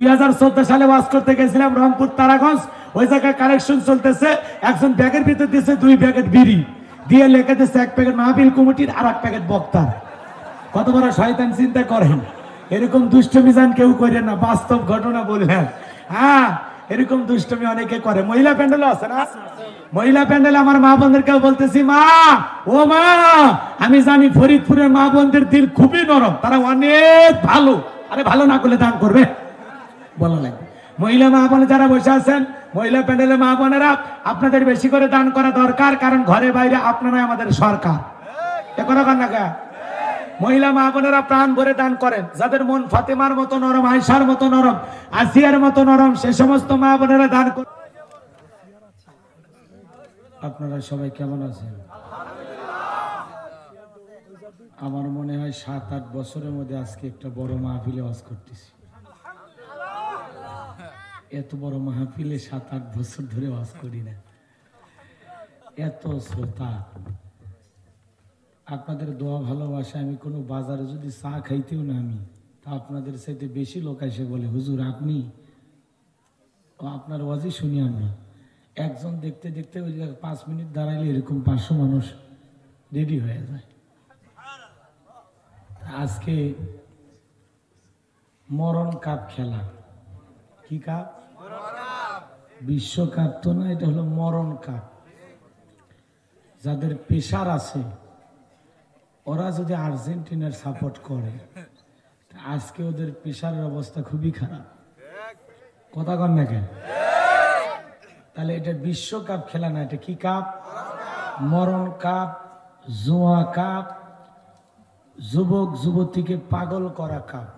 2014 সালে ওয়াজ করতে গেছিলাম রংপুর তারাগঞ্জ। ওই জায়গায় কালেকশন চলতেছে, একজন ব্যাগের ভিতর দিয়েছে 2 প্যাকেট বিড়ি দিয়ে লেখা দিচ্ছে 1 প্যাকেট মাহফিল কমিটির আর 1 প্যাকেট বক্তার। কত বড় শয়তান চিন্তা করেন। এরকম দুষ্টমি জান কেউ করে না, বাস্তব ঘটনা বললেন। হ্যাঁ, এরকম দুষ্টমি অনেকে করে। মহিলা প্যান্ডেলও আছে না? মহিলা প্যান্ডেল আমার মা বোনদেরকেও বলতেছি, মা ও মা, আমি জানি ফরিদপুরের মা বোনদের দিল খুবই নরম, তারা অনেক ভালো। আরে ভালো না করলে দান করবে বলা লাগবে। মহিলা মা বোনে যারা বসে আছেন, মহিলা প্যান্ডেলের মা বোনেরা, আপনাদের বেশি করে দান করা দরকার, কারণ ঘরে বাইরে আপনারাই আমাদের সরকার। এ কথা কন না কে? মহিলা মা বোনেরা প্রাণ ভরে দান করেন। যাদের মন ফাতেমার মতো নরম, আয়েশার মতো নরম, আসিয়ার মতো নরম, সে সমস্ত মা বোনেরা দান করেন। আপনারা সবাই কেমন আছেন? আমার মনে হয় 7-8 বছরের মধ্যে আজকে একটা বড় মাহফিলে ওয়াজ করতেছি। এত বড় মাহফিলে 7-8 বছর ধরে ওয়াজ করি না। এত শ্রোতা, আপনাদের দোয়া ভালোবাসা। আমি কোনো বাজারে যদি চা খাইতেও না, আমি তা আপনাদের সাথে বেশি লোক এসে বলে, হুজুর আপনি, আপনার ওয়াজই শুনি আমরা। একজন দেখতে দেখতে ওই 5 মিনিট দাঁড়াইলে এরকম 500 মানুষ রেডি হয়ে যায়। আজকে মরণ কাপ খেলা। কি কাপ? বিশ্বকাপ তো না, এটা হলো মরণ কাপ। যাদের প্রেশার আছে ওরা যদি আর্জেন্টিনার সাপোর্ট করে, আজকে ওদের প্রেশারের অবস্থা খুবই খারাপ। কথা কন না কেন? তাহলে এটা বিশ্বকাপ খেলা না, এটা কি কাপ? মরণ কাপ, জুয়া কাপ, যুবক যুবতীকে পাগল করা কাপ।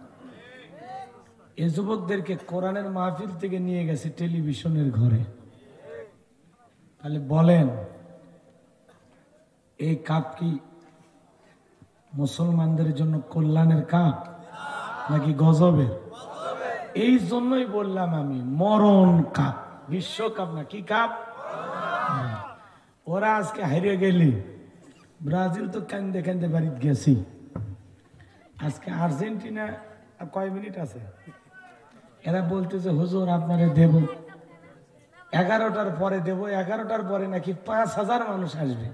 এই যুবকদেরকে কোরআনের মাহফিল থেকে নিয়ে গেছে টেলিভিশনের ঘরে। তাহলে বলেন, এই কাপ কি মুসলমানদের জন্য কল্যাণের কাপ নাকি গজবের? এই জন্যই বললাম আমি মরণ কাপ, বিশ্বকাপ না। কি কাপ? ওরা আজকে হারিয়ে গেলি, ব্রাজিল তো কান্দে কান্দে বাড়িতে গেছি। আজকে আর্জেন্টিনা কয় মিনিট আছে, এরা বলতেছে হুজুর আপনারে দেব 11টার পরে দেব। 11টার পরে নাকি 5000 মানুষ আসবে।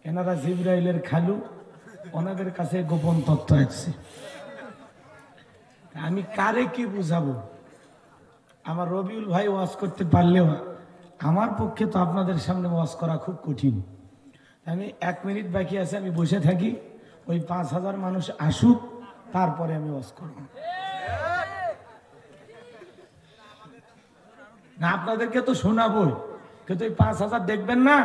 এনারা জিবরাইলের খালু, ওনাদের কাছে গোপন তথ্য আছে। আমি কারে কি বুঝাবো? আমার রবিউল ভাই ওয়াজ করতে পারলেও আমার পক্ষে তো আপনাদের সামনে ওয়াজ করা খুব কঠিন। আমি 1 মিনিট বাকি আছে, আমি বসে থাকি, ওই 5000 মানুষ আসুক, তারপরে আমি ওয়াজ করব। না আপনাদেরকে তো শোনাবই, কিন্তু ওই 5000 দেখবেন না।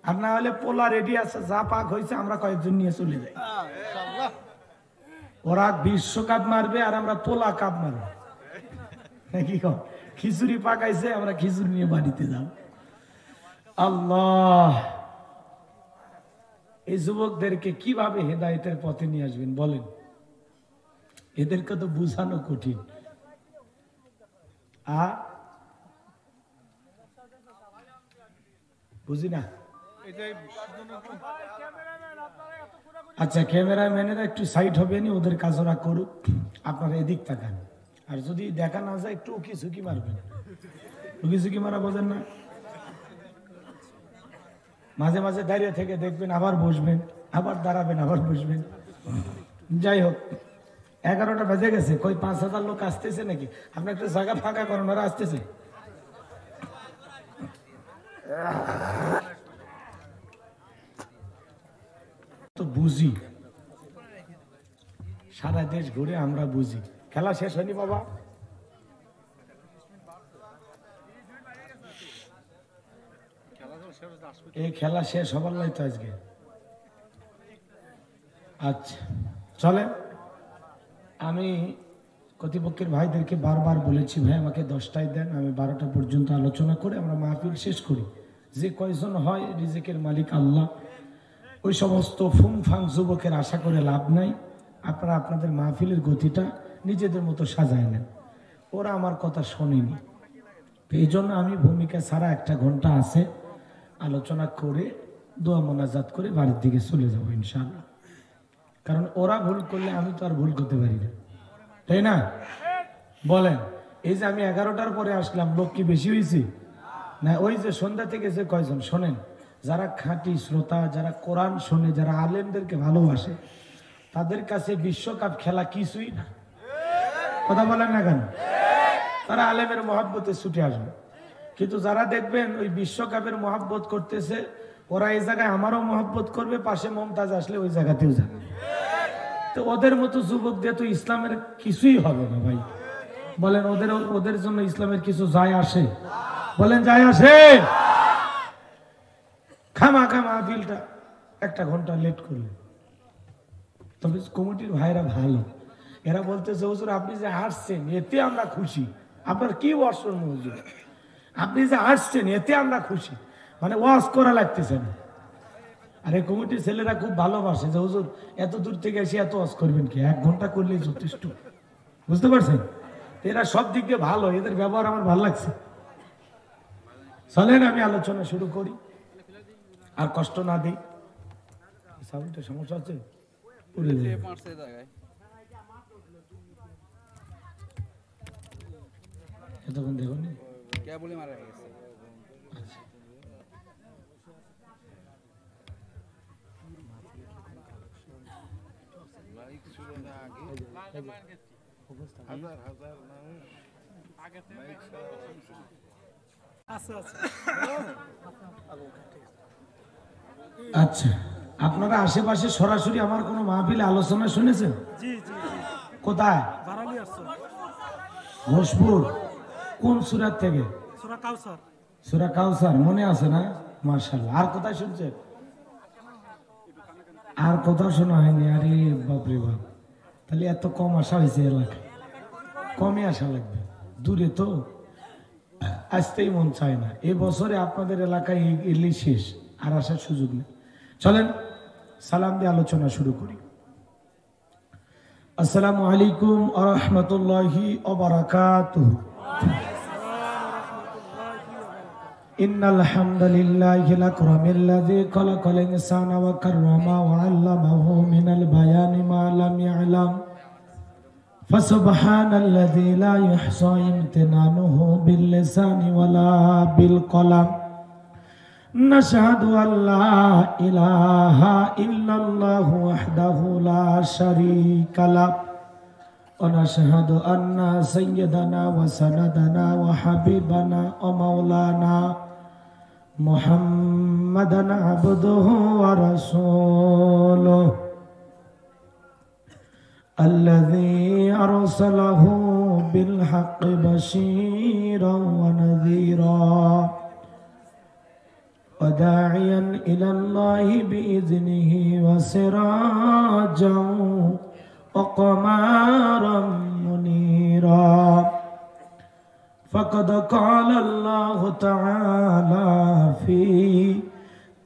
আর না হলে পোলা রেডি আছে, যা পাক হয়েছে আমরা কয়েকজন নিয়ে চলে যাই। ওরা বিশ্বকাপ মারবে আর আমরা পোলা কাপ মারবো। কি কম খিচুড়ি পাকাইছে, আমরা খিচুড়ি নিয়ে বাড়িতে যাব। আল্লাহ, এই যুবকদেরকে কিভাবে হেদায়েতের পথে নিয়ে আসবেন বলেন? এদেরকে তো বুঝানো কঠিন। বুঝি না। আচ্ছা, ক্যামেরাম্যানেরা একটু সাইড হবে নি, ওদের কাজ ওরা করুক, আপনারা এদিক তাকান। আর যদি দেখা না যায় একটু উকি ঝুঁকি মারবেন। উকি ঝুঁকি মারা বোঝেন না? মাঝে মাঝে দাঁড়িয়ে থেকে দেখবেন, আবার বসবেন, আবার দাঁড়াবেন, আবার বসবেন। যাই হোক, 11টা বেজে গেছে, কই 5000 লোক আসতেছে নাকি? আপনি একটা জায়গা ফাঁকা করেন, ওরা আসতেছে। তো বুঝি, সারা দেশ ঘুরে আমরা বুঝি। খেলা শেষ হয়নি বাবা? এই খেলা শেষ হবার নাই তো আজকে। আচ্ছা চলে, আমি কর্তৃপক্ষের ভাইদেরকে বারবার বলেছি, ভাই আমাকে 10টায় দেন, আমি 12টা পর্যন্ত আলোচনা করে আমরা মাহফিল শেষ করি। যে কয়জন হয়, রিজিকের মালিক আল্লাহ। ওই সমস্ত ফুংফাং যুবকের আশা করে লাভ নাই। আপনারা আপনাদের মাহফিলের গতিটা নিজেদের মতো সাজায় নেন। ওরা আমার কথা শোনেনি, তো এই জন্য আমি ভূমিকা ছাড়া 1 ঘন্টা আছে, আলোচনা করে দোয়া মোনাজাত করে বাড়ির দিকে চলে যাবো ইনশাআল্লাহ। কারণ ওরা ভুল করলে আমি তো আর ভুল করতে পারি না, তাই না? বলেন, এই যে আমি 11টার পরে আসলাম, লোক কি বেশি হয়েছে না? ওই যে সন্ধ্যা থেকে যে কয়জন শোনেন, যারা খাঁটি শ্রোতা, যারা কোরআন শোনে, যারা আলেমদেরকে ভালোবাসে, তাদের কাছে বিশ্বকাপ খেলা কিছুই না। কথা বলেন না কেন? তারা আলেমের মহাব্বতে ছুটে আসবে। কিন্তু যারা দেখবেন ওই বিশ্বকাপের মহাব্বত করতেছে, ওরা এই জায়গায় আমারও মহাব্বত করবে, পাশে মমতাজ আসলে ওই জায়গাতেও যাবে। তো ওদের মতো যুবক দিয়ে তো ইসলামের কিছুই হবে না ভাই। বলেন, ওদের জন্য ইসলামের কিছু যায় আসে? বলেন, যায় আসে? খামা বিলটা 1 ঘন্টা লেট করলে। তবে কমিটির ভাইরা ভালো, এরা বলতেছে হুজুর আপনি যে আসছেন এতে আমরা খুশি। আপনার কি বর্ষণ হুজুর, আপনি যে আসছেন এতে আমরা খুশি, মানে ওয়াজ করা লাগতেছে না। আর এই কমিটির ছেলেরা খুব ভালোবাসে যে হুজুর এত দূর থেকে এসে এত ওয়াজ করবেন কি, 1 ঘন্টা করলেই যথেষ্ট। বুঝতে পারছেন? এরা সব দিক দিয়ে ভালো, এদের ব্যবহার আমার ভালো লাগছে। চলেন আমি আলোচনা শুরু করি, আর কষ্ট না দিই। সাউন্ডে সমস্যা আছে? এতক্ষণ দেখুন আচ্ছা, আপনারা আশেপাশে সরাসরি আমার কোনো মাহফিলে আলোচনা শুনেছেন? কোথায়? ঘোষপুর। কোন সূরা থেকে? সূরা কাউসার। মনে আছে না? মাশাআল্লাহ। আর কোথায় শুনছেন? আর কোথাও শোনা হয়নি? আরে বাপরে বাপ, তাহলে এত কম আসা হয়েছে এলাকায়। কমই আসা লাগবে, দূরে তো আসতেই মন চায় না। এ বছরে আপনাদের এলাকায় এলি শেষ, আর আসার সুযোগ নেই। চলেন সালাম দিয়ে আলোচনা শুরু করি। আসসালামু আলাইকুম ওয়া রাহমাতুল্লাহি ওয়া বারাকাতুহু। ইন্নাল হামদুলিল্লাহিল আকরামিল্লাযী খালাকাল ইনসানা ওয়া কাররামা ওয়া 'আল্লামাহু মিনাল বায়ানি মা লাম ইয়ালাম। ফাসুবহানাল্লাযী লা ইহসা ইমতিনানুহু বিল লিসানি ওয়ালা বিল কলাম। নাশহাদু আল্লা ইলাহা ইল্লাল্লাহু ওয়াহদাহু লা শারীকা লাহু ওয়া নাশহাদু আন্না সাইয়্যিদানা ওয়া সানাদানা ওয়া হাবিবানা ওয়া মাওলানা মুহাম্মাদান আবদুহু ওয়া রাসূলুহু আল্লাযী আরসালাহু বিল হাক্কি বাশীরান ওয়া নাযীরা وداعيا إلى الله بإذنه وسراجا وقمرا منيرا. فقد قال الله تعالى في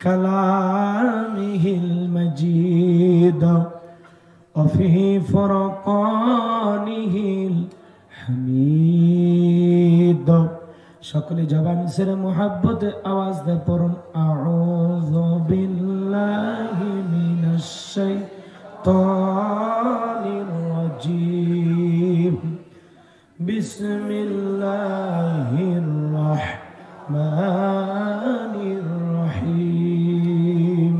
كلامه المجيد وفي فرقانه الحميد. সকলে জবান ছেড়ে মুহাব্বতে আওয়াজ দিয়ে পড়ুন আউযু বিল্লাহি মিনাশ শাইতানির রাজীম বিসমিল্লাহির রাহমানির রহিম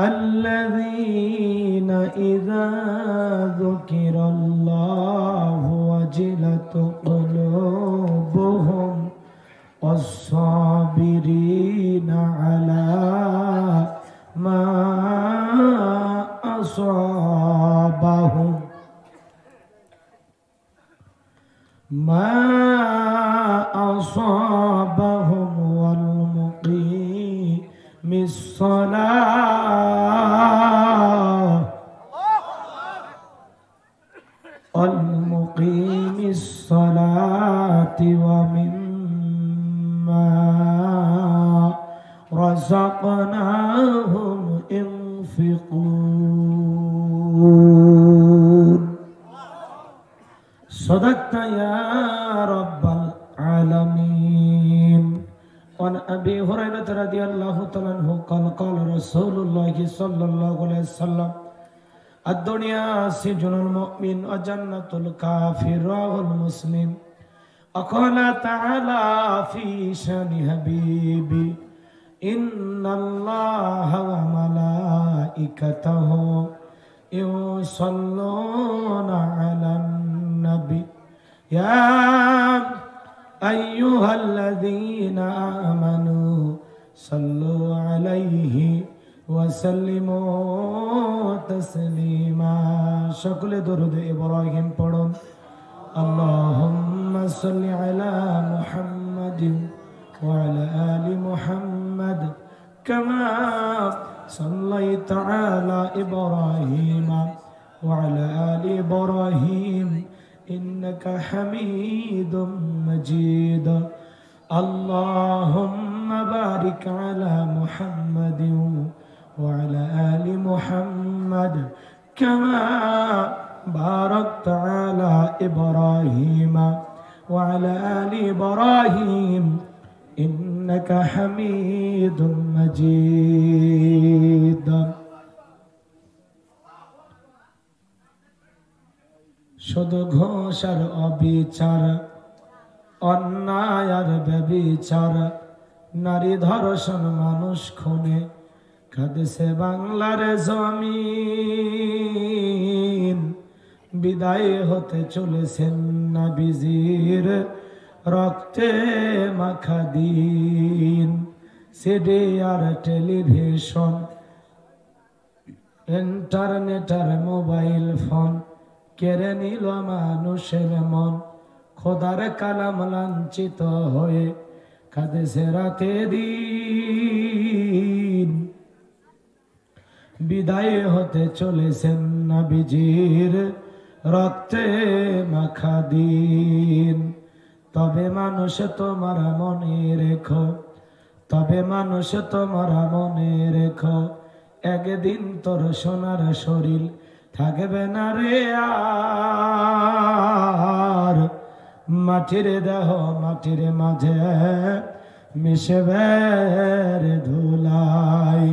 আল্লাযীনা ইযা যুকিরাল্লাহু ওয়াজিলাত قلوبهم والصابرين على ما أصابهم والمقيم الصلاة والمقيم الصلاة ومما رزقناهم ينفقون. صدقت يا رب العالمين. وعن أبي هريرة رضي الله تعالى عنه قال قال রাসূলুল্লাহ সাল্লাল্লাহু আলাইহি ওয়াসাল্লাম الدنيا سجن المؤمن وجنة الكافر رواه مسلم وقال تعالى في شان حبيبي إن الله وملائكته يصلون على النبي يا أيها الذين آمنوا صلوا عليه وسلموا تسليما شكل درود إبراهيم پڑھن اللهم صل على محمد وعلى آل محمد كما صليت على إبراهيم وعلى آل إبراهيم إنك حميد مجيد اللهم بارك على محمد وعلى آل محمد كما باركت على إبراهيم وعلى آل إبراهيم إنك حميد مجيد শুধু ঘোষ আর অবিচার অন্যায় আর ব্যভিচার নারী ধর্ষণ মানুষ খুনে কাঁদেছে বাংলার জমিন বিদায় হতে চলেছেন নবীজির রক্তে মাখা দিন সিডি আর টেলিভিশন ইন্টারনেট আর মোবাইল ফোন কেড়ে নিল মানুষের মন খোদার কালাম লাঞ্ছিত হয়ে কাঁদেছে রাতে দিন বিদায় হতে চলেছেন নবীজির রক্তে মাখা দিন তবে মানুষ তোমার মনে রেখো তবে মানুষ তোমার মনে রেখো একদিন তোর সোনার শরীর থাকবে না রে আর মাটির দেহ মাটির মাঝে মিশবে রে ধুলাই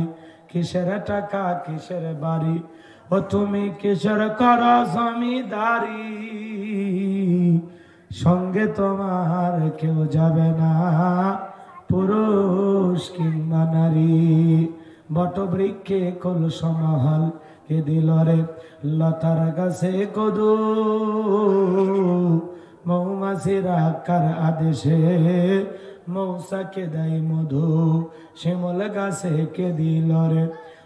কিসের টাকা কিসের বাড়ি ও তুমি কিসের কর জমিদারি সঙ্গে তোমার কেউ যাবে না পুরুষ কিংবা নারী বটবৃক্ষে কলসমহল কে দিল রে লতার গাছে কদু মৌমাছিরা কার আদেশে মৌসাকে দেয় মধু শিমল গাছে কে দিল রে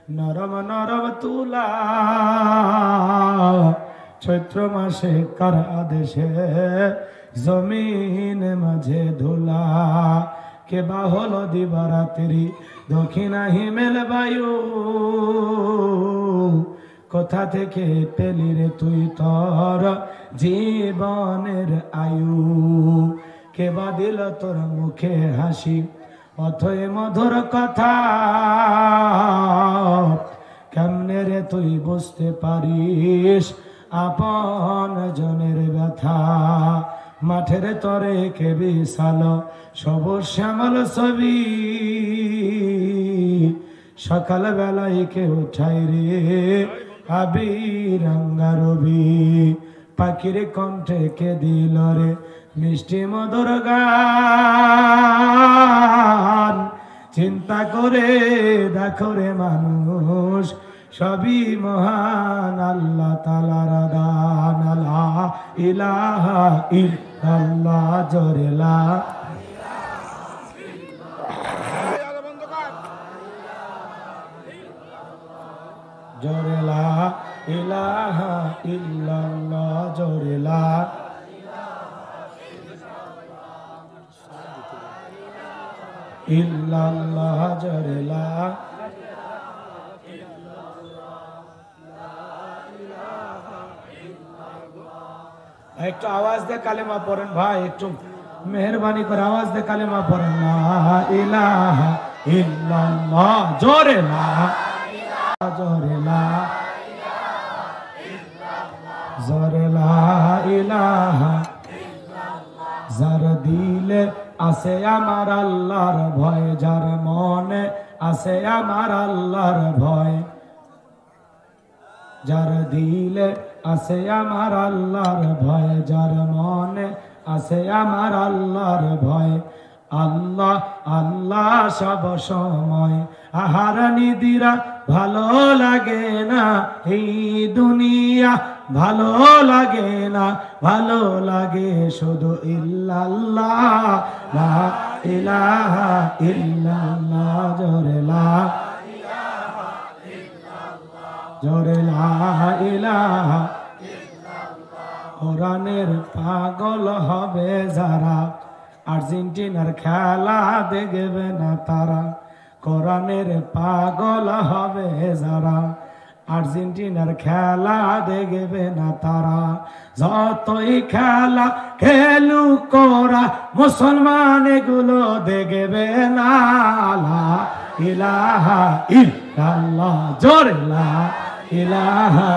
নরম নরম তুলা চৈত্র মাসে কার আদেশে জমিন মাঝে ধুলা কে বা হলো দিবারাত্রি দক্ষিণা হিমেল বায়ু কোথা থেকে পেলি রে তুই তোর জীবনের আয়ু কে বা দিল তোর মুখে হাসি অথই মধুর কথা কেমনে রে তুই বুঝতে পারিস আপন জনের ব্যথা মাঠের তরে কে বিশাল সবুজ শ্যামল ছবি সকাল বেলায় কে উঠাই রে আবি রাঙ্গা রবি পাখির কণ্ঠে কে দিল রে মিষ্টি মধুর গান চিন্তা করে দেখো রে মানুষ সবই মহান আল্লাহ তাআলার দান লা ইলাহা ইল্লাল্লাহ জোরে লা জোরে লা ইলাহা ইল্লাল্লাহ জোরে লা ইল্লাল্লাহ জোরে লা একটু আওয়াজ দিয়ে কালেমা পড়েন ভাই একটু মেহরবানি করে আওয়াজ দিয়ে কালেমা পড়েন লা ইলাহা ইল্লাল্লাহ জোরে লা জোরে লা জোরে লা ইলাহা যার দিলে আছে আমার আল্লাহর ভয় যার মনে আছে আমার আল্লাহর ভয়, যার দিলে আছে আমার আল্লাহর ভয়, যার মনে আছে আমার আল্লাহর ভয়। আল্লাহ আল্লাহ সব সময়, আহার নিদিরা ভালো লাগে না এই দুনিয়া, ভালো লাগে না, ভালো লাগে শুধু ইল্লাল্লাহ, লা ইলাহা ইল্লাল্লাহ, জোরে লা ইলাহা ইল্লাল্লাহ, জোরে লা ইলাহা ইল্লাল্লাহ। কোরআনের পাগল হবে যারা, আর্জেন্টিনার খেলা দেখবে না তারা। কোরআনের পাগল হবে যারা, আর্জেন্টিনার খেলা দেখবে না তারা। যতই খেলা খেলু কোরা, মুসলমান এগুলো দেখবে না। লা ইলাহা ইল্লাল্লাহ, জোরে লা ইলাহা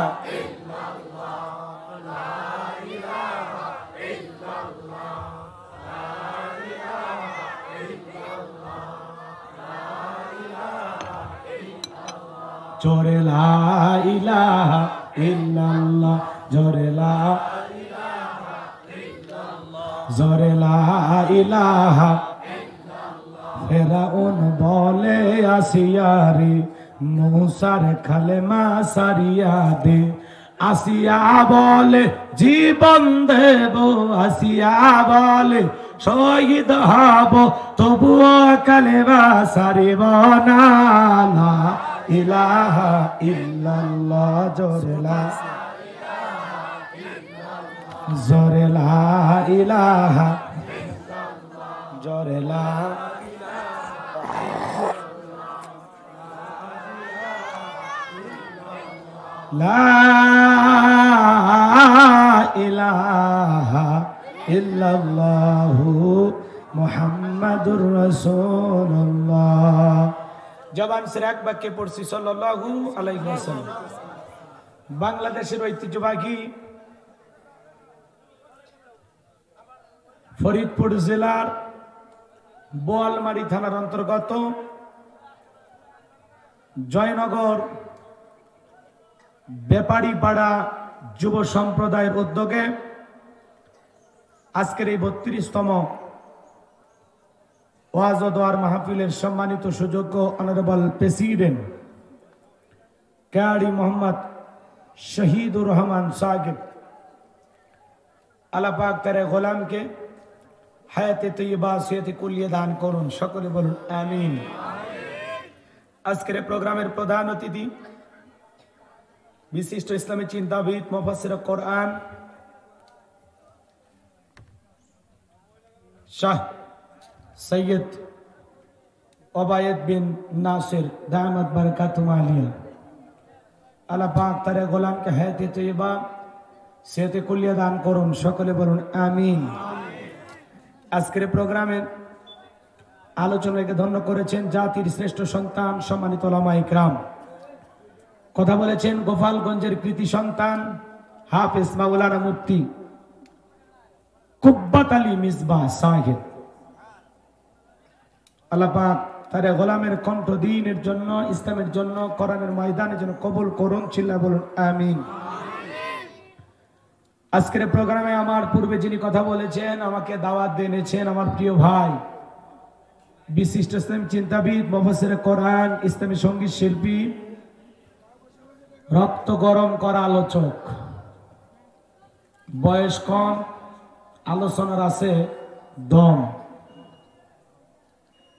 জোরে লা ইলাহা ইল্লাল্লাহ, জোরে লা ইলাহা ইল্লাল্লাহ, জোরে লা ইলাহা ইল্লাল্লাহ। ফেরাউন বলে আসিয়া রে, মুসার কালেমা সারিয়া দে। আসিয়া বলে জীবন দেব, আসিয়া বলে শহীদ হব, তবুও কালেমা সারিব না। লা ইলাহা ইল্লাল্লাহ, জোরে লা ইলাহা ইল্লাল্লাহ, জোরে লা ইলাহা ইল্লাল্লাহ, জোরে লা ইলাহা ইল্লাল্লাহু মুহাম্মাদুর রাসূলুল্লাহ। জবান সে এক বাক্যে পড়ছি সাল্লাল্লাহু আলাইহি ওয়াসাল্লাম। বাংলাদেশের ঐতিহ্যবাহী ফরিদপুর জেলার বোয়ালমারী থানার অন্তর্গত জয়নগর ব্যাপারী পাড়া যুব সম্প্রদায়ের উদ্যোগে আজকের এই 32তম ওয়াজ ও দোয়ার মাহফিলের সম্মানিত সুযোগ্য অনারেবল প্রেসিডেন্ট কারি মোহাম্মদ শহীদুর রহমান সাকিব, আল্লাহ পাক তার গোলামকে হায়াতে তৈয়বা সিহতে কুলিয়ে দান করুন, সকলে বলুন আমিন। আজকের প্রোগ্রামের প্রধান অতিথি বিশিষ্ট ইসলামী চিন্তাবিদ মুফাসসির কোরআন শাহ সৈয়দ ওবায়দ বিন নাসির দামাত বরকাতুহু আলিয়া। আল্লাহ পাক তার গোলামকে হায়াতে তৈয়বা সিহতে কুলিয়ে দান করুন, সকলে বলুন আমিন। আজকের প্রোগ্রামের আলোচনাকে ধন্য করেছেন জাতির শ্রেষ্ঠ সন্তান সম্মানিত উলামায়ে কিরাম। কথা বলেছেন গোপালগঞ্জের কৃতি সন্তান হাফেজ মাওলানা মুফতি কুব্বাত আলী মিসবাহ সাহেব। আল্লাহ পাক তার গোলামের কণ্ঠ দ্বীনের জন্য, ইসলামের জন্য, কোরআনের ময়দানের জন্য কবুল করুন, চিল্লা বলুন আমিন। আজকের প্রোগ্রামে আমার পূর্বে যিনি কথা বলেছেন, আমাকে দাওয়াত এনেছেন আমার প্রিয় ভাই বিশিষ্ট ইসলামী চিন্তাবিদ মুফাসসির কোরআন, ইসলামী সঙ্গীত শিল্পী, রক্ত গরম করা আলোচক, বয়স কম, আলোচনার আছে দম,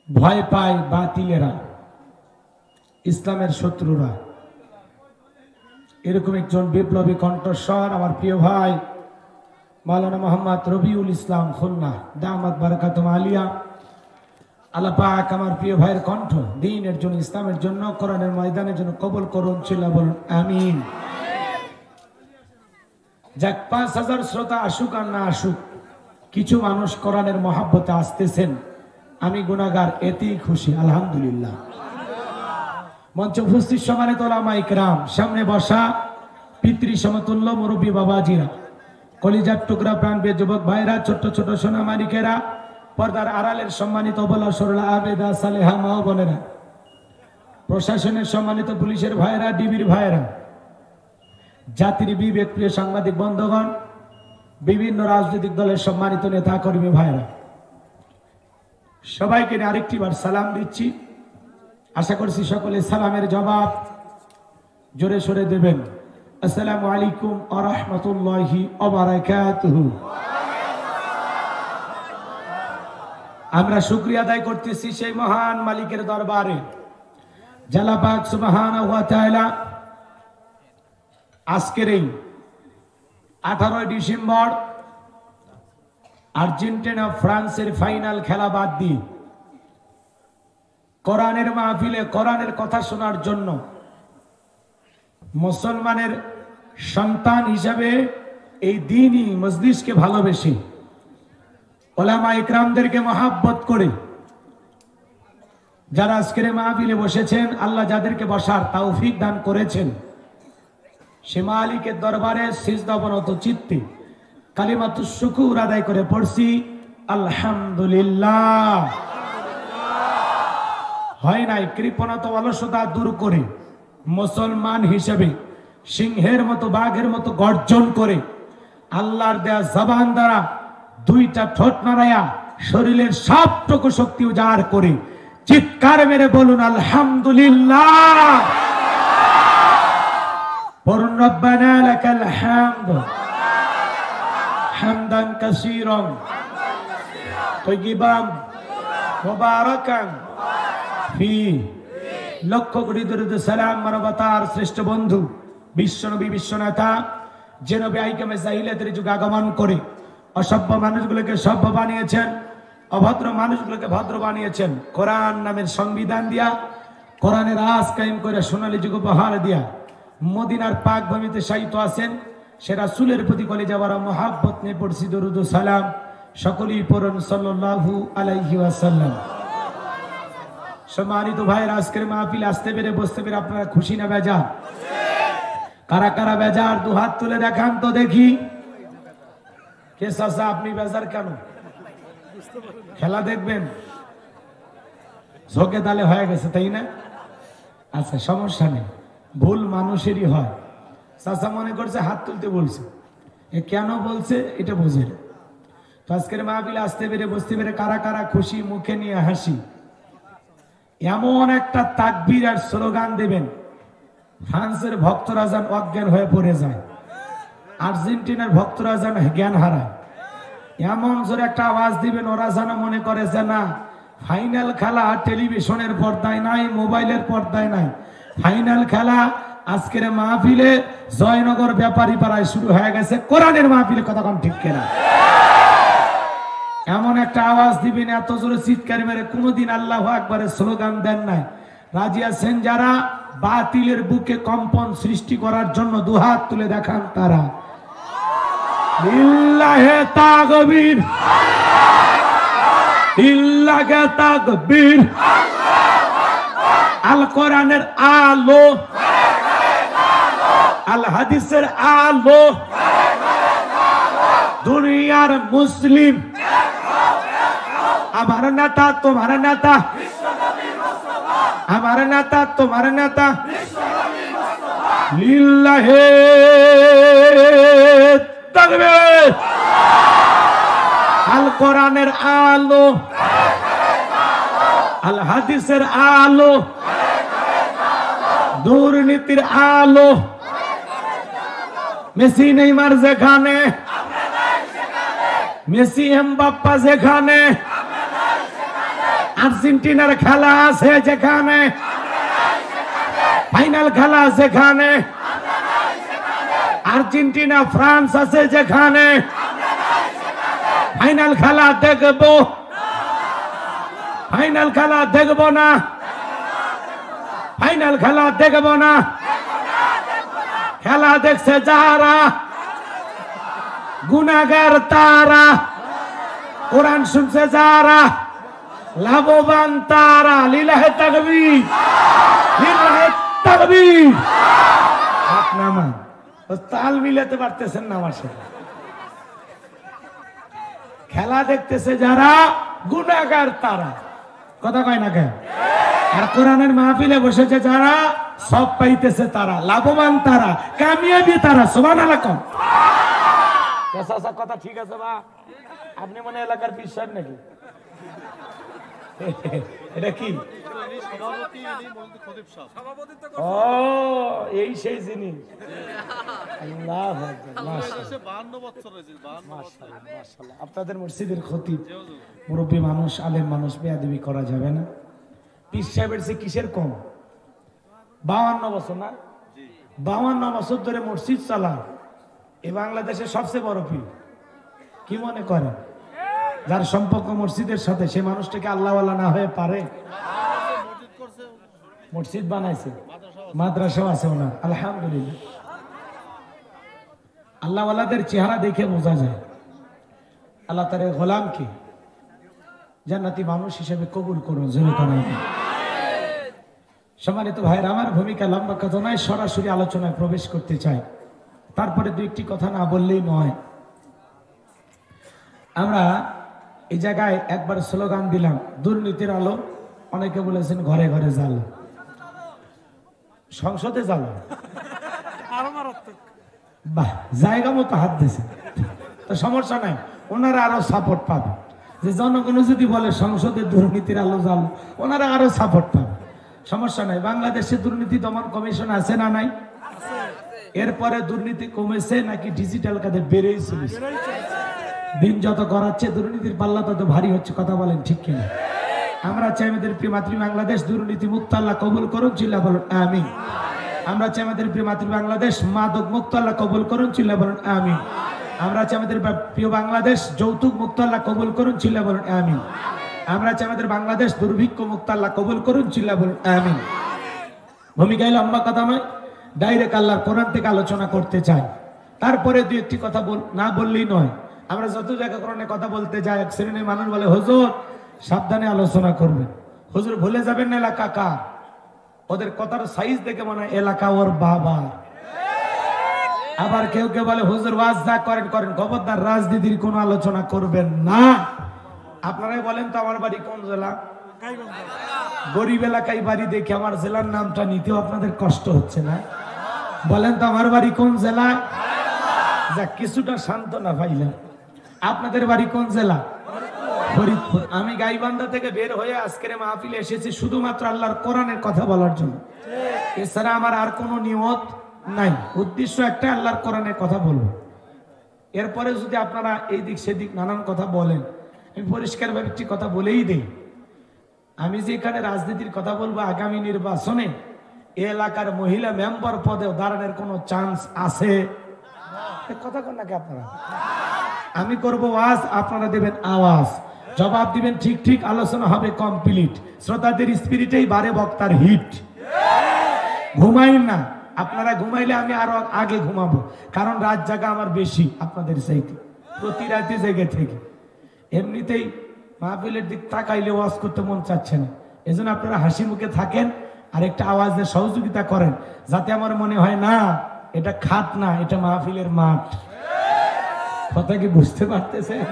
ভয় পায় বাতিলেরা, ইসলামের শত্রুরা, এরকম একজন বিপ্লবী কণ্ঠস্বর আমার প্রিয় ভাই মাওলানা মোহাম্মদ রবিউল ইসলাম খুলনা দামাত বরকাতুহু আলিয়া। আল্লাহ পাক আমার প্রিয় ভাইয়ের কণ্ঠ দ্বীনের জন্য, ইসলামের জন্য, কোরআনের ময়দানের জন্য কবুল করুন, চিল্লা বলুন আমিন। যাক, 5000 শ্রোতা আসুক আর না আসুক, কিছু মানুষ কোরআনের মহাব্বতে আসতেছেন, আমি গুনাহগার, এতেই খুশি, আলহামদুলিল্লাহ। মঞ্চে উপস্থিত সম্মানিত উলামায়ে কিরাম, সামনে বসা পিতৃ সমতুল্য মুরব্বী বাবাজিরা, কলিজার টুকরা প্রাণপ্রিয় যুবক ভাইরা, ছোট্ট ছোট সোনা মানিকেরা, পর্দার আড়ালের সম্মানিত বলা সরলা আবেদা সালেহা মা বোনেরা, প্রশাসনের সম্মানিত পুলিশের ভাইরা, ডিবির ভাইরা, জাতির বিবেক প্রিয় সাংবাদিক বন্ধুগণ, বিভিন্ন রাজনৈতিক দলের সম্মানিত নেতা কর্মী ভাইরা, সবাইকে আরেকটি বার সালাম দিচ্ছি। আশা করছি সকলে সালামের জবাব জোরে সোরে দেবেন। আসসালামু আলাইকুম ওয়া রাহমাতুল্লাহি ওয়া বারাকাতুহু। আমরা শুকরিয়া আদায় করতেছি সেই মহান মালিকের দরবারে, আল্লাহ পাক সুবহানাহু ওয়া তাআলা আজকের এই 18 ডিসেম্বর আর্জেন্টিনা ফ্রান্সের ফাইনাল খেলা বাদ দিয়ে কোরআনের মাহফিলে কোরআনের কথা শোনার জন্য মুসলমানের সন্তান হিসাবে এই দ্বীনি মজলিসকে ভালোবেসে ওলামা ইকরামদেরকে মহাব্বত করে যারা আজকের মাহফিলে বসেছেন, আল্লাহ যাদেরকে বসার তৌফিক দান করেছেন, সে মালিকের দরবারে সিজদাবনত চিত্তে কালিমাতুশ শুকর আদায় করে পড়ছি আলহামদুলিল্লাহ। হয় নাই কৃপণতা অলসতা দূর করে মুসলমান হিসেবে সিংহের মতো বাঘের মতো গর্জন করে আল্লাহর দেয়া জবান দ্বারা দুইটা ঠোঁট নাড়ায়া শরীরের সবটুকু শক্তি উজাড় করে চিৎকার মেরে বলুন আলহামদুলিল্লাহ। পড়ুন রব্বানা লাকাল হামদ হামদান কাসীরান তাইয়িবান মুবারাকান ফি। লক্ষ কোটি দরুদ সালাম মানবতার শ্রেষ্ঠ বন্ধু বিশ্বনবী বিশ্বনেতা যে নবী আইকামে জাহিলিয়াতের যুগে আগমন করে অসভ্য মানুষগুলোকে সভ্য বানিয়েছেন, অভদ্র মানুষগুলোকে ভদ্র বানিয়েছেন, কোরআন নামের সংবিধান দিয়া কোরআনের রাজ কায়েম করে সোনালী যুগ উপহার দিয়া মদিনার পাক ভূমিতে শায়িত আছেন সে রাসূলের প্রতি কলিজা ভরা মুহাব্বত নিয়ে পড়ছি দরুদ ও সালাম। সকলেই পড়ুন সাল্লাল্লাহু আলাইহি ওয়াসাল্লাম। সম্মানিত ভাইয়ের, আজকের মাহফিলে আসতে পেরে বসতে পেরে আপনারা খুশি না বেজার? কারা কারা বেজার দু হাত তুলে দেখান তো দেখি। কে চাচা আপনি বেজার কেন? খেলা দেখবেন ঝোঁকে তালে হয়ে গেছে তাই না? আচ্ছা সমস্যা নেই, ভুল মানুষেরই হয়। চাচা মনে করছে হাত তুলতে বলছে, এ কেন বলছে এটা বুঝে। তো আজকের মাহফিলে আসতে পেরে বসতে পেরে কারা কারা খুশি, মুখে নিয়ে হাসি। এমন একটা তাকবীর আর স্লোগান দেবেন ফ্রান্সের ভক্তরা যেন অজ্ঞান হয়ে পড়ে যায়, আর্জেন্টিনার ভক্তরা যেন জ্ঞান হারায়। এমন জোরে একটা আওয়াজ দিবেন ওরা যেন মনে করে যে না ফাইনাল খেলা টেলিভিশনের পর্দায় নাই, মোবাইলের পর্দায় নাই, ফাইনাল খেলা আজকের মাহফিলে জয়নগর ব্যাপারী পাড়ায় শুরু হয়ে গেছে, কোরআনের মাহফিলে। কথা কোন ঠিক কেনা? এমন একটা আওয়াজ দিবেন, এত জোরে চিৎকার মেরে কোনোদিন আল্লাহু আকবারের স্লোগান দেন নাই। রাজি আছেন যারা বাতিলের বুকে কম্পন সৃষ্টি করার জন্য দুহাত তুলে দেখান তারা। লিল্লাহে তাকবীর, লিল্লাহে তাকবীর। আল কোরআনের আলো, আল হাদিসের আলো, দুনিয়ার মুসলিম আমার নেতা তোমার নেতা, আমার নেতা তোমার নেতা। লিল্লাহে তাকবীর। আল কোরআনের আলো, আল হাদিসের আলো, দুর্নীতির আলো। মেসি নেইমার যেখানে, মেসি এমবাপ্পা যেখানে, আর্জেন্টিনার খেলা আছে যেখানে, ফাইনাল খেলা যেখানে, আর্জেন্টিনা ফ্রান্স আছে যেখানে, ফাইনাল খেলা দেখব, ফাইনাল খেলা দেখব না, ফাইনাল খেলা দেখব না। খেলা দেখছে যারা গুনাহগার তারা, কোরআন শুনছে যারা লাভবান তারা। লিল্লাহে তাকবীর, লিল্লাহে তাকবীর। আপনারা তাল মিলাতে পারতেছেন না আমার সাথে? খেলা দেখতেছে যারা গুনাহগার তারা। কথা কয় না কেন? আর কোরআনের মাহফিলে বসেছে যারা, সব পাইতেছে তারা, লাভবান তারা, কামিয়াবি তারা। সুবহানাল্লাহ। কথা ঠিক আছে বা? আপনি মনে এলাকার বিশ্বাস নাকি? এটা কি? ও এই সেই জিনিস। আপনাদের মসজিদের খতিব মুরব্বী মানুষ, আলেম মানুষ, বেয়াদবি করা যাবে না। পীর সাহেবের সে কিসের কম? 52 বছর না, 52 বছর ধরে মসজিদ চালা। এই বাংলাদেশের সবচেয়ে বড় পীর। কি মনে করেন? যার সম্পর্ক মসজিদের সাথে, সে মানুষটাকে আল্লাহওয়ালা না হয়ে পারে? মসজিদ বানাইছে, মাদ্রাসাও আছে ওনার, আলহামদুলিল্লাহ। আল্লাহওয়ালাদের চেহারা দেখে বোঝা যায় আল্লাহ তার গোলামকে জান্নাতি মানুষ হিসেবে কবুল করুন। সম্মানিত ভাইরা, আমার ভূমিকা লম্বা কথা নয়, সরাসরি আলোচনায় প্রবেশ করতে চাই। তারপরে দু একটি কথা না বললেই নয়। আমরা এই জায়গায় একবার স্লোগান দিলাম, দুর্নীতির আলো। অনেকে বলেছেন ঘরে ঘরে জাল, সংসদে জাল। বাহ, জায়গা মতো হাত দিয়েছে, তো সমস্যা নাই, ওনারা আরো সাপোর্ট পাবে। যে জনগণ যদি বলে সংসদে দুর্নীতির আলো জাল, ওনারা আরো সাপোর্ট পাবে, সমস্যা নাই। বাংলাদেশে দুর্নীতি দমন কমিশন আছে না নাই? এরপরে দুর্নীতি কমেছে নাকি ডিজিটাল কাজে বেড়েই চলেছে? দিন যত করাচ্ছে দুর্নীতির পাল্লা তত ভারী হচ্ছে। কথা বলেন ঠিক কিনা? আমরা চাই আমাদের প্রিয় মাতৃ বাংলাদেশ দুর্নীতি মুক্ত আল্লাহ কবুল করুন, চিল্লা বলুন আমিন। আমরা চাই আমাদের প্রিয় মাতৃ বাংলাদেশ মাদক মুক্ত আল্লাহ কবুল করুন, চিল্লা বলুন আমিন। আমরা চাই আমাদের প্রিয় বাংলাদেশ যৌতুক মুক্ত আল্লাহ কবুল করুন, চিল্লা বলুন আমিন। আমরা চাই আমাদের বাংলাদেশ দুর্ভিক্ষ মুক্ত আল্লাহ কবুল করুন, চিল্লা বলুন আমিন। ভূমিকায় লম্বা কথা নয়, ডাইরেক্ট আল্লাহর কোরআন থেকে আলোচনা করতে চাই। তারপরে দু একটি কথা না বললেই নয়। আমরা যত জায়গা কোরআনে কথা বলতে যাই, এক শ্রেণীর মানুষ বলে হুজুর সাবধানে আলোচনা করবেন, হুজুর ভুলে যাবেন না এলাকা কার। ওদের কথার সাইজ দেখে মনে হয় এলাকা ওর বাবা। আবার কেউ কেউ বলে হুজুর ওয়াজ যা করেন করেন, খবরদার রাজনীতির কোনো আলোচনা করবেন না। আপনারাই বলেন তো আমার বাড়ি কোন জেলা? গরিব এলাকায় বাড়ি দেখে আমার জেলার নামটা নিতেও আপনাদের কষ্ট হচ্ছে না? বলেন তো আমার বাড়ি কোন জেলা? যা কিছুটা সান্ত্বনা পাইলাম। আপনাদের বাড়ি কোন জেলা? ফরিদপুর। আমি গাইবান্ধা থেকে বের হয়ে আজকের মাহফিলে এসেছি শুধুমাত্র আল্লাহর কোরআনের কথা বলার জন্য। এছাড়া আমার আর কোনো নিয়ত নাই, উদ্দেশ্য একটা, আল্লাহর কোরআনের কথা বলবো। এরপরে যদি আপনারা এই দিক সেদিক নানান কথা বলেন, আমি পরিষ্কারভাবে একটি কথা বলেই দেই, আমি যে এখানে রাজনীতির কথা বলবো, আগামী নির্বাচনে এলাকার মহিলা মেম্বার পদে দাঁড়ানোর কোনো চান্স আছে? কথা কন নাকি আপনারা? আমি করব ওয়াজ, আপনারা দেবেন আওয়াজ, জবাব দিবেন ঠিক ঠিক, আলোচনা হবে কমপ্লিট। শ্রোতাদের স্পিরিটেই বারে বক্তার হিট। ঘুমাইন না, আপনারা ঘুমাইলে আমি আরো আগে ঘুমাবো, কারণ রাত জাগা আমার বেশি আপনাদের চাইতে, প্রতি রাতে জেগে থেকে। এমনিতেই মাহফিলের দিক তাকাইলে ওয়াজ করতে মন চাচ্ছে না, এজন্য আপনারা হাসি মুখে থাকেন আর একটা আওয়াজের সহযোগিতা করেন, যাতে আমার মনে হয় না এটা খাট না, এটা মাহফিলের মাঠ। কথা কি বুঝতে পারতেছেন?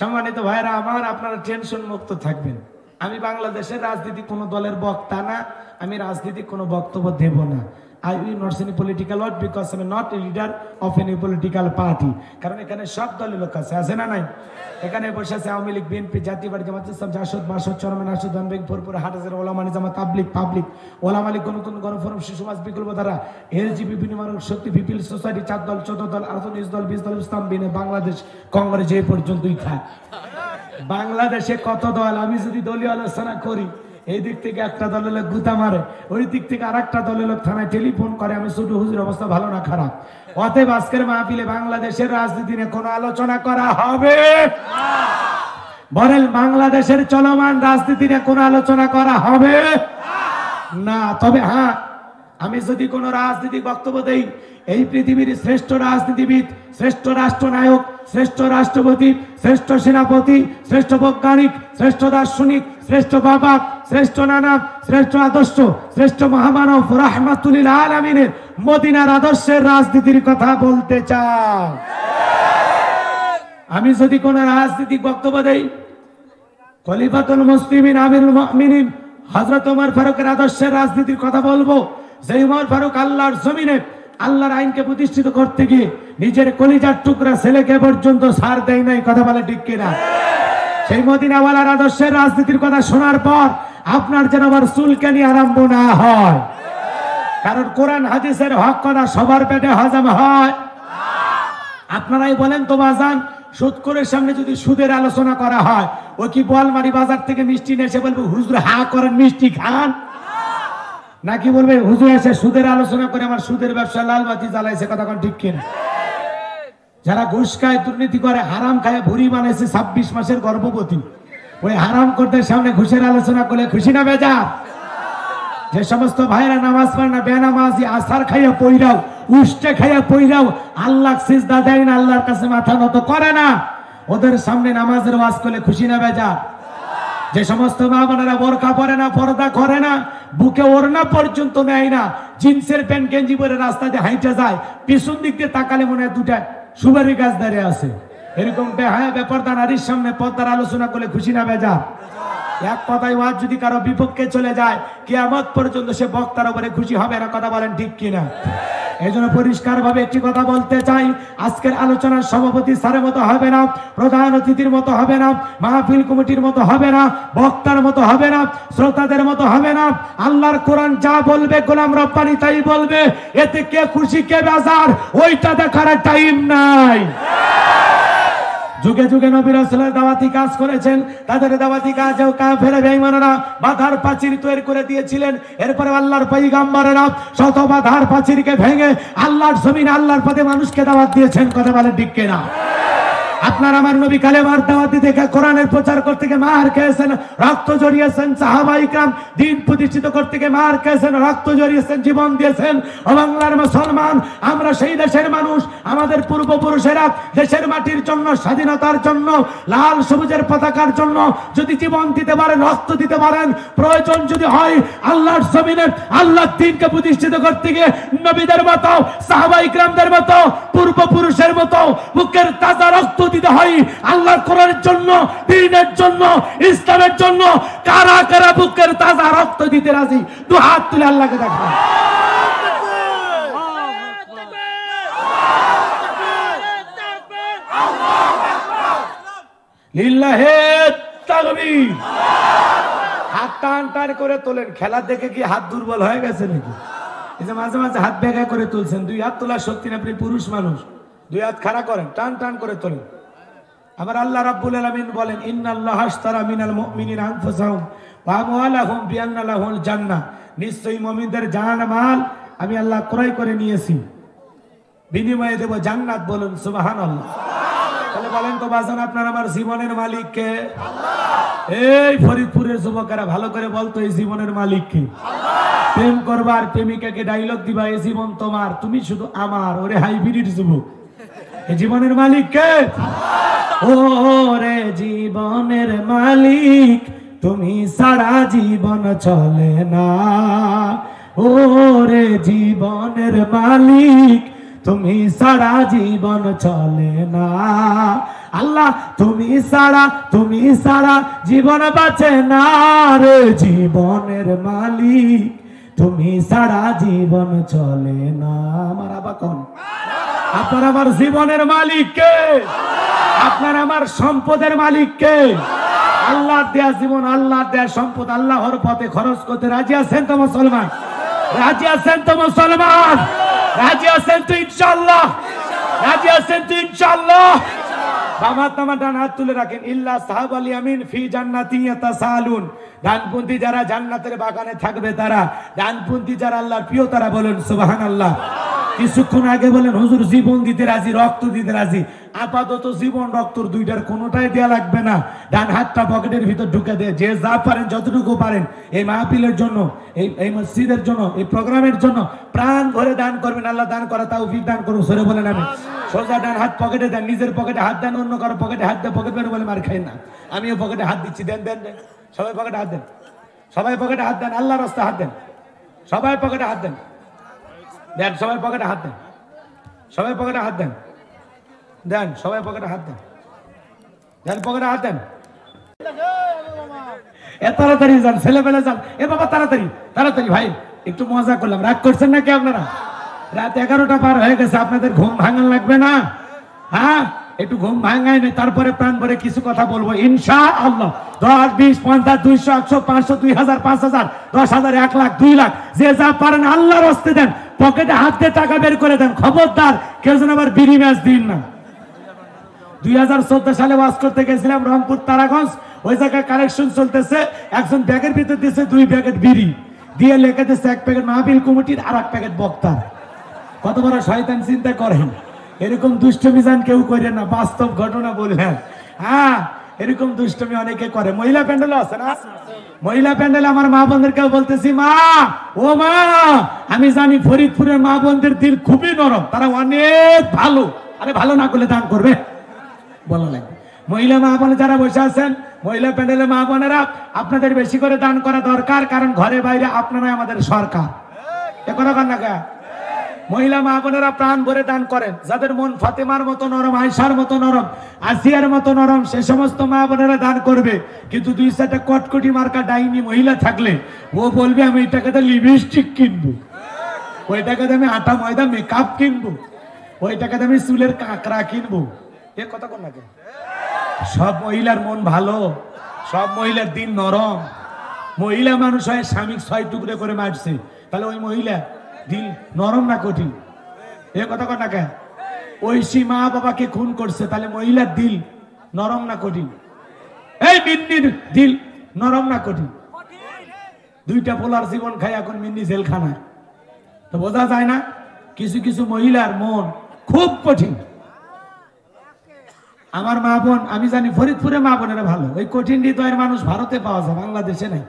সম্মানিত ভাইরা আমার, আপনারা টেনশন মুক্ত থাকবেন। আমি বাংলাদেশের রাজনীতি কোনো দলের বক্তা না, আমি রাজনীতি কোনো বক্তব্য দেব না। I will not say any political word because I am not a leader of any political party. কারণ এখানে সব দলের লোক আছে না নাই? এখানে বসে আছে আওয়ামী লীগ, বিএনপি, জাতীয়বাদী, জামাত ইসলাম, জাসদ, বাসদ, চরমে, নাসদ, দানবেগ, ভরপুর, হাটহাজার, ওলামা নিজামা, তাবলিগ, পাবলিক, ওলামা লীগ, গণতন্ত্র, গণফোরাম, শিশু সমাজ, বিকল্প ধারা, এলজি, বিভিন্ন মানব শক্তি, পিপিল সোসাইটি, 4 দল, 14 দল, 19 দল, 20 দল, ইসলাম বিনে বাংলাদেশ কংগ্রেস এই পর্যন্তই থাক। বাংলাদেশে কত দল? আমি যদি দলীয় আলোচনা করি, এই দিক থেকে একটা দলের লোক গুতা মারে, ওই দিক থেকে আর একটা দলের লোক থানায় টেলিফোন করে, আমি শুধু হুজুর অবস্থা ভালো না খারাপ। অতএব আজকের মাহফিলে বাংলাদেশের রাজনীতি নিয়ে কোনো আলোচনা করা হবে বলেন? বাংলাদেশের চলমান রাজনীতি নিয়ে কোনো আলোচনা করা হবে না। তবে হ্যাঁ, আমি যদি কোনো রাজনৈতিক বক্তব্য দেই, এই পৃথিবীর শ্রেষ্ঠ রাজনীতিবিদ, শ্রেষ্ঠ রাষ্ট্রনায়ক, শ্রেষ্ঠ রাষ্ট্রপতি, শ্রেষ্ঠ সেনাপতি, শ্রেষ্ঠ বৈজ্ঞানিক, শ্রেষ্ঠ দার্শনিক, শ্রেষ্ঠ বাবা, শ্রেষ্ঠ নানা, শ্রেষ্ঠ আদর্শ, শ্রেষ্ঠ মহামানব রাহমাতুল লিল আলামিনের মদিনার আদর্শের রাজনীতির কথা বলতে চাই। আমি যদি কোনো রাজনৈতিক বক্তব্য দেই, খলিফাতুল মুসলিমিন আমিরুল মুমিনিন হযরত ওমর ফারুকের আদর্শের রাজনীতির কথা বলবো। যে ওমর ফারুক আল্লাহর জমিনে আল্লাহর আইনকে প্রতিষ্ঠিত করতে গিয়ে নিজের কলিজার টুকরা ছেলেকে পর্যন্ত ছাড় দেয় নাই, কথা বলে ঠিক কিনা? সেই মদিনাওয়ালার আদর্শের রাজনীতির কথা শোনার পর আপনার যেন আবার চুলকানি আরম্ভ না হয়, কারণ কোরআন হাদিসের হক কথা সবার পেটে হজম হয়। আপনারাই বলেন তো বাজান, সুদখোরের সামনে যদি সুদের আলোচনা করা হয়, ও কি বোয়ালমারি বাজার থেকে মিষ্টি নিয়ে এসে বলবে হুজুর হা করেন মিষ্টি খান, নাকি বলবে হুজুর এসে সুদের আলোচনা করে আমার সুদের ব্যবসা লালবাতি জ্বালাইছে, কথা কোন ঠিক কিনা? যারা ঘুষ খায়, দুর্নীতি করে, হারাম খায়, ভুড়ি বানাইছে 26 মাসের গর্ভবতী, ওই হারাম করতে সামনে ঘুষের আলোচনা করলে খুশি না বেজার? যে সমস্ত ভাইরা নামাজ পড়ে না, বেনামাজি, আসার খাইয়া পইরাও, উষ্টে খাইয়া পইরাও আল্লাহ সিজদা দেয় না, আল্লাহর কাছে মাথা নত করে না, ওদের সামনে নামাজের ওয়াজ করলে খুশি না বেজার? যে সমস্ত মা বোনেরা বোরকা পরে না, পর্দা করে না, বুকে ওড়না পর্যন্ত নেয় না, জিন্সের প্যান্ট গেঞ্জি পরে রাস্তা দিয়ে হাইটে যায়, পিছন দিক দিয়ে তাকালে মনে হয় দুটা সুপারি গাছ দাঁড়িয়ে আছে, এরকম বেহায়া বেপরদা নারীর সামনে পর্দার আলোচনা করলে খুশি না বেজার? এক কথায় ওয়াজ যদি কারো বিপক্ষে চলে যায়, কিয়ামত পর্যন্ত সে বক্তার উপরে খুশি হবে না, কথা বলেন ঠিক কিনা? এই জন্য পরিষ্কার ভাবে একটি কথা বলতে চাই, আজকের আলোচনার সভাপতি স্যারের মতো হবে না, প্রধান অতিথির মতো হবে না, মাহফিল কমিটির মতো হবে না, বক্তার মতো হবে না, শ্রোতাদের মতো হবে না। আল্লাহর কোরআন যা বলবে গোলাম রব্বানি তাই বলবে, এতে কে খুশি কে বেজার ওইটা দেখার টাইম নাই। যুগে যুগে নবী রাসূলের দাওয়াতি কাজ করেছেন, তাদের দাওয়াতি কাজেও কাফের বেঈমানরা বাধার প্রাচীর তৈরি করে দিয়েছিলেন। এরপরে আল্লাহর পয়গম্বরেরা শত বাধার প্রাচীরকে ভেঙে আল্লাহর জমিনে আল্লাহর পথে মানুষকে দাওয়াত দিয়েছেন, কথা বলেন ঠিক কিনা? আপনার আমার নবী কালেমার দাওয়াত দিতে কোরআনের প্রচার করতে গিয়ে মার খেয়েছেন, রক্ত জড়িয়েছেন, সাহাবায়ে কিরাম দ্বীন প্রতিষ্ঠিত করতে গিয়ে মার খেয়েছেন, রক্ত জড়িয়েছেন, জীবন দিয়েছেন। ও বাংলার মুসলমান, আমরা সেই দেশের মানুষ, আমাদের পূর্বপুরুষেরা দেশের মাটির জন্য, স্বাধীনতার জন্য, লাল সবুজের পতাকার জন্য যদি জীবন দিতে পারেন, রক্ত দিতে পারেন, প্রয়োজন যদি হয় আল্লাহর জমিনে আল্লাহর দ্বীনকে প্রতিষ্ঠিত করতে গিয়ে নবীদের মতো, সাহাবায়ে কিরামদের মতো, পূর্বপুরুষের মতো বুকের তাজা রক্ত দিতে হয় আল্লাহর কোরআনের জন্য, দ্বীনের জন্য, ইসলামের জন্য। কারা কারা বুকের তাজা রক্ত দিতে রাজি? দু হাত তুলে আল্লাহকে দেখান। লিল্লাহে তাকবীর। হাত টান টান করে তোলেন। খেলা দেখে কি হাত দুর্বল হয়ে গেছে নাকি? এই যে মাঝে মাঝে হাত বেঁকা করে তুলছেন, দুই হাত তোলার শক্তি না, আপনি পুরুষ মানুষ, দুই হাত খাড়া করেন, টান টান করে তোলেন। আবার আল্লাহ রাব্বুল আলামিন বলেন, ইন্নাল্লাহা আশতারা মিনাল মুমিনিনা আনফুসাহুম ওয়া আমওয়ালাহুম বিআন্না লাহুল জান্নাহ, নিশ্চয়ই মুমিনদের জান মাল আমি আল্লাহ ক্রয় করে নিয়েছি, বিনিময়ে দেব জান্নাত। বলুন সুবহানাল্লাহ। তাহলে বলেন তো বাজান, আপনার আমার জীবনের মালিক কে? আল্লাহ। এই ফরিদপুরের যুবকেরা ভালো করে বলতো, এই জীবনের মালিক কে? আল্লাহ। প্রেম করবার প্রেমিকাকে ডায়লগ দিবা, এই জীবন তোমার, তুমি শুধু আমার। ওরে হাইব্রিড যুবক, এই জীবনের মালিক কে? ওরে জীবনের মালিক তুমি সারা জীবন চলে না, ওরে জীবনের মালিক তুমি সারা জীবন চলে না। আল্লাহ তুমি সারা জীবন বাঁচে না রে, জীবনের মালিক তুমি সারা জীবন চলে না। আমার আবা কোন? আপনার আমার জীবনের মালিক কে? আপনার আমার সম্পদের মালিক কে? আল্লাহ দেয়া জীবন, আল্লাহ দেয়া সম্পদ আল্লাহর পথে খরচ করতে রাজি আছেন তো মুসলমান? রাজি আছেন তো মুসলমান? রাজি আছেন তো ইনশাআল্লাহ? রাজি আছেন তো ইনশাআল্লাহ? বাবা তামা ডান হাত তুলে রাখেন। ইল্লা সাহাবাল ইয়ামিন ফি জান্নাতি ইয়াতাসালুন, ডানপন্থী যারা জান্নাতের বাগানে থাকবে তারা, ডানপন্থী যারা আল্লাহর প্রিয় তারা। বলেন সুবহানাল্লাহ। কিছুক্ষণ আগে বলেন হুজুর জীবন দিতে রাজি, রক্ত দিতে রাজি। আপাতত জীবন রক্তর দুইটার কোনোটাই দেয়া লাগবে না। ডান হাতটা পকেটের ভিতর ঢুকে দিয়ে যে যা পারেন যতটুকু পারেন এই মাহফিলের জন্য, এই মসজিদের জন্য, এই প্রোগ্রামের জন্য প্রাণ ভরে দান করবেন। আল্লাহ দান করা তৌফিক দান করুন। সরে বলেন আমি। সোজা ডান হাত পকেটে দেন, নিজের পকেটে হাত দেন, অন্য কারো পকেটে হাত দেন। পকেট মেরে বলে মার খাই না, আমিও পকেটে হাত দিচ্ছি। দেন দেন দেন, সবাই পকেটে হাত দেন, সবাই পকেটে হাত দেন। আল্লাহর রাস্তায় হাত দেন, সবাই পকেটে হাত দেন। দেন সবাই পকেটে হাত দেন, সবাই পকেটে হাত দেন, দেন সবাই পকেটে হাত দেন, দেন পকেটে হাত দেন। এ তাড়াতাড়ি যান, ছেলেবেলা যান, এ বাবা তাড়াতাড়ি তাড়াতাড়ি। ভাই একটু মজা করলাম, রাগ করছেন নাকি আপনারা? রাত 11টা পার হয়ে গেছে, আপনাদের ঘুম ভাঙান লাগবে না? হ্যাঁ, একটু ঘুম ভাঙাই নেই, তারপরে প্রাণ ভরে কিছু কথা বলবো ইনশাআল্লাহ। 10, 20, 50, 200, 100, 500, 2000, 5000, 10,000, 1 লাখ, 2 লাখ, যে যা পারেন আল্লাহর হস্তে দেন। পকেটে হাত দিয়ে টাকা বের করে দেন, খবরদার কেউ যেন আবার বিড়ি ম্যাচ দিন না। 2014 সালে ওয়াজ করতে গেছিলাম রংপুর তারাগঞ্জ, ওই জায়গায় কালেকশন চলতেছে। একজন ব্যাগের ভিতর দিয়েছে 2 প্যাকেট বিড়ি, দিয়ে লেখা দিচ্ছে 1 প্যাকেট মাহফিল কমিটির আর 1 প্যাকেট বক্তার। কত বড় শয়তান চিন্তা করেন। এরকম দুষ্টমি জান কেউ করে না, বাস্তব ঘটনা বললেন। হ্যাঁ, এরকম দুষ্টমি অনেকে করে। মহিলা প্যান্ডেল আছে না, মহিলা প্যান্ডেল আমার মা বোনদেরকে বলতেছি, মা ও মা, আমি জানি ফরিদপুরের মা বোনদের দিল খুবই নরম, তারা অনেক ভালো। আরে ভালো না করলে দান করবে বলা লাগবে। মহিলা মা বোন যারা বসে আছেন, মহিলা প্যান্ডেলের মা বোনেরা, আপনাদের বেশি করে দান করা দরকার, কারণ ঘরে বাইরে আপনারাই আমাদের সরকার। এ কথা কন না কে? মহিলা মা বোনেরা প্রাণ ভরে দান করেন। যাদের মন ফাতেমার মতো নরম, আয়েশার মতো নরম, আসিয়ার মতো নরম, সে সমস্ত মা বোনেরা দান করবে। কিন্তু 2-4টা কটকটি মার্কা ডাইনি মহিলা থাকলে ও বলবে আমি এই টাকাতে লিপস্টিক কিনবো, ওই টাকাতে আমি আটা ময়দা মেকআপ কিনবো, ওই টাকাতে আমি চুলের কাঁকড়া কিনবো। এ কথা কোন লাগে? সব মহিলার মন ভালো, সব মহিলার দিন নরম। মহিলা মানুষ হয় স্বামী 6 টুকরে করে মারছে, তাহলে ওই মহিলা দিল নরম না কঠিন? এ কথা কন না কেন? ঐশী মা বাবাকে খুন করছে, তাহলে মহিলার দিল নরম না কঠিন? এই মিন্নির দিল নরম না কঠিন? 2টা পোলার জীবন খাই এখন মিন্নি জেলখানায়, তো বোঝা যায় না? কিছু কিছু মহিলার মন খুব কঠিন। আমার মা বোন, আমি জানি ফরিদপুরে মা বোনেরা ভালো, ওই কঠিন হৃদয়ের মানুষ ভারতে পাওয়া যায়, বাংলাদেশে নাই।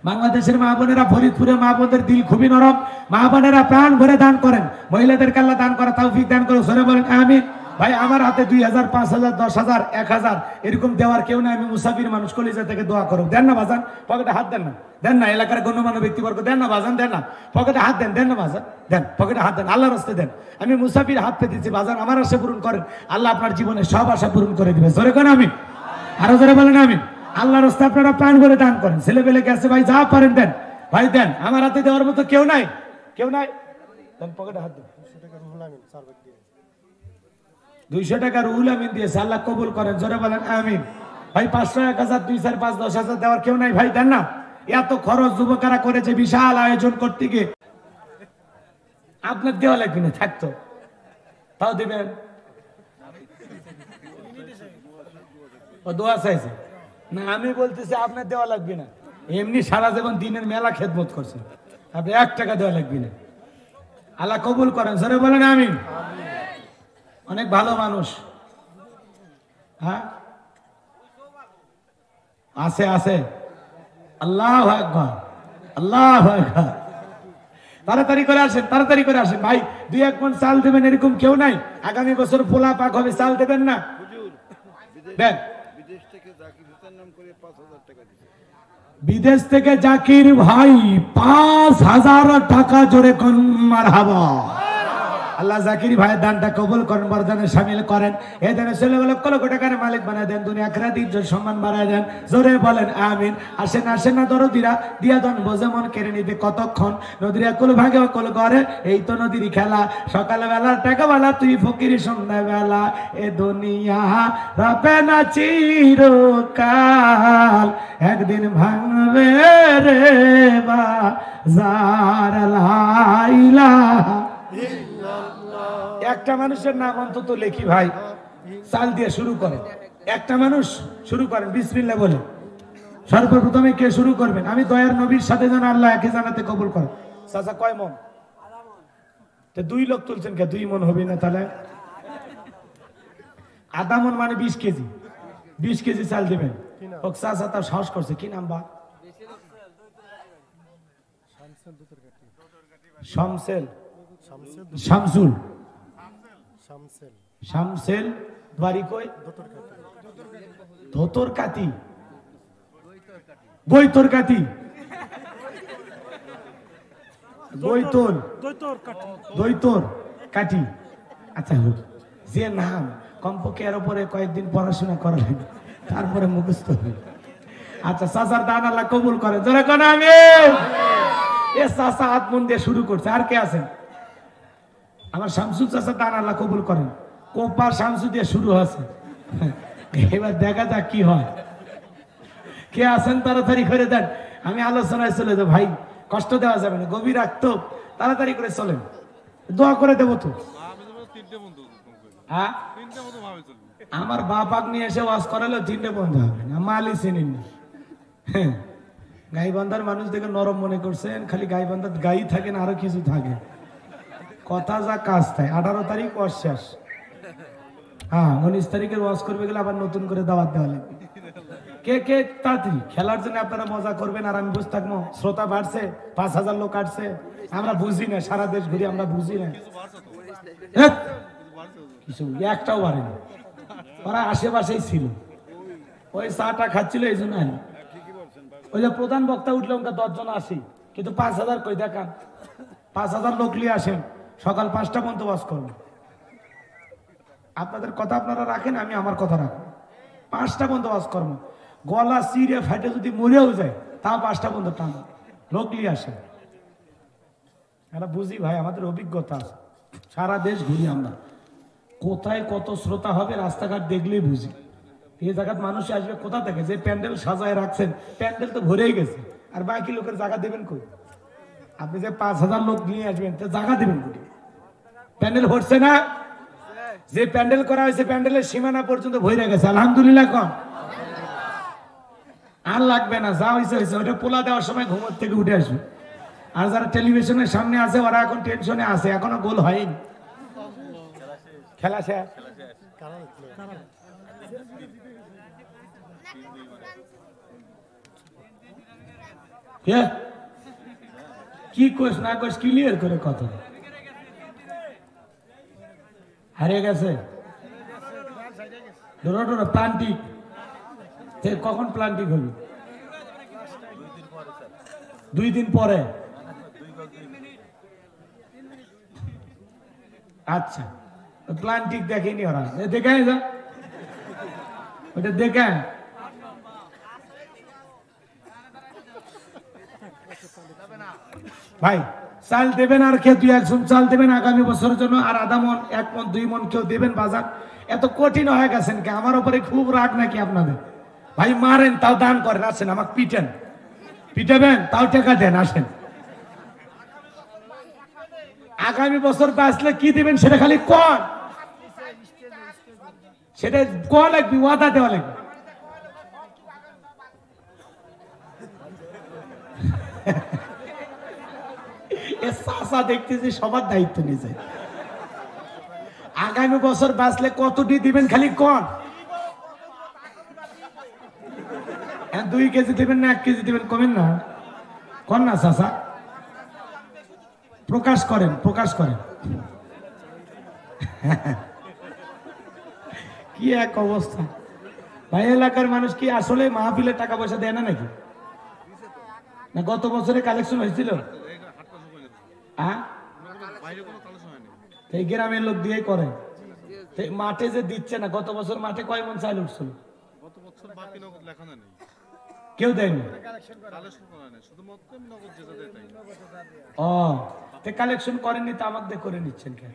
বাংলাদেশের মা বোনেরা, ফরিদপুরের মা বোনদের দিল খুবই নরম। মা বোনেরা প্রাণ ভরে দান করেন, মহিলাদেরকে আল্লাহ দান করা তৌফিক দান করে। সরে বলেন আমিন। ভাই আমার হাতে 2000, 5000, 10,000, 1000 এরকম দেওয়ার কেউ নাই। আমি মুসাফির মানুষ, কলিজা থেকে দোয়া করো। দেন না বাজান, পকেটে হাত দেন না, দেন না। এলাকার গণ্যমান্য ব্যক্তিবর্গ দেন না বাজান, দেন না। পকেটে হাত দেন, দেন না বাজান, দেন পকেটে হাত দেন, আল্লাহর রাস্তায় দেন। আমি মুসাফির হাত পেতেছি বাজান, আমার আশা পূরণ করেন, আল্লাহ আপনার জীবনে সব আশা পূরণ করে দিবে। জোরে করেন আমিন, আরো জোরে বলেন আমিন। আল্লাহর রাস্তায় আপনারা প্রাণ ভরে দান করেন। ছেলে পেলে গেছে ভাই, যা পারেন দেন ভাই, দেন। আমার হাতে দেওয়ার মতো কেউ নাই, কেউ নাই। দেন পকেটে হাত দেন। 200 টাকা রুহুল আমিন দিয়েছে, আল্লাহ কবুল করেন। জোরে বলেন আমিন। ভাই 500, 1000, 2, 4, 5, 10,000 দেওয়ার কেউ নাই ভাই, দেন না। এত খরচ যুবকেরা করেছে, বিশাল আয়োজন করতে গিয়ে আপনার দেওয়া লাগবে না, থাকতো তাও দিবেন। ও দোয়া চাইছে না, আমি বলতেছি আপনার দেওয়া লাগবে না। এমনি সারা জীবন দিনের মেলা খেদমত করছেন, আপনি 1 টাকা দেওয়া লাগবে না। আল্লাহ কবুল করেন। জোরে বলেন আমিন। অনেক ভালো মানুষ। হ্যাঁ আছে আছে। আল্লাহু আকবার, আল্লাহু আকবার। তাড়াতাড়ি করে আসেন, তাড়াতাড়ি করে আসেন ভাই। 2-1 মণ চাল দেবেন এরকম কেউ নাই? আগামী বছর পোলা পাক হবে, চাল দেবেন না? দেন। বিদেশ থেকে জাকির ভাই 5,000 টাকা জোরে কোন মারহাবা। আল্লাহ জাকির ভাইয়ের দানটা কবুল করেন, বরদানে শামিল করেন। এই দানে ছেলেগুলো লক্ষ টাকার মালিক বানায় দেন, দুনিয়া আখিরাত ইজ্জত সম্মান বাড়ায় দেন। জোরে বলেন আমিন। আসেন আসেন না দরদিরা, দিয়া দন বোঝে মন কেড়ে নিতে কতক্ষণ। নদীর কুল ভাগে অকল করে, এই তো নদীর খেলা। সকালবেলা টাকাওয়ালা তুই ফকির, সন্ধ্যাবেলা এ দুনিয়া রবে না চিরকাল, একদিন ভাঙবে রে বাজার লাইলা। একটা মানুষের নাম অন্তত লেখি ভাই, চাল দিয়ে শুরু করেন। একটা মানুষ শুরু করেন বিসমিল্লাহ বলে। সর্বপ্রথমে কে শুরু করবেন? আমি দয়ার নবীর সাথে যেন আল্লাহ একে জানাতে কবুল করেন। চাচা কয় মন? 2 লোক তুলছেন কে? 2 মন হবে না তাহলে? আধা মন মানে 20 কেজি। 20 কেজি চাল দিবেন। ও চাচা তার সাহস করছে, কি নাম বা? শামসেল, শামসুল, শামসেল। বাড়ি কই? ধোতর কাতি, বইতর কাতি, বইতর, দৈতর কাটি। আচ্ছা হোক, যে নাম কমপক্ষে এর উপরে কয়েকদিন পড়াশোনা করা লাগবে, তারপরে মুখস্থ হবে। আচ্ছা চাচার দান আল্লাহ কবুল করে, জোরে কোন আমিন। এ চাচা হাত মন দিয়ে শুরু করছে। আর কে আছেন? আমার শামসুল চাচার দান আল্লাহ কবুল করেন। কোপা শামসু দিয়ে শুরু হয়েছে, এবার দেখা যাক কি হয়। কে আছেন তাড়াতাড়ি করে দেন, আমি আলোচনায় চলে যাবো। ভাই কষ্ট দেওয়া যাবে না, গভীর রাখতো, তাড়াতাড়ি করে চলেন, দোয়া করে দেবো তো। হ্যাঁ আমার বাপাক নিয়ে এসে ওয়াজ করালেও 3টে বন্ধ হবে না, মালই চিনিন না। হ্যাঁ গাইবান্ধার মানুষ দেখে নরম মনে করছেন, খালি গাইবান্ধার গাই থাকে না আরো কিছু থাকে, কথা যা কাজ তাই। 18 তারিখ ওয়াজ শেষ, হ্যাঁ 19 তারিখের ওয়াজ করবে গেলে আবার নতুন করে দাওয়াত দেওয়া লাগবে। কে কে তাড়াতাড়ি খেলার জন্য আপনারা মজা করবেন আর আমি বুঝ থাকবো। শ্রোতা বাড়ছে, 5000 লোক আসছে, আমরা বুঝি না, সারা দেশ ঘুরি আমরা বুঝি না, কিছু একটাও বাড়েনি, ওরা আশেপাশেই ছিল, ওই চাটা খাচ্ছিল এই জন্য। ওই যে প্রধান বক্তা উঠলে ওকে 10 জন আসি, কিন্তু 5000 কই দেখান, 5000 লোক নিয়ে আসেন, সকাল 5টা পর্যন্ত ওয়াজ করবো। আপনাদের কথা আপনারা রাখেন, আমি আমার কথা রাখবো, 5টা পর্যন্ত ওয়াজ করবো। গলা চিরে ফাটে যদি মরেও যায় তাও 5টা পর্যন্ত টান লোক নিয়ে আসেন। আমরা বুঝি ভাই, আমাদের অভিজ্ঞতা আছে, সারা দেশ ঘুরি আমরা, কোথায় কত শ্রোতা হবে রাস্তাঘাট দেখলেই বুঝি। এই জায়গায় মানুষ আসবে কোথা থেকে? যে প্যান্ডেল সাজায় রাখছেন, প্যান্ডেল তো ভরেই গেছে, আর বাকি লোকের জায়গা দেবেন কই? আপনি যে 5000 লোক নিয়ে আসবেন তো জায়গা দেবেন কই? প্যান্ডেল ভরছে না, যে প্যান্ডেল করা হয়েছে প্যান্ডেলের সীমানা পর্যন্ত ভরে গেছে, আলহামদুলিল্লাহ কম। আর লাগবে না, যা হয়েছে হয়েছে, ওটা পোলা দেওয়ার সময় ঘুমোর থেকে উঠে আসবে। আর যারা টেলিভিশনের সামনে আছে ওরা এখন টেনশনে আছে, এখনো গোল হয়নি, খেলা শেষ। কি কোস না কোস ক্লিয়ার করে কথা, হারিয়ে গেছে প্লান্টিক। কখন প্লান্টিক হবে? 2 দিন পরে। আচ্ছা প্লান্টিক দেখেনি ওরা, দেখে যা ওটা দেখে। ভাই চাল দেবেন আর খেয়ে 2-1 চাল দেবেন আগামী বছরের জন্য, আর আধা মন 1 মন 2 মন কেউ দেবেন বাজার। এত কঠিন হয়ে গেছেন কি? আমার উপরে খুব রাগ নাকি আপনাদের? ভাই মারেন তাও দান করেন, আসেন আমাকে পিটেন, পিটাবেন তাও টাকা দেন, আসেন। আগামী বছর বাঁচলে কি দিবেন সেটা খালি কর, সেটা কোয়া লাগবে, ওয়াদা দেওয়া লাগবে। দেখতেছি সবার দায়িত্ব নিয়ে যায়। আগামী বছর বাঁচলে কতটি দিবেন খালি কন। 2 কেজি দিবেন না 1 কেজি দিবেন, কমেন না, কন না চাচা, প্রকাশ করেন, প্রকাশ করেন। কি এক অবস্থা ভাই, এলাকার মানুষ কি আসলে মাহফিলের টাকা পয়সা দেয় না নাকি? না গত বছরে কালেকশন হয়েছিল? এই গ্রামের লোক দিয়ে করে, মাঠে যে দিচ্ছে না। গত বছর মাঠে কয় মন চাল উঠছিল? কেউ দেয়নি। ও কালেকশন করেননি তো আমাকে করে নিচ্ছেন কেন?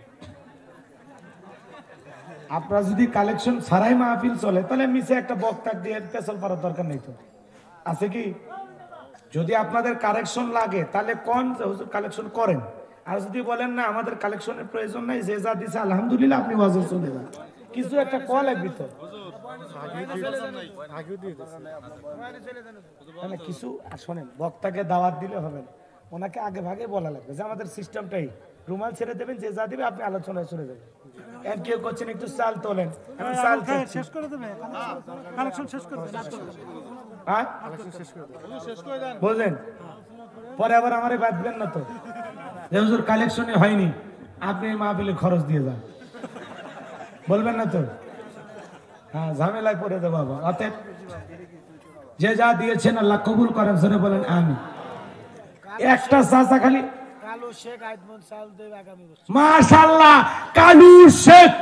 আপনারা যদি কালেকশন ছাড়াই মাহফিল চলে তাহলে মিশে একটা বক্তা দিয়ে পেছল পাড়ার দরকার নেই তো, আছে কি? যদি আপনাদের কালেকশন লাগে তাহলে কোন কালেকশন করেন, আর যদি বলেন না আমাদের কালেকশনের প্রয়োজন নাই, যে যা দিছে আলহামদুলিল্লাহ, আপনি ওয়াজে চলে যান। কিছু একটা কল লাগবে তো, কিছু শোনেন, বক্তাকে দাওয়াত দিলে হবে না, ওনাকে আগে ভাগে বলা লাগবে যে আমাদের সিস্টেমটাই, রুমাল ছেড়ে দেবেন, যে যা দিবে আপনি আলোচনায় চলে যাবেন। আর কেউ করছেন একটু চাল তোলেন, আমি চাল শেষ করে দেবেন, কালেকশন শেষ করে দেবেন, হ্যাঁ বললেন পরে আবার আমারে বাঁধবেন না তো, যে হুজুর কালেকশনে হয়নি, আপনি মাহফিলে খরচ দিয়ে যান, বলবেন না তো? হ্যাঁ ঝামেলায় পড়ে দেবো বাবা। অতএব যে যা দিয়েছেন আল্লাহ কবুল করেন, সেটা বলেন আমি। একটা চাচা খালি মাশাআল্লাহ, কালু শেখ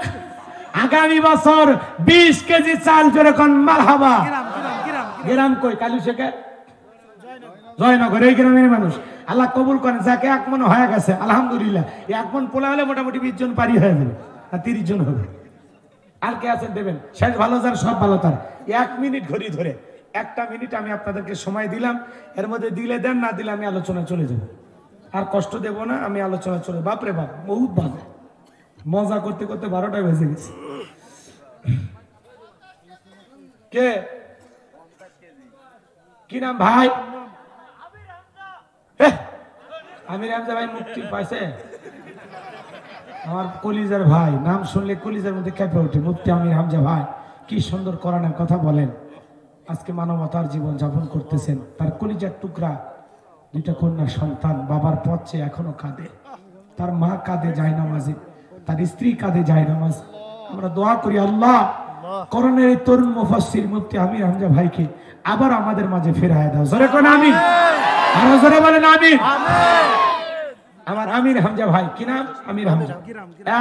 আগামী বছর 20 কেজি চাল, যেরকম মারহাবা। গ্রাম কই? কালু শেখে জয়নগর, এই গ্রামের মানুষ। আল্লাহ কবুল করেন, যাকে এক মন হয়ে গেছে আলহামদুলিল্লাহ। এক মন পোলা হলে মোটামুটি 20 জন পারি হয়ে যাবে, আর 30 জন হবে। আর কে আছেন দেবেন? শেষ ভালো যার সব ভালো তার। 1 মিনিট ঘড়ি ধরে 1টা মিনিট আমি আপনাদেরকে সময় দিলাম, এর মধ্যে দিলে দেন, না দিলে আমি আলোচনায় চলে যাব। আর কষ্ট দেব না, আমি আলোচনা চলে। বাপরে বাপ, বহুত বাজে, মজা করতে করতে 12টা বেজে গেছে। কে কি নাম ভাই? আমির হামজা ভাই মুক্তি পাইছে, আমার কলিজার ভাই। নাম শুনলে কলিজার মধ্যে কেঁপে ওঠে। মুফতি আমির হামজা ভাই কি সুন্দর কোরআনের কথা বলেন। আজকে মানবতার জীবন যাপন করতেছেন। তার কলিজার টুকরা 2টা কন্যা সন্তান, বাবার পথ চেয়ে এখনো কাঁদে। তার মা কাঁদে জায়নামাজে, তার স্ত্রী কাঁদে জায়নামাজ। আমরা দোয়া করি আল্লাহ করোনার এই তরুণ মুফাসসির মুফতি আমির হামজা ভাইকে আবার আমাদের মাঝে ফেরায় দাও। জোরে কোন আমিন, আরো জোরে বলেন আমিন। আমার আমির হামজা ভাই, কি নাম? আমির হামজা।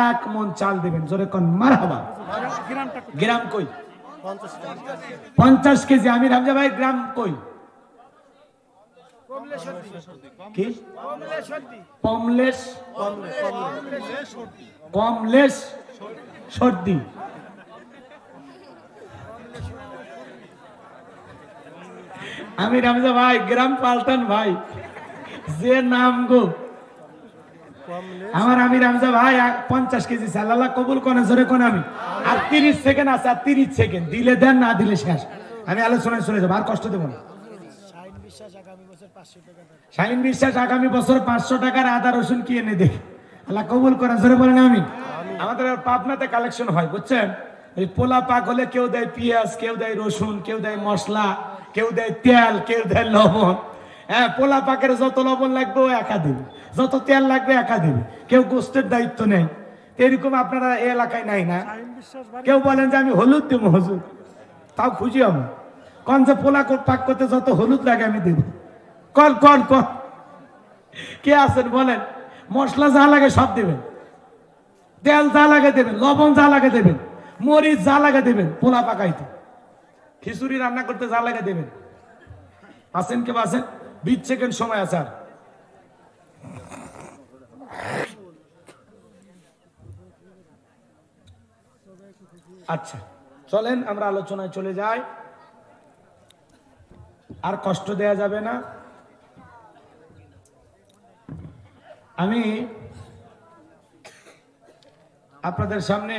1 মন চাল দেবেন, জোরে কোন মারহাবা। গ্রাম কই? 50 কেজি। আমির হামজা ভাই গ্রাম কই? কি? কমলেশ, কমলেশ সর্দি। আমির হামজা ভাই গ্রাম পাল্টান ভাই, যে নাম গো। আমার আমির হামজা ভাই 50 কেজি চাল, আল্লাহ কবুল করে। জোরে কোন আমি। আর 30 সেকেন্ড আছে, আর 30 সেকেন্ড দিলে দেন, না দিলে শেষ। আমি আলোচনায় চলে যাবো, আর কষ্ট দেব না। শাহিন বিশ্বাস আগামী বছর 500 টাকার আদা রসুন কি এনে দেখ, আল্লাহ কবুল করে। জোরে বলেন আমি। আমাদের পাবনাতে কালেকশন হয়, বুঝছেন? এই পোলা পাক হলে কেউ দেয় পেঁয়াজ, কেউ দেয় রসুন, কেউ দেয় মশলা, কেউ দেয় তেল, কেউ দেয় লবণ। হ্যাঁ, পোলা পাকের যত লবণ লাগবে ও একা দেবে, যত তেল লাগবে একা দেবে। কেউ গোস্তের দায়িত্ব নেই। এরকম আপনারা এই এলাকায় নাই না? কেউ বলেন যে আমি হলুদ দেবো, হুজুর তাও খুশি হব। কোন যে পোলা পাক করতে যত হলুদ লাগে আমি দেব। কল কল কল কে আছেন বলেন? মশলা যা লাগে সব দেবেন, তেল যা লাগে দেবেন, লবণ যা লাগে দেবেন, মরিচ যা লাগে দেবেন। পোলা পাকাইতে খিচুড়ি রান্না করতে যা লাগে দেবেন। আছেন কে? আছেন? 20 সেকেন্ড সময় আছে। আর আচ্ছা চলেন আমরা আলোচনায় চলে যাই। আর কষ্ট দেয়া যাবে না। আমি আপনাদের সামনে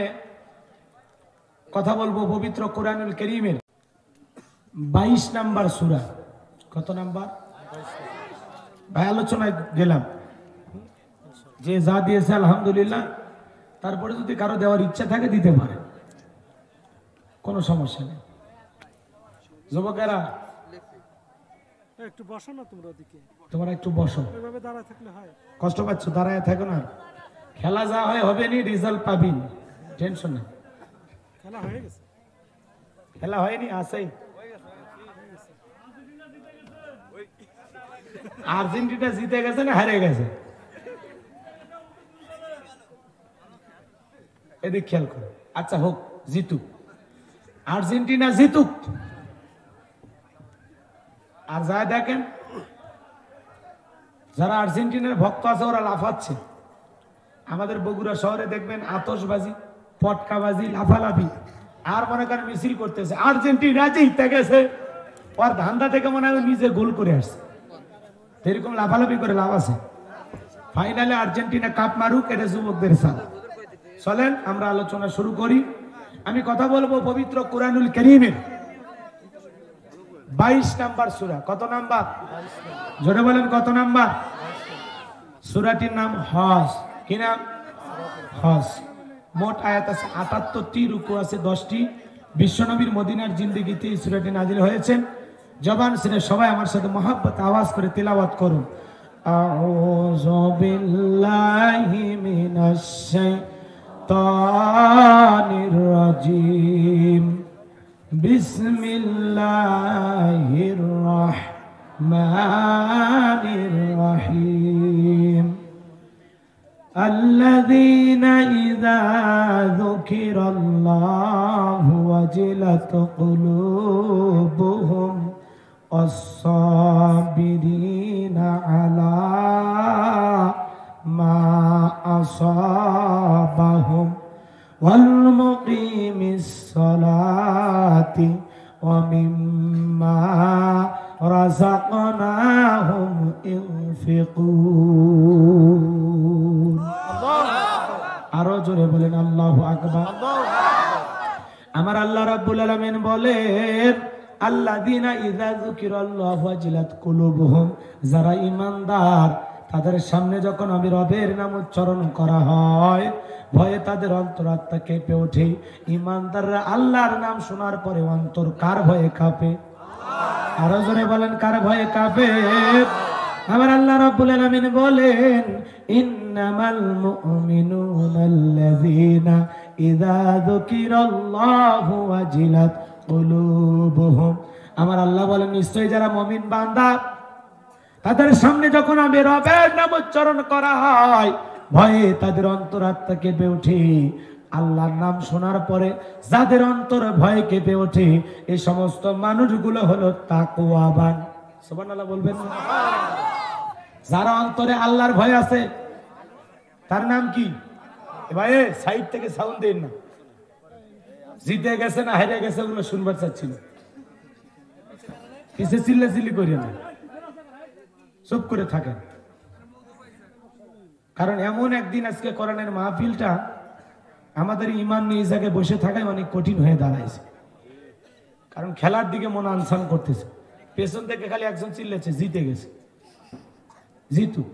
কথা বলবো পবিত্র কোরআনুল কারীমের 22 নাম্বার সূরা। কত নাম্বার ভাই? আলোচনায় গেলাম যে যা দিয়েছে আলহামদুলিল্লাহ। তারপরে যদি কারো দেওয়ার ইচ্ছা থাকে দিতে পারে, কোনো সমস্যা নেই। যুবকেরা একটু বসো না, তোমরা ওদিকে তোমরা একটু বসো। এভাবে দাঁড়ায় থাকলে হয়? কষ্ট পাচ্ছ, দাঁড়ায় থাকো না। খেলা যা হয় হবে নি, রেজাল্ট পাবি, টেনশন নেই। খেলা হয়ে গেছে? খেলা হয়নি, আছেই। আর্জেন্টিনা জিতে গেছে না হারে গেছে? এদিক খেয়াল করো। আচ্ছা হোক, জিতুক, আর্জেন্টিনা জিতুক। আর যা দেখেন যারা আর্জেন্টিনার ভক্ত আছে ওরা লাফাচ্ছে। আমাদের বগুড়া শহরে দেখবেন আতশবাজি, পটকাবাজি, লাফালাফি, আর মনে করেন মিছিল করতেছে। আর্জেন্টিনা জিতে গেছে, ওর ধান্দা থেকে মনে হয় নিজে গোল করে আসছে। এরকম লাফালাফি করে লাভ আছে? ফাইনালে আর্জেন্টিনা কাপ মারুক, এটা যুবকদের সাথ। চলেন আমরা আলোচনা শুরু করি। আমি কথা বলবো পবিত্র কোরআনুল কারীমের 22 নাম্বার সূরা। কত নাম্বার? জোরে বলেন কত নাম্বার? সূরাটির নাম হজ। কি নাম? হজ। মোট আয়াত আছে 78টি, রুকু আছে 10টি। বিশ্বনবীর মদিনার জিন্দেগিতে এই সূরাটি নাজিল হয়েছে। জবান ছেড়ে সবাই আমার সাথে মহব্বত আওয়াজ করে তিলাওয়াত করুন। আউযু বিল্লাহি মিনাশ শাইতানির রাজিম। বিসমিল্লাহির রাহমানির রাহিম। الذين إذا ذكر الله وجلت قلوبهم ওয়াস-সাবিরিনা আলা মা আসাবাহুম ওয়াল মুকিমিস সালাতি ওয়া মিম্মা রাযাকনাহুম ইনফিকুন। আরো জোরে বলেন আল্লাহু আকবার। আমার আল্লাহ রাব্বুল আলামিন বলেন আল্লাযীনা ইযা যুকিরাল্লাহু ওয়াজিলাত কুলুবুহুম, যারা ঈমানদার তাদের সামনে যখন আমি রবের নাম উচ্চারণ করা হয় ভয়ে তাদের অন্তরাত্মা কেঁপে ওঠে। ঈমানদাররা আল্লাহর নাম শোনার পরে অন্তর কার ভয়ে কাঁপে? আরো জোরে বলেন কার ভয়ে কাঁপে? আমার আল্লাহ রাব্বুল আলামিন বলেন ইন্নামাল মুমিনুনাল্লাযীনা ইযা যুকিরাল্লাহু ওয়াজিলাত কুলুবুহুম। আমার আল্লাহ বলেন নিশ্চয়ই যারা মুমিন বান্দা তাদের সামনে যখন আমি রবের নাম উচ্চারণ করা হয় ভয়ে তাদের অন্তরাত্মা কেঁপে ওঠে। আল্লাহর নাম শোনার পরে যাদের অন্তর ভয়ে কেঁপে ওঠে এই সমস্ত মানুষগুলো হলো তাকওয়াবান। সুবহানাল্লাহ বলবেন না? যারা অন্তরে আল্লাহর ভয় আছে তার নাম কি? ভাই সাইড থেকে সাউন্ড দেন না, জিতে গেছে না হেরে গেছে ওগুলো শুনবার চাচ্ছিল, কিসে চিল্লাচিল্লি করি না, চুপ করে থাকেন। কারণ এমন একদিন আজকে কোরআনের মাহফিলটা আমাদের ঈমান নিয়ে জায়গায় বসে থাকায় অনেক কঠিন হয়ে দাঁড়াইছে। কারণ খেলার দিকে মন আনসান করতেছে, পেছন থেকে খালি একজন চিল্লেছে জিতে গেছে, জিতুক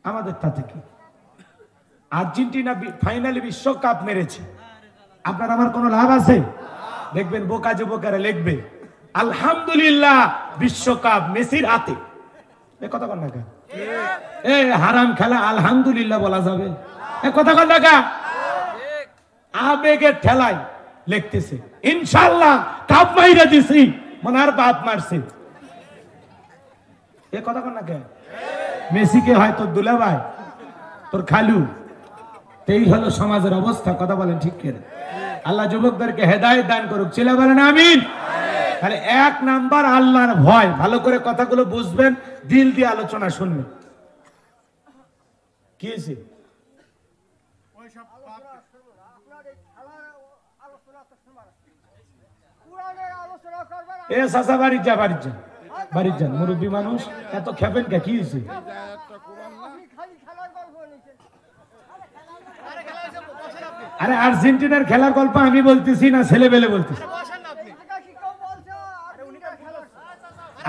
আমাদের তাতে কি। আর্জেন্টিনা ফাইনালে বিশ্বকাপ মেরেছে, আপনার আমার কোনো লাভ আছে? দেখবেন বোকা যুবকেরা লিখবে আলহামদুলিল্লাহ বিশ্বকাপ মেসির হাতে। এ কথা কন না কা? এ হারাম খেলা আলহামদুলিল্লাহ বলা যাবে? এ কথা কন না কা? আবেগের ঠেলায় লিখতেছে ইনশাআল্লাহ কাপ মাইরা দিছি, মনার বাপ মারছে। এ কথা কন না কা? মেসিকে হয় তোর দুলা ভাই, তোর খালু। এই হলো সমাজের অবস্থা। কথা বলেন ঠিক করে? আল্লাহ যুবকদেরকে হেদায়েত দান করুক, ছেলে বলেন আমিন। তাহলে এক নাম্বার আল্লাহর ভয়। ভালো করে কথাগুলো বুঝবেন, দিল দিয়ে আলোচনা শুনবেন। কি হয়েছে? এ চাচা বাড়ির যা, বাড়ির যা, বাড়ির যান, মুরব্বী মানুষ এত খেপেন কে? কি হয়েছে? আরে আর্জেন্টিনার খেলার গল্প আমি বলতেছি না, ছেলে বেলে বলতেছি।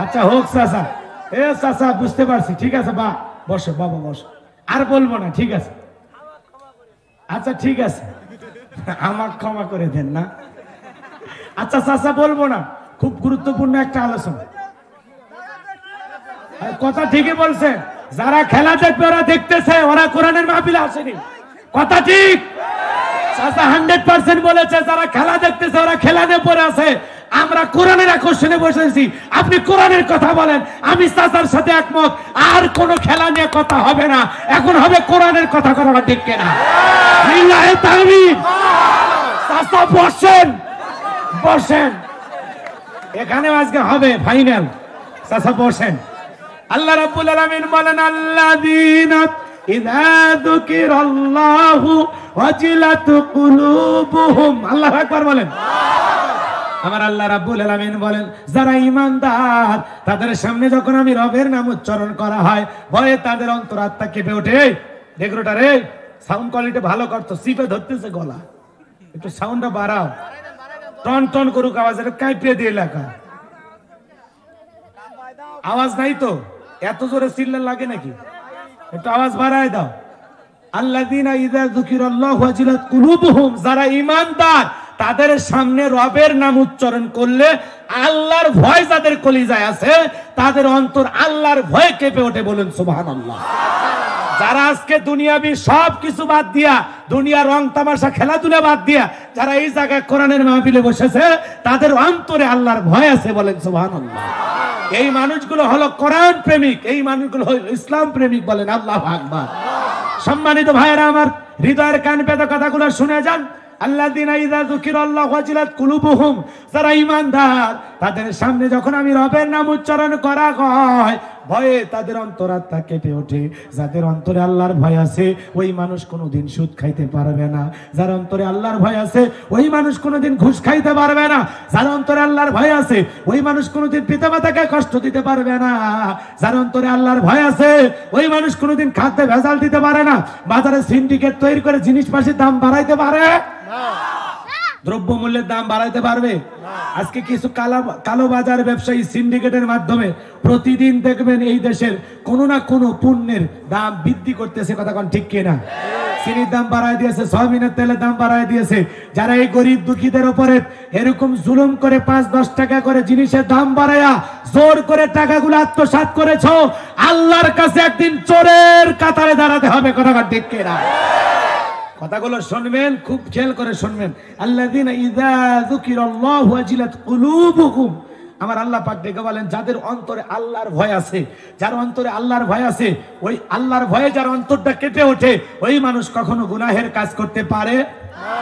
আচ্ছা হোক চাচা, এ চাচা বুঝতে পারছি, ঠিক আছে বা বসো বাবা বসো, আর বলবো না, ঠিক আছে? আচ্ছা ঠিক আছে, আমার ক্ষমা করে দেন না। আচ্ছা চাচা বলবো না, খুব গুরুত্বপূর্ণ একটা আলোচনা। কথা ঠিকই বলছে, যারা খেলা দেখবে ওরা দেখতেছে, ওরা কোরআনের মাহফিলে আসেনি। কথা ঠিক? চাচা 100% বলেছে, যারা খেলা দেখতেছে ওরা খেলা নিয়ে পড়ে আছে। আমরা কোরআনের আকর্ষণে বসেছি, আপনি কোরআনের কথা বলেন। আমি চাচার সাথে একমত, আর কোন খেলা নিয়ে কথা হবে না, এখন হবে কোরআনের কথা। কথা ঠিক কিনা? লিল্লাহি তাকবীর। চাচা বসেন, বসেন, এখানে আজকে হবে ফাইনাল। চাচা বসেন। আল্লাহ রাব্বুল আলামিন বলেন আল্লাযীনা ইযা যুকিরাল্লাহু ওয়াজিলাত কুলুবুহুম। আল্লাহু আকবার বলেন। আমার আল্লাহ রাব্বুল আলামিন বলেন যারা ঈমানদার তাদের সামনে যখন আমি রবের নাম উচ্চারণ করা হয় ভয়ে তাদের অন্তরাত্মা কেঁপে ওঠে। দেখোটা রে, সাউন্ড কোয়ালিটি ভালো করতো, চিপে ধরতেছে গলা, একটু সাউন্ডটা বাড়াও, টন টন করুক আওয়াজ, এটা কাঁপিয়ে দিয়ে লেখা আওয়াজ নাই তো, এত জোরে চিল্লা লাগে নাকি? একটু আওয়াজ বাড়ায় দাও। আল্লাযীনা ইযা যুকিরাল্লাহু ওয়াজিলাত কুলুবুহুম, যারা ঈমানদার তাদের সামনে রবের নাম উচ্চারণ করলে আল্লাহর ভয় যাদের কলিজায় আছে তাদের অন্তর আল্লাহর ভয়ে কেঁপে ওঠে। বলুন সুবহানাল্লাহ। যারা আজকে দুনিয়াবি সব কিছু বাদ দিয়া, দুনিয়ার রং তামাশা খেলাধুলা বাদ দিয়া যারা এই জায়গায় কোরআনের মাহফিলে বসেছে তাদের অন্তরে আল্লাহর ভয় আছে। বলেন সুবহানাল্লাহ। এই মানুষগুলো হলো কোরআন প্রেমিক, এই মানুষগুলো হলো ইসলাম প্রেমিক। বলেন আল্লাহু আকবার। সম্মানিত ভাইয়েরা আমার, হৃদয়ের কান পেতে কথাগুলো শুনে যান। আল্লাযীনা ইযা যুকিরাল্লাহু ওয়াজিলাত কুলুবুহুম, যারা ঈমানদার তাদের সামনে যখন আমি রবের নাম উচ্চারণ করা হয়, ভয়ে তাদের অন্তরাত্মা কেঁপে ওঠে। যাদের অন্তরে আল্লাহর ভয় আছে ওই মানুষ কোনোদিন সুদ খাইতে পারবে না। যার অন্তরে আল্লাহর ভয় আছে ওই মানুষ কোনোদিন ঘুষ খাইতে পারবে না। যার অন্তরে আল্লাহর ভয় আছে ওই মানুষ কোনোদিন পিতামাতাকে কষ্ট দিতে পারবে না। যার অন্তরে আল্লাহর ভয় আছে ওই মানুষ কোনোদিন খাদ্যে ভেজাল দিতে পারে না। বাজারে সিন্ডিকেট তৈরি করে জিনিসপাতির দাম বাড়াইতে পারে না, দ্রব্য মূল্যের দাম বাড়াইতে পারবে। আজকে কিছু কালো বাজার ব্যবসায়ী সিন্ডিকেটের মাধ্যমে প্রতিদিন দেখবেন এই দেশের কোনো না কোনো পণ্যের দাম বৃদ্ধি করতেছে। কথা কোন ঠিক কিনা? চিনির দাম বাড়ায় দিয়েছে, সয়াবিনের তেলের দাম বাড়ায় দিয়েছে। যারা এই গরিব দুঃখীদের উপরে এরকম জুলুম করে 5-10 টাকা করে জিনিসের দাম বাড়ায়া জোর করে টাকাগুলো আত্মসাৎ করেছো, আল্লাহর কাছে একদিন চোরের কাতারে দাঁড়াতে হবে। কথা কোন ঠিক কিনা? কথাগুলো শুনবেন, খুব খেয়াল করে শুনবেন। আল্লাযীনা ইযা যুকিরাল্লাহু ওয়াজিলাত কুলুবুহুম, আমার আল্লাহ পাক ডেকে বলেন যাদের অন্তরে আল্লাহর ভয় আছে, যার অন্তরে আল্লাহর ভয় আছে, ওই আল্লাহর ভয়ে যার অন্তরটা কেঁপে ওঠে ওই মানুষ কখনো গুনাহের কাজ করতে পারে না।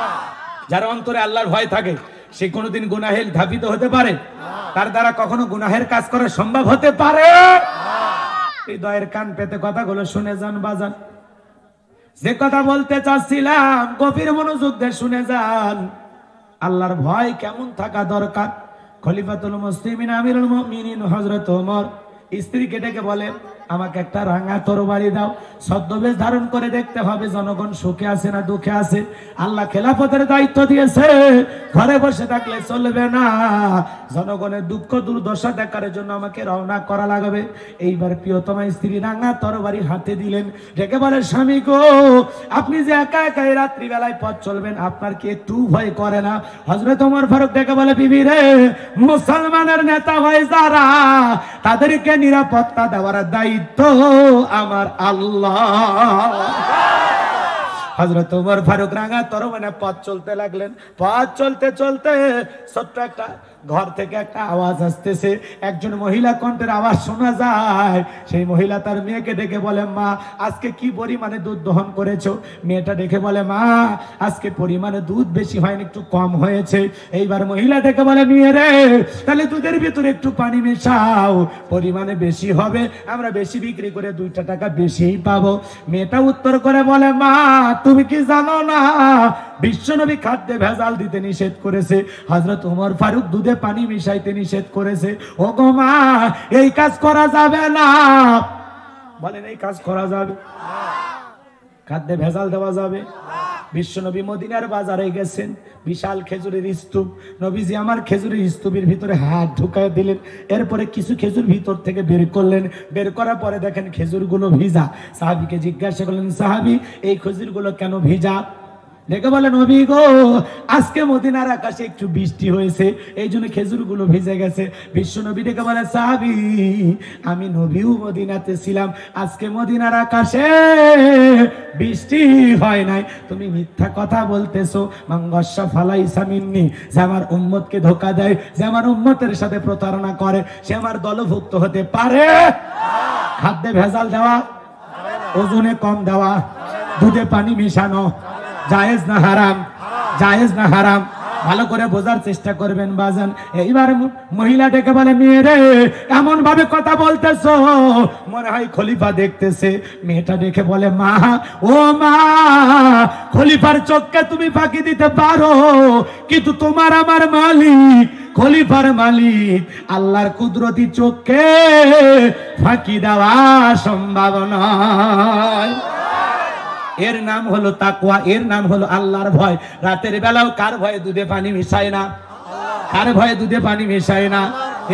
যার অন্তরে আল্লাহর ভয় থাকে সে কোনোদিন গুনাহের ধাবিত হতে পারে? তার দ্বারা কখনো গুনাহের কাজ করা সম্ভব হতে পারে? এই দয়ের কান পেতে কথাগুলো শুনে যান বাজান। যে কথা বলতে চাচ্ছিলাম গভীর মনোযোগ দিয়ে শুনে যান। আল্লাহর ভয় কেমন থাকা দরকার? খলিফাতুল মুসলিমিন আমিরুল মুমিনিন হযরত ওমর স্ত্রীকে ডেকে বলে, আমাকে একটা রাঙা তরবারি দাও, ছদ্মবেশ ধারণ করে দেখতে হবে জনগণ সুখে আছে না দুঃখে আছে। আল্লাহ খেলাফতের দায়িত্ব দিয়েছে, ঘরে বসে থাকলে চলবে না, জনগণের দুঃখ দুর্দশা দেখার জন্য আমাকে রওনা করা লাগবে। এইবার প্রিয়তমা স্ত্রী রাঙা তরবারি হাতে দিলেন, ডেকে বলে, স্বামী গো, আপনি যে একা একা এই রাত্রিবেলায় পথ চলবেন, আপনার কি একটু ভয় করে না? হযরত ওমর ফারুক ডেকে বলে, বিবি রে, মুসলমানের নেতা হয় যারা তাদেরকে নিরাপত্তা দেওয়ার দায়িত্ব আমার আল্লাহ। হযরত ওমর ফারুক রাঙা তরবারি পথ চলতে লাগলেন। পথ চলতে চলতে ছোট্ট একটা ঘর থেকে একটা আওয়াজ আসতেছে, একজন মহিলা কণ্ঠের আওয়াজ শোনা যায়। সেই মহিলা তার মেয়েকে ডেকে বলে, মা আজকে কি পরিমাণে দুধ দহন করেছো? মেয়েটা ডেকে বলে, মা আজকে পরিমাণে দুধ বেশি হয়নি, একটু কম হয়েছে। এইবার মহিলা ডেকে বলে, মেয়ে রে, তাহলে দুধের ভিতরে একটু পানি মেশাও, পরিমাণে বেশি হবে, আমরা বেশি বিক্রি করে 2 টাকা বেশিই পাবো। মেয়েটা উত্তর করে বলে, মা তুমি কি জানো না বিশ্বনবী খাদ্যে ভেজাল দিতে নিষেধ করেছে, হযরত ওমর ফারুক দুধে পানি মিশাইতে নিষেধ করেছে। ও গো মা, এই কাজ করা যাবে না। বলেন এই কাজ করা যাবে? খাদ্যে ভেজাল দেওয়া যাবে? বিশ্বনবী মদিনার বাজারে গেছেন, বিশাল খেজুরের স্তূপ, নবীজি আমার খেজুরের স্তূপের ভিতরে হাত ঢুকায় দিলেন, এরপরে কিছু খেজুর ভিতর থেকে বের করলেন। বের করার পরে দেখেন খেজুরগুলো ভিজা। সাহাবীকে জিজ্ঞাসা করলেন, সাহাবী এই খেজুরগুলো কেন ভিজা? ডেকে বলে, নবী গো, আজকে মদিনার আকাশে একটু বৃষ্টি হয়েছে, এই জন্য খেজুরগুলো ভিজে গেছে। বিশ্ব নবী ডেকে বলে, সাহাবী আমি নবীও মদিনাতে ছিলাম, আজকে মদিনার আকাশে বৃষ্টি হয় নাই, তুমি মিথ্যা কথা বলতেছো। মাঙ্গসা ফালাইসা মিন্নি, যে আমার উম্মতকে ধোঁকা দেয়, যে আমার উম্মতের সাথে প্রতারণা করে, সে আমার দলভুক্ত হতে পারে? খাদ্যে ভেজাল দেওয়া, ওজনে কম দেওয়া, দুধে পানি মিশানো জায়েজ না হারাম? জায়েজ না হারাম? ভালো করে বোঝার চেষ্টা করবেন বাজান। এইবার মহিলা ডেকে বলে, মেয়ে রে, এমন ভাবে কথা বলতেছো মনে হয় খলিফা দেখতেছে। মেয়েটা দেখে বলে, মা ও মা, খলিফার চোখকে তুমি ফাঁকি দিতে পারো, কিন্তু তোমার আমার মালিক, খলিফার মালিক আল্লাহর কুদরতি চোখকে ফাঁকি দেওয়া সম্ভব নয়। এর নাম হলো তাকওয়া, এর নাম হলো আল্লাহর ভয়। রাতের বেলাও কার ভয়ে দুধে পানি মিশায় না? কার ভয়ে দুধে পানি মিশায় না?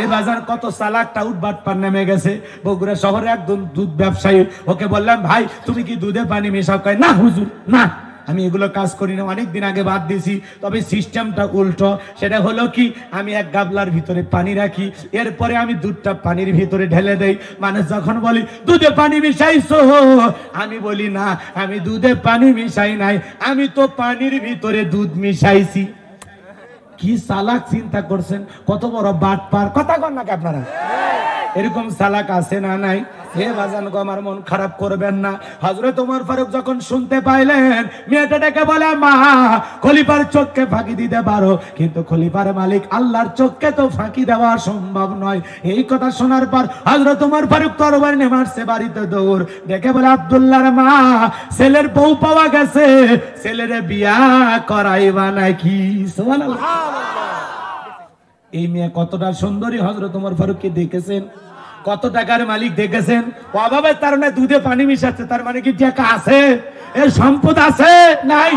এই বাজার কত চালাকটা উঠবাট পার নেমে গেছে। বগুড়া শহরে একজন দুধ ব্যবসায়ী, ওকে বললাম, ভাই তুমি কি দুধে পানি মেশাও? কয়, না হুজুর, না, আমি এগুলো কাজ করি না, অনেকদিন আগে বাদ দিয়েছি। তবে সিস্টেমটা উল্টো। সেটা হলো কি, আমি এক গাবলার ভিতরে পানি রাখি, এরপরে আমি দুধটা পানির ভিতরে ঢেলে দেই। মানুষ যখন বলি দুধে পানি মিশাইছো, আমি বলি না, আমি দুধে পানি মিশাই নাই, আমি তো পানির ভিতরে দুধ মিশাইছি। কি চালাক চিন্তা করছেন, কত বড় বাটপার। কথা কন নাকি আপনারা? এরকম চালাক আছে না নাই? হে বাজান গো, আমার মন খারাপ করবেন না। হযরত ওমর ফারুক যখন শুনতে পাইলেন, মেয়েটা ডেকে বলে, মা, খলিফার চোখকে ফাঁকি দিতে পারো, কিন্তু খলিফার মালিক আল্লাহর চোখকে তো ফাঁকি দেওয়া সম্ভব নয়। এই কথা শোনার পর হযরত ওমর ফারুক তরবারি নিয়ে মারছে বাড়িতে দৌড়। ডেকে বলে, আব্দুল্লাহর মা, ছেলের বউ পাওয়া গেছে, ছেলের বিয়া করাইবা নাকি? সুবহানাল্লাহ। এই মেয়ে কতটা সুন্দরী হযরত ওমর ফারুককে দেখেছেন, কত টাকার মালিক দেখেছেন। অভাবের কারণে দুধে পানি মিশাচ্ছে, তার মানে কি টাকা আছে, এর সম্পদ আছে? নাই।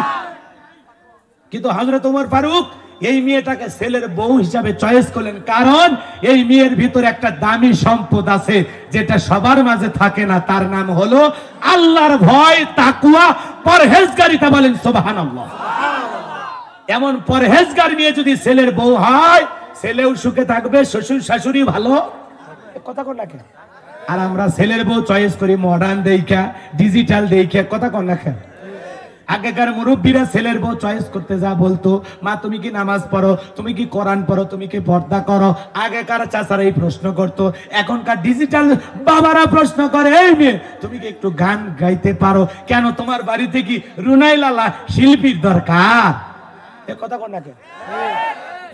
কিন্তু হযরত ওমর ফারুক এই মেয়েটাকে ছেলের বউ হিসাবে চয়েস করলেন, কারণ এই মেয়ের ভিতরে একটা দামি সম্পদ আছে যেটা সবার মাঝে থাকে না। তার নাম হলো আল্লাহর ভয়, তাকওয়া, পরহেজগারিতা। বলেন সুবহানাল্লাহ। এমন পরহেজগার মেয়ে যদি ছেলের বউ হয়, ছেলেও সুখে থাকবে, শ্বশুর শাশুড়ি ভালো। কথা কোন না কেন? আর আমরা ছেলের বউ চয়েস করি মডার্ন দেখা, ডিজিটাল দেখা। কথা কোন না কেন? আগেকার মুরব্বীরা ছেলের বউ চয়েস করতে যা বলতো, মা তুমি কি নামাজ পড়ো, তুমি কি কোরআন পড়ো, তুমি কি পর্দা করো। আগেকার চাচারা এই প্রশ্ন করতো, এখনকার ডিজিটাল বাবারা প্রশ্ন করে, এই মেয়ে তুমি কি একটু গান গাইতে পারো? কেন, তোমার বাড়িতে কি রুনাই লালা শিল্পীর দরকার? এ কথা কোন না কেন?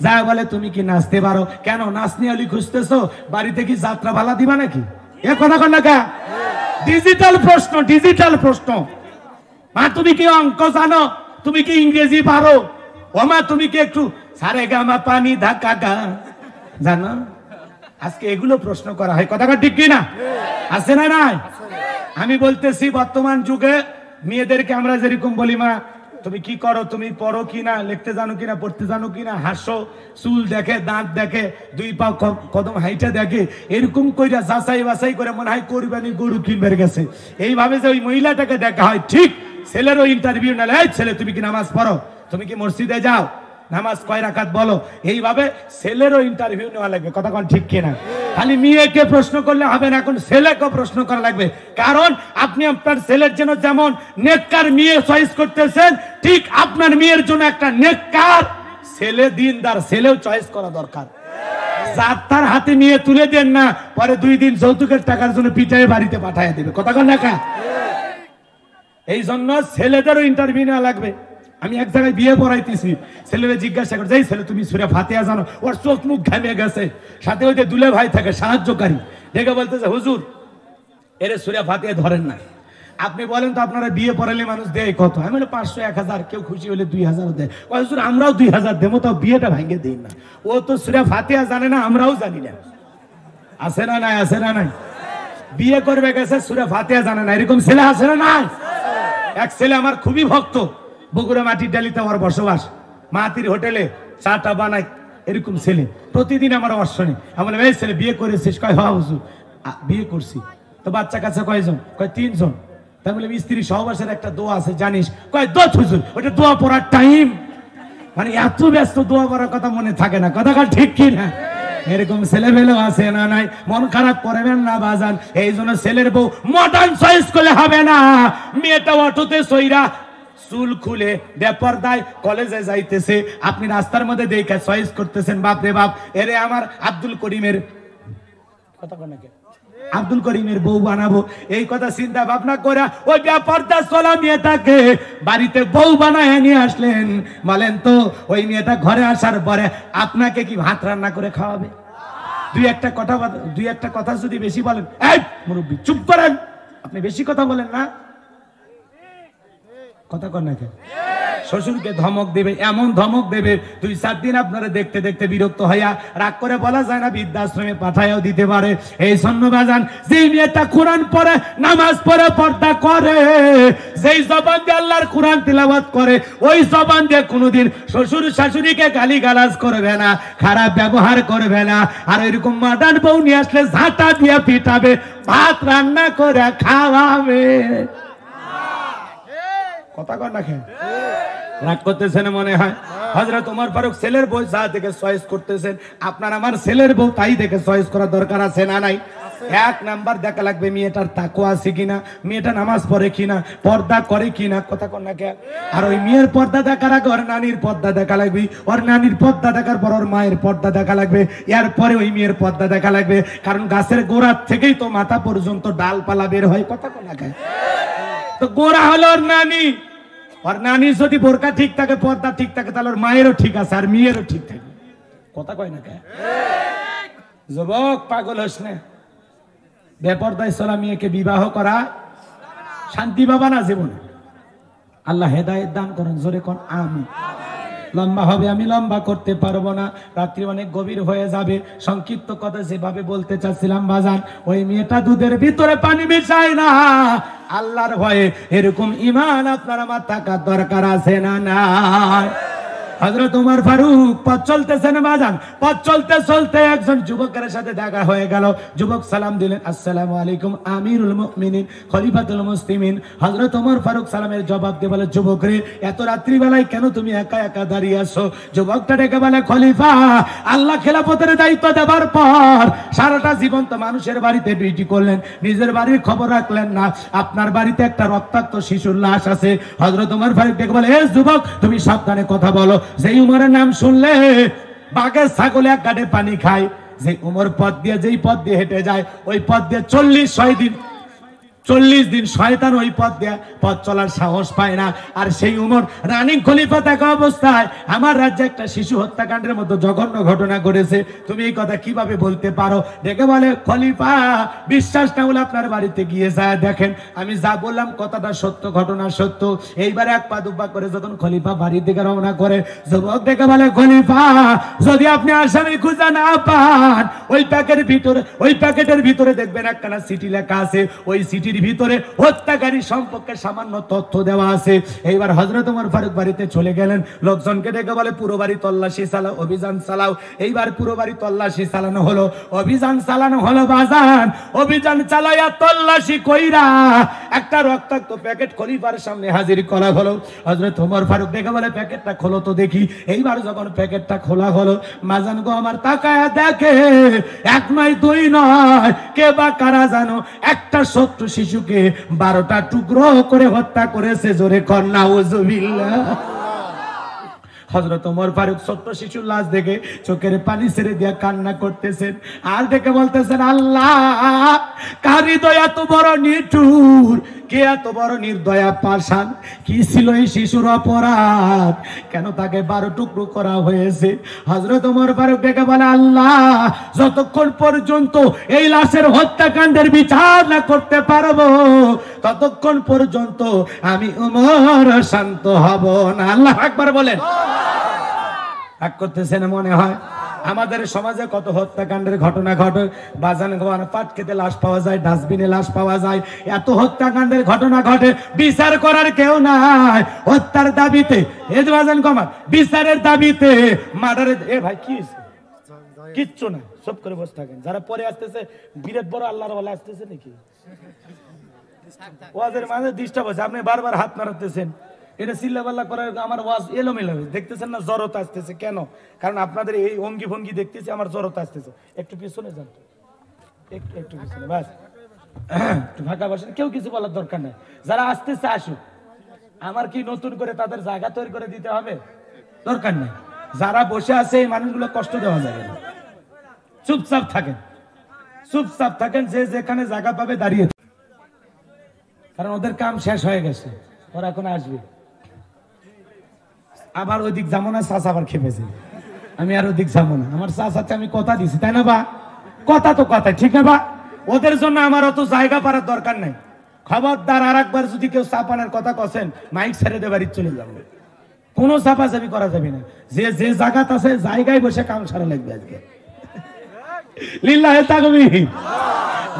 যা বলে তুমি কি নাচতে পারো? কেন, নাচনি অলি খুঁজতেছো, বাড়িতে কি যাত্রা ভালা দিবা নাকি? এ কথা কোন না কেন? ডিজিটাল প্রশ্ন, ডিজিটাল প্রশ্ন। মা তুমি কি অঙ্ক জানো, তুমি কি ইংরেজি পারো? ও মা তুমি কি একটু সারে গামা পানি ধাক্কা গা জানো? আজকে এগুলো প্রশ্ন করা হয়। কথা ঠিক কি না? আছে না? নাই। আমি বলতেছি বর্তমান যুগে মেয়েদেরকে আমরা যেরকম বলি, মা তুমি কি করো, তুমি পড়ো কিনা, লিখতে জানো কিনা, পড়তে জানো কিনা, হাসো, চুল দেখে, দাঁত দেখে, দুই পা কদম হাইটা দেখে, এরকম কইরা যাচাই বাছাই করে মনে হয় কোরবানি গরু কিনবার গেছে। এইভাবে যে ওই মহিলাটাকে দেখা হয়, ঠিক ছেলেরও ইন্টারভিউ না, এই ছেলে তুমি কি নামাজ পড়ো, তুমি কি মসজিদে যাও, নামাজ কয় রাকাত বলো। এইভাবে ছেলেরও ইন্টারভিউ নেওয়া লাগবে। কথা কোন ঠিক কিনা? খালি মেয়েকে প্রশ্ন করলে হবে না, এখন ছেলেকে প্রশ্ন করা লাগবে। কারণ আপনি আপনার ছেলের জন্য যেমন নেককার মেয়ে চয়েস করতেছেন, ঠিক আপনার মেয়ের জন্য একটা নেককার ছেলে, দিনদার ছেলেও চয়েস করা দরকার। যার তার হাতে নিয়ে তুলে দেন না, পরে 2 দিন যৌতুকের টাকার জন্য পিটায় বাড়িতে পাঠায় দিবে। কথা কোন না? এই জন্য ছেলেদেরও ইন্টারভিউ নেওয়া লাগবে। আমি এক জায়গায় বিয়ে পড়াইতেছি, ছেলেরা জিজ্ঞাসা করে, যাই ছেলে তুমি সূরা ফাতিহা জানো? ওর চোখ মুখ ঘামে গেছে। সাথে ওই যে দুলে ভাই থাকে সাহায্যকারী, দেখে বলতেছে, হুজুর এর সূরা ফাতিহা ধরেন না। আপনি বলেন তো আপনারা বিয়ে পড়ালে মানুষ দেয় কত? আমি বলে 500, 1000, কেউ খুশি হলে 2000 দেয়। হুজুর আমরাও 2000 দেবো, তাও বিয়েটা ভাঙে দিই না। ও তো সূরা ফাতিহা জানে না, আমরাও জানি না। আছে না নাই? আছে না নাই? বিয়ে করবে গেছে, সূরা ফাতিহা জানে না, এরকম ছেলে আছে না নাই? এক ছেলে আমার খুবই ভক্ত, বগুড়া মাটির ডালিতে আমার বসবাস, মাহাতির হোটেলে চাটা বানাই, এরকম ছেলে প্রতিদিন আমার অশ্বনী। আমার এই ছেলে বিয়ে করেছিস? কয় হ্যাঁ হুজুর বিয়ে করছি। তো বাচ্চা কাছে কয়জন? কয় 3 জন। তাই বলে স্ত্রী সহবাসের একটা দোয়া আছে জানিস? কয় দোয়া হুজুর, ওটা দোয়া পড়ার টাইম। মানে এত ব্যস্ত দোয়া পড়ার কথা মনে থাকে না। কথা ঠিক কি না? এরকম ছেলে পেলেও আছে না নাই? মন খারাপ করবেন না বাজান। এই জন্য ছেলের বউ মডার্ন চয়েস করলে হবে না। মেয়েটা অটোতে সইরা চুল খুলে বেপরদায় কলেজে যাইতেছে, আপনি রাস্তার মধ্যে দেখে চয়েস করতেছেন, বাপ রে বাপ, এরে আমার আব্দুল করিমের কথা কোন নাকি, আব্দুল করিমের বউ বানাবো, এই কথা চিন্তা ভাবনা করে ওই বেপরদা চলা মেয়েটাকে বাড়িতে বউ বানায় নিয়ে আসলেন। বলেন তো ওই মেয়েটা ঘরে আসার পরে আপনাকে কি ভাত রান্না করে খাওয়াবে? দুই একটা কথা যদি বেশি বলেন, এই মুরব্বি চুপ করেন, আপনি বেশি কথা বলেন না। কথা কর না কেন? শ্বশুরকে ধমক দেবে, এমন ধমক দেবে 2-4 দিন আপনারা দেখতে দেখতে বিরক্ত হইয়া রাগ করে বলা যায় না, বৃদ্ধাশ্রমে পাঠাইও দিতে পারে। এই জন্য বাজান, যেই মেয়েটা কোরআন পড়ে, নামাজ পড়ে, পর্দা করে, যেই জবান দিয়ে আল্লাহর কোরআন তিলাওয়াত করে, ওই জবান দিয়ে কোনোদিন শ্বশুর শাশুড়িকে গালিগালাজ করবে না, খারাপ ব্যবহার করবে না। আর এরকম মডার্ন বউ নিয়ে আসলে ঝাঁটা দিয়ে পিটাবে, ভাত রান্না করে খাওয়াবে। কথা কর না কেন? রাগ করতেছেন মনে হয়? হযরত ওমর ফারুক ছেলের বউ যা দেখে চয়েস করতেছেন, আপনার আমার ছেলের বউ তাই দেখে চয়েস করা দরকার আছে না নাই? এক নাম্বার দেখা লাগবে মেয়েটার তাকওয়া আছে কিনা, মেয়েটা নামাজ পড়ে কিনা, পর্দা করে কিনা, কথা কন না কে। আর ওই মেয়ের পর্দা দেখার আগে ওর নানির পর্দা দেখা লাগবে, ওর নানির পর্দা দেখার পর ওর মায়ের পর্দা দেখা লাগবে, এরপরে ওই মেয়ের পর্দা দেখা লাগবে। কারণ গাছের গোড়ার থেকেই তো মাথা পর্যন্ত ডালপালা বের হয়, কথা কন না কে। তো গোড়া হলো ওর নানি, আর নানি যদি বোরকা ঠিক থাকে, পর্দা ঠিক থাকে, তাহলে ওর মায়েরও ঠিক আছে আর মেয়েরও ঠিক থাকে, কথা কয় না কে। যুবক পাগল হোস না, বেপরদায় চলা মেয়েকে বিবাহ করা শান্তি পাবা না জীবনে। আল্লাহ হেদায়েত দান করেন, জোরে কোন আমিন। লম্বা হবে, আমি লম্বা করতে পারবো না, রাত্রি অনেক গভীর হয়ে যাবে। সংক্ষিপ্ত কথা যেভাবে বলতে চাচ্ছিলাম বাজান, ওই মেয়েটা দুধের ভিতরে পানি মিশায় না, আল্লাহর ভয়ে। এরকম ঈমান আপনার আমার থাকার দরকার আছে না নাই? হযরত ওমর ফারুক পথ চলতেছেন বাজান, পথ চলতে চলতে একজন যুবকের সাথে দেখা হয়ে গেল। যুবক সালাম দিলেন, আসসালামু আলাইকুম আমিরুল মুমিনিন খলিফাতুল মুসলিমিন। হযরত ওমর ফারুক সালামের জবাব দিয়ে বলে, যুবক রে, এত রাত্রি বেলায় কেন তুমি একা একা দাঁড়িয়ে আছো? যুবকটা ডেকে বলে, খলিফা, আল্লাহ খেলাফতের দায়িত্ব দেওয়ার পর সারাটা জীবন তো মানুষের বাড়িতে ডিউটি করলেন, নিজের বাড়ির খবর রাখলেন না। আপনার বাড়িতে একটা রক্তাক্ত শিশুর লাশ আছে। হযরত ওমর ফারুক ডেকে বলে, এ যুবক, তুমি সাবধানে কথা বলো। যেই উমরের নাম শুনলে বাঘের ছাগলে এক গাড়ে পানি খায়। যে উমর পথ দিয়ে, যেই পথ দিয়ে হেঁটে যায়, ওই পথ দিয়ে 40 দিন শয়তান ওই পথ দিয়ে পথ চলার সাহস পায় না। আর সেই উমর রানিং খলিফা থাকা অবস্থায় আমার রাজ্যে একটা শিশু হত্যাকাণ্ডের মতো জঘন্য ঘটনা ঘটেছে। তুমি এই কথা কিভাবে বলতে পারো? ডেকে বলে, খলিফা, বিশ্বাস না হলে আপনার বাড়িতে গিয়ে যায় দেখেন, আমি যা বললাম কথাটা সত্য, ঘটনা সত্য। এইবারে এক পা দুপা করে যখন খলিফা বাড়ির দিকে রওনা করে, যুবক ডেকে বলে, খলিফা, যদি আপনি আসামি খুঁজে না পান, ওই প্যাকেটের ভিতরে দেখবেন একখানা চিঠি লেখা আছে। ওই চিঠির ভিতরে হত্যাকারী সম্পর্কে সামান্য তথ্য দেওয়া আছে। এইবার হযরত ওমর ফারুক বাড়িতে চলে গেলেন, লোকজনকে ডেকে বলে, পুরো বাড়ি তল্লাশি চালাও, অভিযান চালাও। এইবার পুরো বাড়ি তল্লাশি চালানো হলো, অভিযান চালানো হলো বাজান। অভিযান চালাইয়া তল্লাশি কইরা একটা রক্তাক্ত প্যাকেট খলিফার সামনে হাজির করা হলো। হযরত ওমর ফারুক ডেকে বলে, প্যাকেটটা খোলো তো দেখি। এইবার যখন প্যাকেটটা খোলা হলো, মাজান গো আমার তাকায়া দেখে, এক নয় দুই নয়, কে বা কারা জানো একটা ছোট্ট শিশুকে 12টা টুকরো করে হত্যা করেছে। জোরে কর নাউজুবিল্লাহ। হযরত ওমর ফারুক ছোট্ট শিশুর লাশ দেখে চোখের পানি ছেড়ে দিয়ে কান্না করতেছেন, আর দেখে বলতেছেন, আল্লাহ, কার হৃদয় এত বড় নিঠুর, কে এত বড় নির্দয়া পাষাণ? কি ছিল এই শিশুর অপরাধ, কেন তাকে 12 টুকরো করা হয়েছে? হযরত ওমর ফারুক ডেকে বলে, আল্লাহ, যতক্ষণ পর্যন্ত এই লাশের হত্যাকাণ্ডের বিচার না করতে পারবো, ততক্ষণ পর্যন্ত আমি ওমর শান্ত হব না। আল্লাহু আকবার বলেন। রাগ করতেছেন মনে হয়? আমাদের সমাজে কত হত্যাকাণ্ডের ঘটনা ঘটে বাজান, পাট খেতে লাশ পাওয়া যায়, ডাস্টবিনে লাশ পাওয়া যায়, এত হত্যাকাণ্ডের ঘটনা ঘটে, বিচার করার কেউ নাই। হত্যার দাবিতে এই যে বাজান কমার বিচারের দাবিতে মার্ডারে, এ ভাই কি কিচ্ছু না, সব করে বসে থাকেন। যারা পরে আসতেছে বিরাট বড় আল্লাহর ওয়ালা আসতেছে নাকি, ওয়াজের মাঝে ডিস্টার্ব হচ্ছে, আপনি বারবার হাত নাড়াতেছেন, এটা চিল্লাপাল্লা করার আমার ওয়াজ এলোমেলো দেখতেছেন না, জড়তা আসতেছে। কেন? কারণ আপনাদের এই অঙ্গি ভঙ্গি দেখতেছি, আমার জড়তা আসতেছে। একটু পিছনে যান তো, একটু পিছনে, বাস একটু ফাঁকা বসেন, কেউ কিছু বলার দরকার নাই। যারা আসতেছে আসুক, আমার কি নতুন করে তাদের জায়গা তৈরি করে দিতে হবে? দরকার নেই। যারা বসে আছে এই মানুষগুলো কষ্ট দেওয়া যাবে না, চুপচাপ থাকেন, চুপচাপ থাকেন, যে যেখানে জায়গা পাবে দাঁড়িয়ে, কারণ ওদের কাম শেষ হয়ে গেছে, ওরা এখন আসবে। আবার ওইদিক যাবো না, চাষ আবার খেপেছে, আমি আর ওইদিক যাবো না। আমার চাষাতে আমি কথা দিছি, তাই না বা? কথা তো কথা, ঠিক না বা? ওদের জন্য আমার অত জায়গা পাওয়ার দরকার নাই। খবরদার, আর একবার যদি কেউ চাপানোর কথা কছেন, মাইক ছেড়ে দিয়ে বাড়ি চলে যাবে। কোনো চাপাচাপি করা যাবে না। যে যে জায়গা আছে জায়গায় বসে কাম সারা লাগবে আজকে। লিল্লাহে তাকবীর।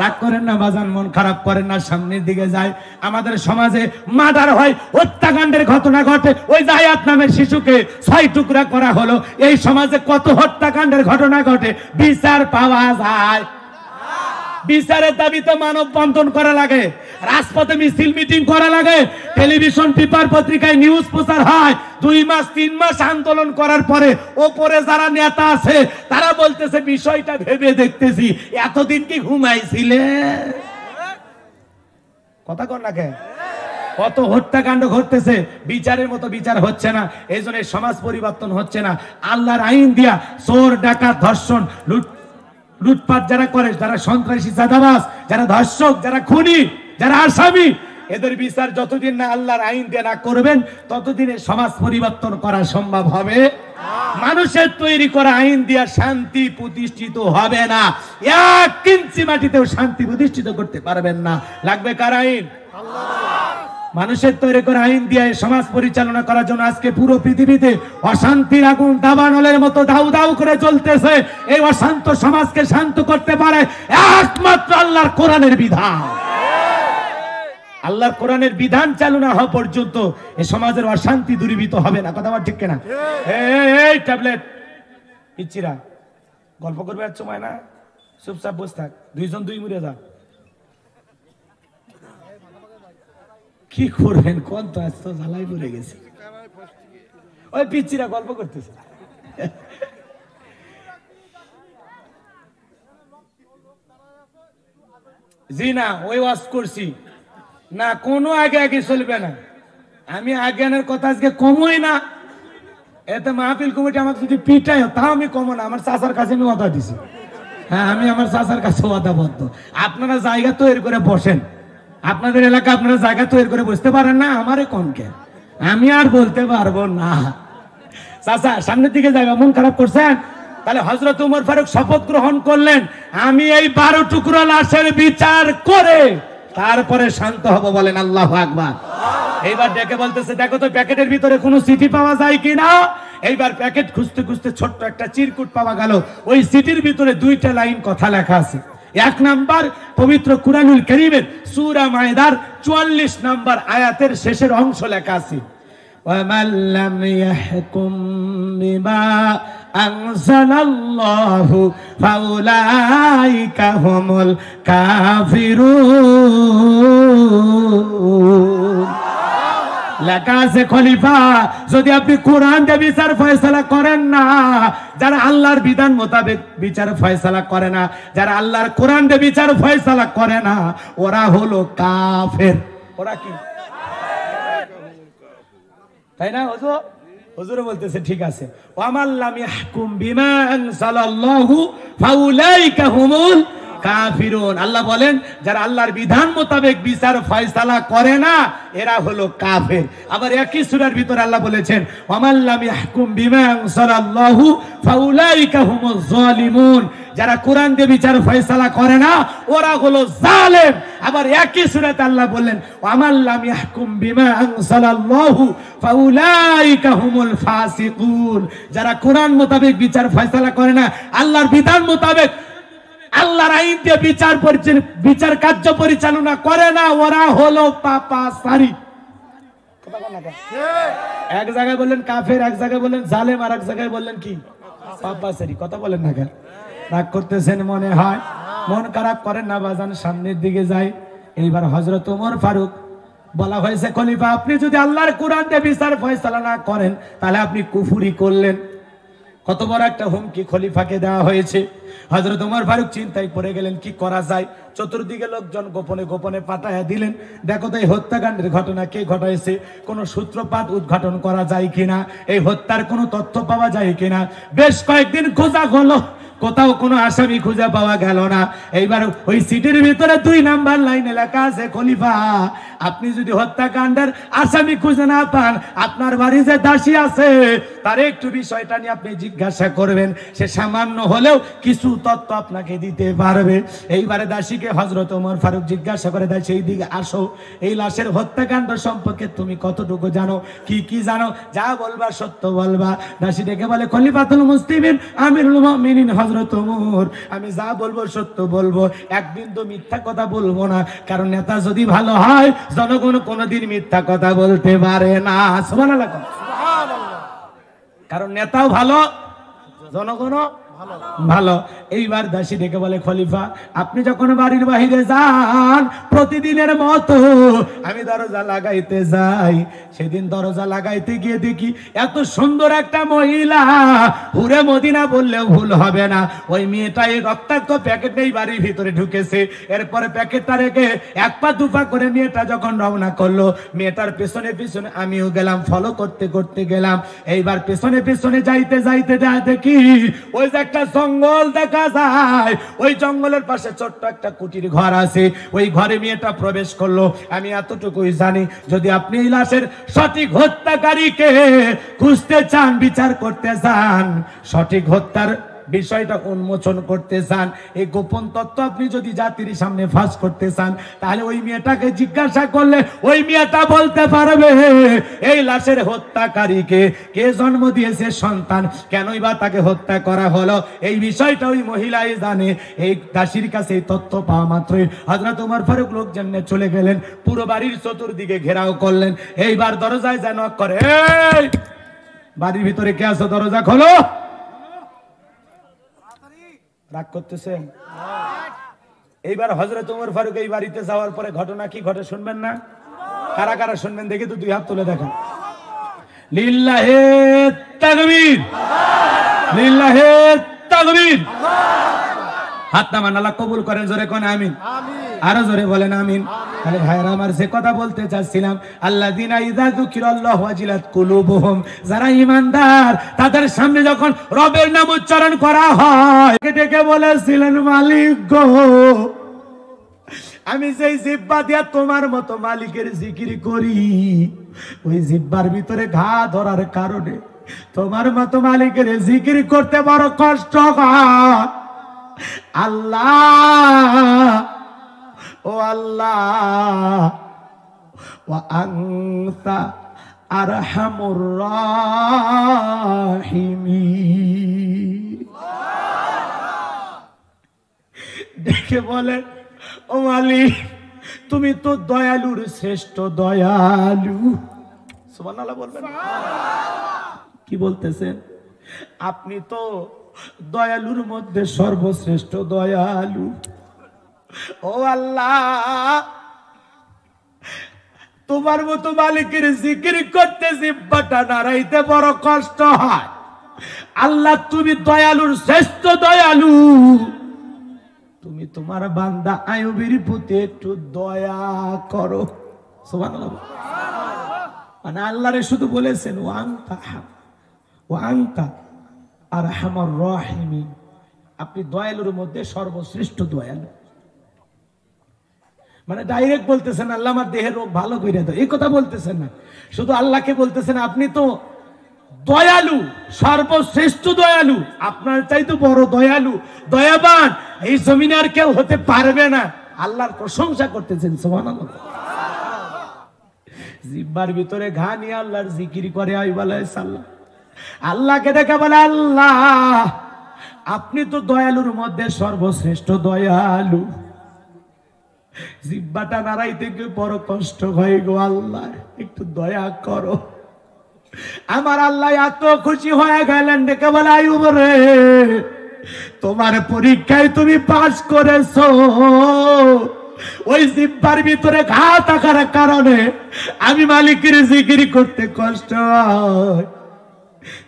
রাগ করেন না বাজান, মন খারাপ করেন না, সামনের দিকে যায়। আমাদের সমাজে মার্ডার হয়, হত্যাকাণ্ডের ঘটনা ঘটে, ওই জায়াত নামের শিশুকে 6 টুকরা করা হলো। এই সমাজে কত হত্যাকাণ্ডের ঘটনা ঘটে, বিচার পাওয়া যায়? বিচারের দাবিতে মানববন্ধন করা লাগে, রাজপথে মিছিল মিটিং করা লাগে, টেলিভিশন পেপার পত্রিকায় নিউজ প্রচার হয়। 2 মাস 3 মাস আন্দোলন করার পরে ওপরে যারা নেতা আছে তারা বলতেছে বিষয়টা ভেবে দেখতেছি, এতদিন কি ঘুমাইছিলে? কথা কর না কে? কত হত্যাকাণ্ড ঘটতেছে, বিচারের মতো বিচার হচ্ছে না, এই জন্য সমাজ পরিবর্তন হচ্ছে না। আল্লাহর আইন দিয়া চোর ডাকাত ধর্ষণ লুটপাট যারা করে, যারা সন্ত্রাসী চাঁদাবাজ, যারা ধর্ষক, যারা খুনি, যারা আসামি, এদের বিচার যতদিন না আল্লাহর আইন দিয়ে না করবেন ততদিনে সমাজ পরিবর্তন করা সম্ভব হবে। মানুষের তৈরি করা আইন দিয়া শান্তি প্রতিষ্ঠিত হবে না। 1 ইঞ্চি মাটিতেও শান্তি প্রতিষ্ঠিত করতে পারবেন না। লাগবে কার আইন? মানুষের তৈরি করা আইন দিয়ে সমাজ পরিচালনা করার জন্য আজকে পুরো পৃথিবীতে অশান্তির আগুন দাবানলের মতো দাউ দাউ করে চলতেছে। এই অশান্ত সমাজকে শান্ত করতে পারে একমাত্র আল্লাহর কোরআনের বিধান। আল্লাহর কোরআনের বিধান চালু না হওয়া পর্যন্ত এই সমাজের অশান্তি দূরীভূত হবে না। কথা আমার ঠিক কিনা? এই ট্যাবলেট পিচ্চিরা গল্প করবে আর সময় না, চুপচাপ বসে থাক, 2 জন 2 মরে যা। কি করবেন কোন? তো আজ তো জ্বালাই পড়ে গেছে, ওই পিচ্চিরা গল্প করতেছে। জি না, ওই ওয়াজ করছি না, কোনো আগে আগে চলবে না। আমি আজ্ঞানের কথা আজকে কমই না। এতে মাহফিল কমিটি আমাকে যদি পিটায় তাও আমি কমো না। আমার চাচার কাছে আমি ওয়াদা দিছি। হ্যাঁ, আমি আমার চাচার কাছে ওয়াদাবদ্ধ। আপনারা জায়গা তৈরি করে বসেন, আপনাদের এলাকা আপনারা জায়গা তৈরি করে বসতে পারেন না, আমারে কমকে আমি আর বলতে পারবো না। চাচা সামনের দিকে যাবে, মন খারাপ করছেন? তাহলে হযরত ওমর ফারুক শপথ গ্রহণ করলেন, আমি এই 12 টুকরো লাশের বিচার করে তারপরে শান্ত হব। বলেন আল্লাহু আকবার। এইবার ডেকে বলতেছে, দেখো তো প্যাকেটের ভিতরে কোনো চিঠি পাওয়া যায় কিনা। এইবার প্যাকেট খুঁজতে খুঁজতে ছোট্ট একটা চিরকুট পাওয়া গেল। ওই চিঠির ভিতরে 2টা লাইন কথা লেখা আছে। 1 নাম্বার পবিত্র কুরআনুল কারীমের সূরা মায়েদার 44 নাম্বার আয়াতের শেষের অংশ লেখা আছে, ওয়ামান লাম ইয়াহকুম বিমা আনজালাল্লাহু ফাউলাইকা হুমুল কাফিরুন। লেখা আছে, খলিফা যদি আপনি কোরআন দিয়ে বিচার ফয়সালা করেন না, যারা আল্লাহর বিধান মোতাবেক বিচার ফয়সালা করে না, যারা আল্লাহর কোরআন দিয়ে বিচার ফয়সালা করে না, ওরা হলো কাফের। ওরা কি? তাই না হুজুর? হুজুরে বলতেছে ঠিক আছে, ওয়ামাল্লাম ইয়াহকুম বিমা আনজালাল্লাহু ফাউলাইকা হুমুল কাফিরুন। আল্লাহ বলেন যারা আল্লাহর বিধান মোতাবেক বিচার ফয়সালা করে না এরা হলো কাফের। আবার একই সূরার ভিতরে আল্লাহ বলেছেন, ওয়ামাল্লাম ইয়াহকুম বিমা আনজালাল্লাহু ফাউলাইকা হুমুজ জালিমুন। যারা কোরআন দিয়ে বিচার ফয়সালা করে না ওরা হলো জালেম। আবার একই সূরাতে আল্লাহ বললেন, ওয়ামাল্লাম ইয়াহকুম বিমা আনজালাল্লাহু ফাউলাইকা হুমুল ফাসিকুন। যারা কোরআন মোতাবেক বিচার ফয়সালা করে না, আল্লাহর বিধান মোতাবেক আল্লাহর আইন দিয়ে বিচার কার্য পরিচালনা করে না, ওরা হলো পাপাচারী। এক জায়গায় বললেন কাফের, এক জায়গায় বললেন জালেম, আর এক জায়গায় বললেন কি? পাপাচারী। কথা বলেন না কেন? রাগ করতেছেন মনে হয়? মন খারাপ করেন না বাজান, সামনের দিকে যাই। এইবার হযরত ওমর ফারুক বলা হয়েছে, খলিফা আপনি যদি আল্লাহর কোরআন দিয়ে বিচার ফয়সালা না করেন তাহলে আপনি কুফরি করলেন। কত বড় একটা হুমকি খলিফাকে দেওয়া হয়েছে। হযরত ওমর ফারুক চিন্তায় পড়ে গেলেন কি করা যায়। চতুর্দিকে লোকজন গোপনে গোপনে পাঠায়া দিলেন, দেখো তো এই হত্যাকাণ্ডের ঘটনা কে ঘটাইছে, কোন সূত্রপাত উদ্ঘাটন করা যায় কিনা, এই হত্যার কোনো তথ্য পাওয়া যায় কিনা। বেশ কয়েকদিন খোঁজা হলো, কোথাও কোনো আসামি খুঁজে পাওয়া গেল না। এইবার ওই সিটির ভিতরে 2 নাম্বার লাইনে লেখা আছে, খলিফা আপনি যদি হত্যাকাণ্ডের আসামি খুঁজে না পান, আপনার বাড়ি যে দাসী আছে তার একটু বিষয়টা নিয়ে আপনি জিজ্ঞাসা করবেন, সে সামান্য হলেও কিছু তথ্য আপনাকে দিতে পারবে। এইবারে দাসীকে হযরত ওমর ফারুক জিজ্ঞাসা করে, দাসী এই দিকে আসো, এই লাশের হত্যাকাণ্ড সম্পর্কে তুমি কতটুকু জানো, কি কি জানো, যা বলবা সত্য বলবা। দাসী ডেকে বলে, খলিফাতুল মুসলিমিন আমিরুল মুমিনিন হযরত ওমর, আমি যা বলবো সত্য বলবো, এক বিন্দু মিথ্যা কথা বলবো না, কারণ নেতা যদি ভালো হয় জনগণ কোনোদিন মিথ্যা কথা বলতে পারে না। সুবহানাল্লাহ। কারণ নেতাও ভালো, জনগণও ভালো। এইবার দাসী ডেকে বলে, খলিফা আপনি যখন বাড়ির বাহিরে যান প্রতিদিনের মতো আমি দরজা লাগাইতে যাই। সেদিন দরজা লাগাইতে গিয়ে দেখি এত সুন্দর একটা মহিলা, হুরে মদিনা বললেও ভুল হবে না, ওই মেয়েটা এই রক্তাক্ত প্যাকেট এই বাড়ির ভিতরে ঢুকেছে। এরপরে প্যাকেটটা রেখে এক পা দুপা করে মেয়েটা যখন রওনা করলো, মেয়েটার পেছনে পেছনে আমিও গেলাম, ফলো করতে করতে গেলাম। এইবার পেছনে পেছনে যাইতে যাইতে দেখি ওই যে একটা জঙ্গল দেখা যায়, ওই জঙ্গলের পাশে ছোট্ট একটা কুটির ঘর আছে, ওই ঘরে মেয়েটা প্রবেশ করলো। আমি এতটুকুই জানি, যদি আপনি এই লাশের সঠিক হত্যাকারীকে খুঁজতে চান, বিচার করতে চান, সঠিক হত্যার বিষয়টা উন্মোচন করতে চান, এই গোপন তত্ত্ব আপনি যদি জাতির সামনে ফাঁস করতে চান, তাহলে ওই মেয়েটাকে জিজ্ঞাসা করলে ওই মেয়েটা বলতে পারবে এই লাশের হত্যাকারীকে, কে জন্ম দিয়েছে সন্তান, কেনই বা তাকে হত্যা করা হলো, এই বিষয়টা ওই মহিলাই জানে। এই দাসীর কাছে এই তথ্য পাওয়া মাত্রই হযরত ওমর ফারুক লোকজন নিয়ে চলে গেলেন, পুরো বাড়ির চতুর্দিকে ঘেরাও করলেন। এইবার দরজায় যেন করে, এই বাড়ির ভিতরে কে আছো, দরজা খোলো। রাগ করতেছেন? এইবার হযরত ওমর ফারুক এই বাড়িতে যাওয়ার পরে ঘটনা কি ঘটে শুনবেন না? কারা কারা শুনবেন দেখি তো, দুই হাত তুলে দেখেন। লিল্লাহে তাকবীর, লিল্লাহে তাকবীর। হাত নামান, আল্লাহ কবুল করেন, জোরে কোন আমিন, আরো জোরে বলেন আমিন। তাহলে ভাইরা আমার, যে কথা বলতে চাচ্ছিলাম, আল্লাযিনা ইযা যুকিরাল্লাহু ওয়াজিলাত কুলুবুহুম, যারা ঈমানদার তাদের সামনে যখন রবের নাম উচ্চারণ করা হয়, ডেকে বলেছিলেন, মালিক গো, আমি যেই জিহ্বা দিয়া তোমার মতো মালিকের জিকির করি, ওই জিহ্বার ভিতরে ঘা ধরার কারণে তোমার মতো মালিকের জিকির করতে বড় কষ্ট হয়। আল্লাহ, ও আল্লাহ, ওয়া আনতা আরহামুর রাহিমিন। দেখে বলে, ও মালিক, তুমি তো দয়ালুর শ্রেষ্ঠ দয়ালু। সুবহানাল্লাহ বলবেন। কি বলতেছেন? আপনি তো দয়ালুর মধ্যে সর্বশ্রেষ্ঠ দয়ালু। ও আল্লাহ, তোমার মতো মালিকের জিকির করতে জিহ্বাটা নাড়াইতে বড় কষ্ট হয়। আল্লাহ, তুমি দয়ালুর শ্রেষ্ঠ দয়ালু, তুমি তোমার বান্দা আইয়ুবের প্রতি একটু দয়া করো। সুবহানাল্লাহ। মানে আল্লাহরে শুধু বলেছেন, ওয়া আনতা আরহামুর রাহিমিন, আপনি দয়ালুর মধ্যে সর্বশ্রেষ্ঠ দয়ালু। মানে ডাইরেক্ট বলতেছেন, আল্লাহ আমার দেহের রোগ ভালো করে দাও, এই কথা বলতেছেন না, শুধু আল্লাহকে বলতেছেন, আপনি তো দয়ালু, সর্বশ্রেষ্ঠ দয়ালু, আপনার চাইতে বড় দয়ালু, দয়াবান এই জমিনে আর কেউ হতে পারবে না। আল্লাহর প্রশংসা করতেছেন। সুবহানাল্লাহ। জিহ্বার ভিতরে ঘা নিয়ে আল্লাহর জিকির করে আইয়ুব আলাইহিস সালাম। আল্লাহকে দেখে বলে, আল্লাহ, আপনি তো দয়ালুর মধ্যে সর্বশ্রেষ্ঠ দয়ালু, জিহ্বাটা নাড়াইতে গিয়ে বড় কষ্ট হয় গো, আল্লাহ একটু দয়া করো। আমার আল্লাহ এত খুশি হয়ে গেলেন, ডেকে বলে, আইয়ুব রে, তোমার পরীক্ষায় তুমি পাস করেছো, ওই জিহ্বার ভিতরে ঘা থাকার কারণে আমি মালিকের জিকির করতে কষ্ট হয়।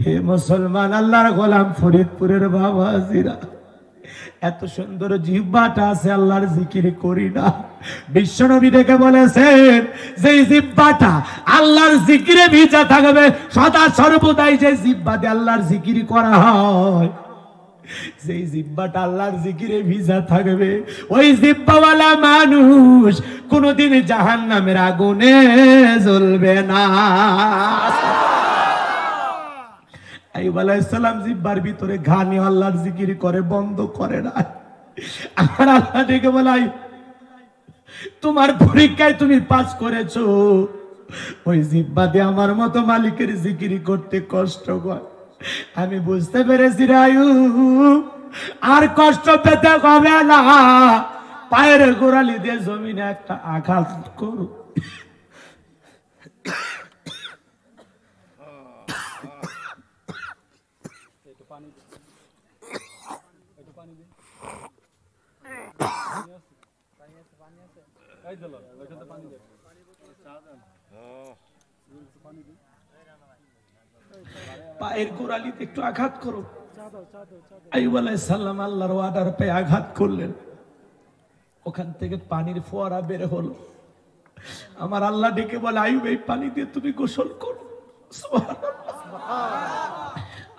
হে মুসলমান, আল্লাহর গোলাম, ফরিদপুরের বাবাজিরা, এত সুন্দর জিহ্বাটা আছে, আল্লাহর জিকির করি না। বিশ্বনবী দেখে বলেছেন, যে জিহ্বাটা আল্লাহর জিকিরে ভিজা থাকবে সদা সর্বদাই, যে জিহ্বাতে আল্লাহর জিকির করা হয়, যেই জিহ্বাটা আল্লাহর জিকিরে ভিজা থাকবে, ওই জিহ্বাওয়ালা মানুষ কোনোদিন জাহান্নামের আগুনে জ্বলবে না। আইয়ুব আলাইহিস সালাম জিহ্বার ভিতরে ঘা নিয়ে আল্লাহর জিকির করে, বন্ধ করে না। আমার আল্লাহ ডেকে বলে, আইয়ুব, তোমার পরীক্ষায় তুমি পাস করেছো, ওই জিহ্বা দিয়ে আমার মতো মালিকের জিকির করতে কষ্ট হয়। আমি বুঝতে পেরেছি রে আইয়ুব, আর কষ্ট পেতে হবে না, পায়ের গোড়ালি দিয়ে জমিনে একটা আঘাত করো। পায়ের গোড়ালিতে একটু আঘাত করো। আইয়ুব আলাইহিস সালাম আল্লাহর ওয়াদার পায়ে আঘাত করলেন, ওখান থেকে পানির ফোয়ারা বের হলো। আমার আল্লাহ ডেকে বলে, আইয়ুব এই পানি দিয়ে তুমি গোসল করো।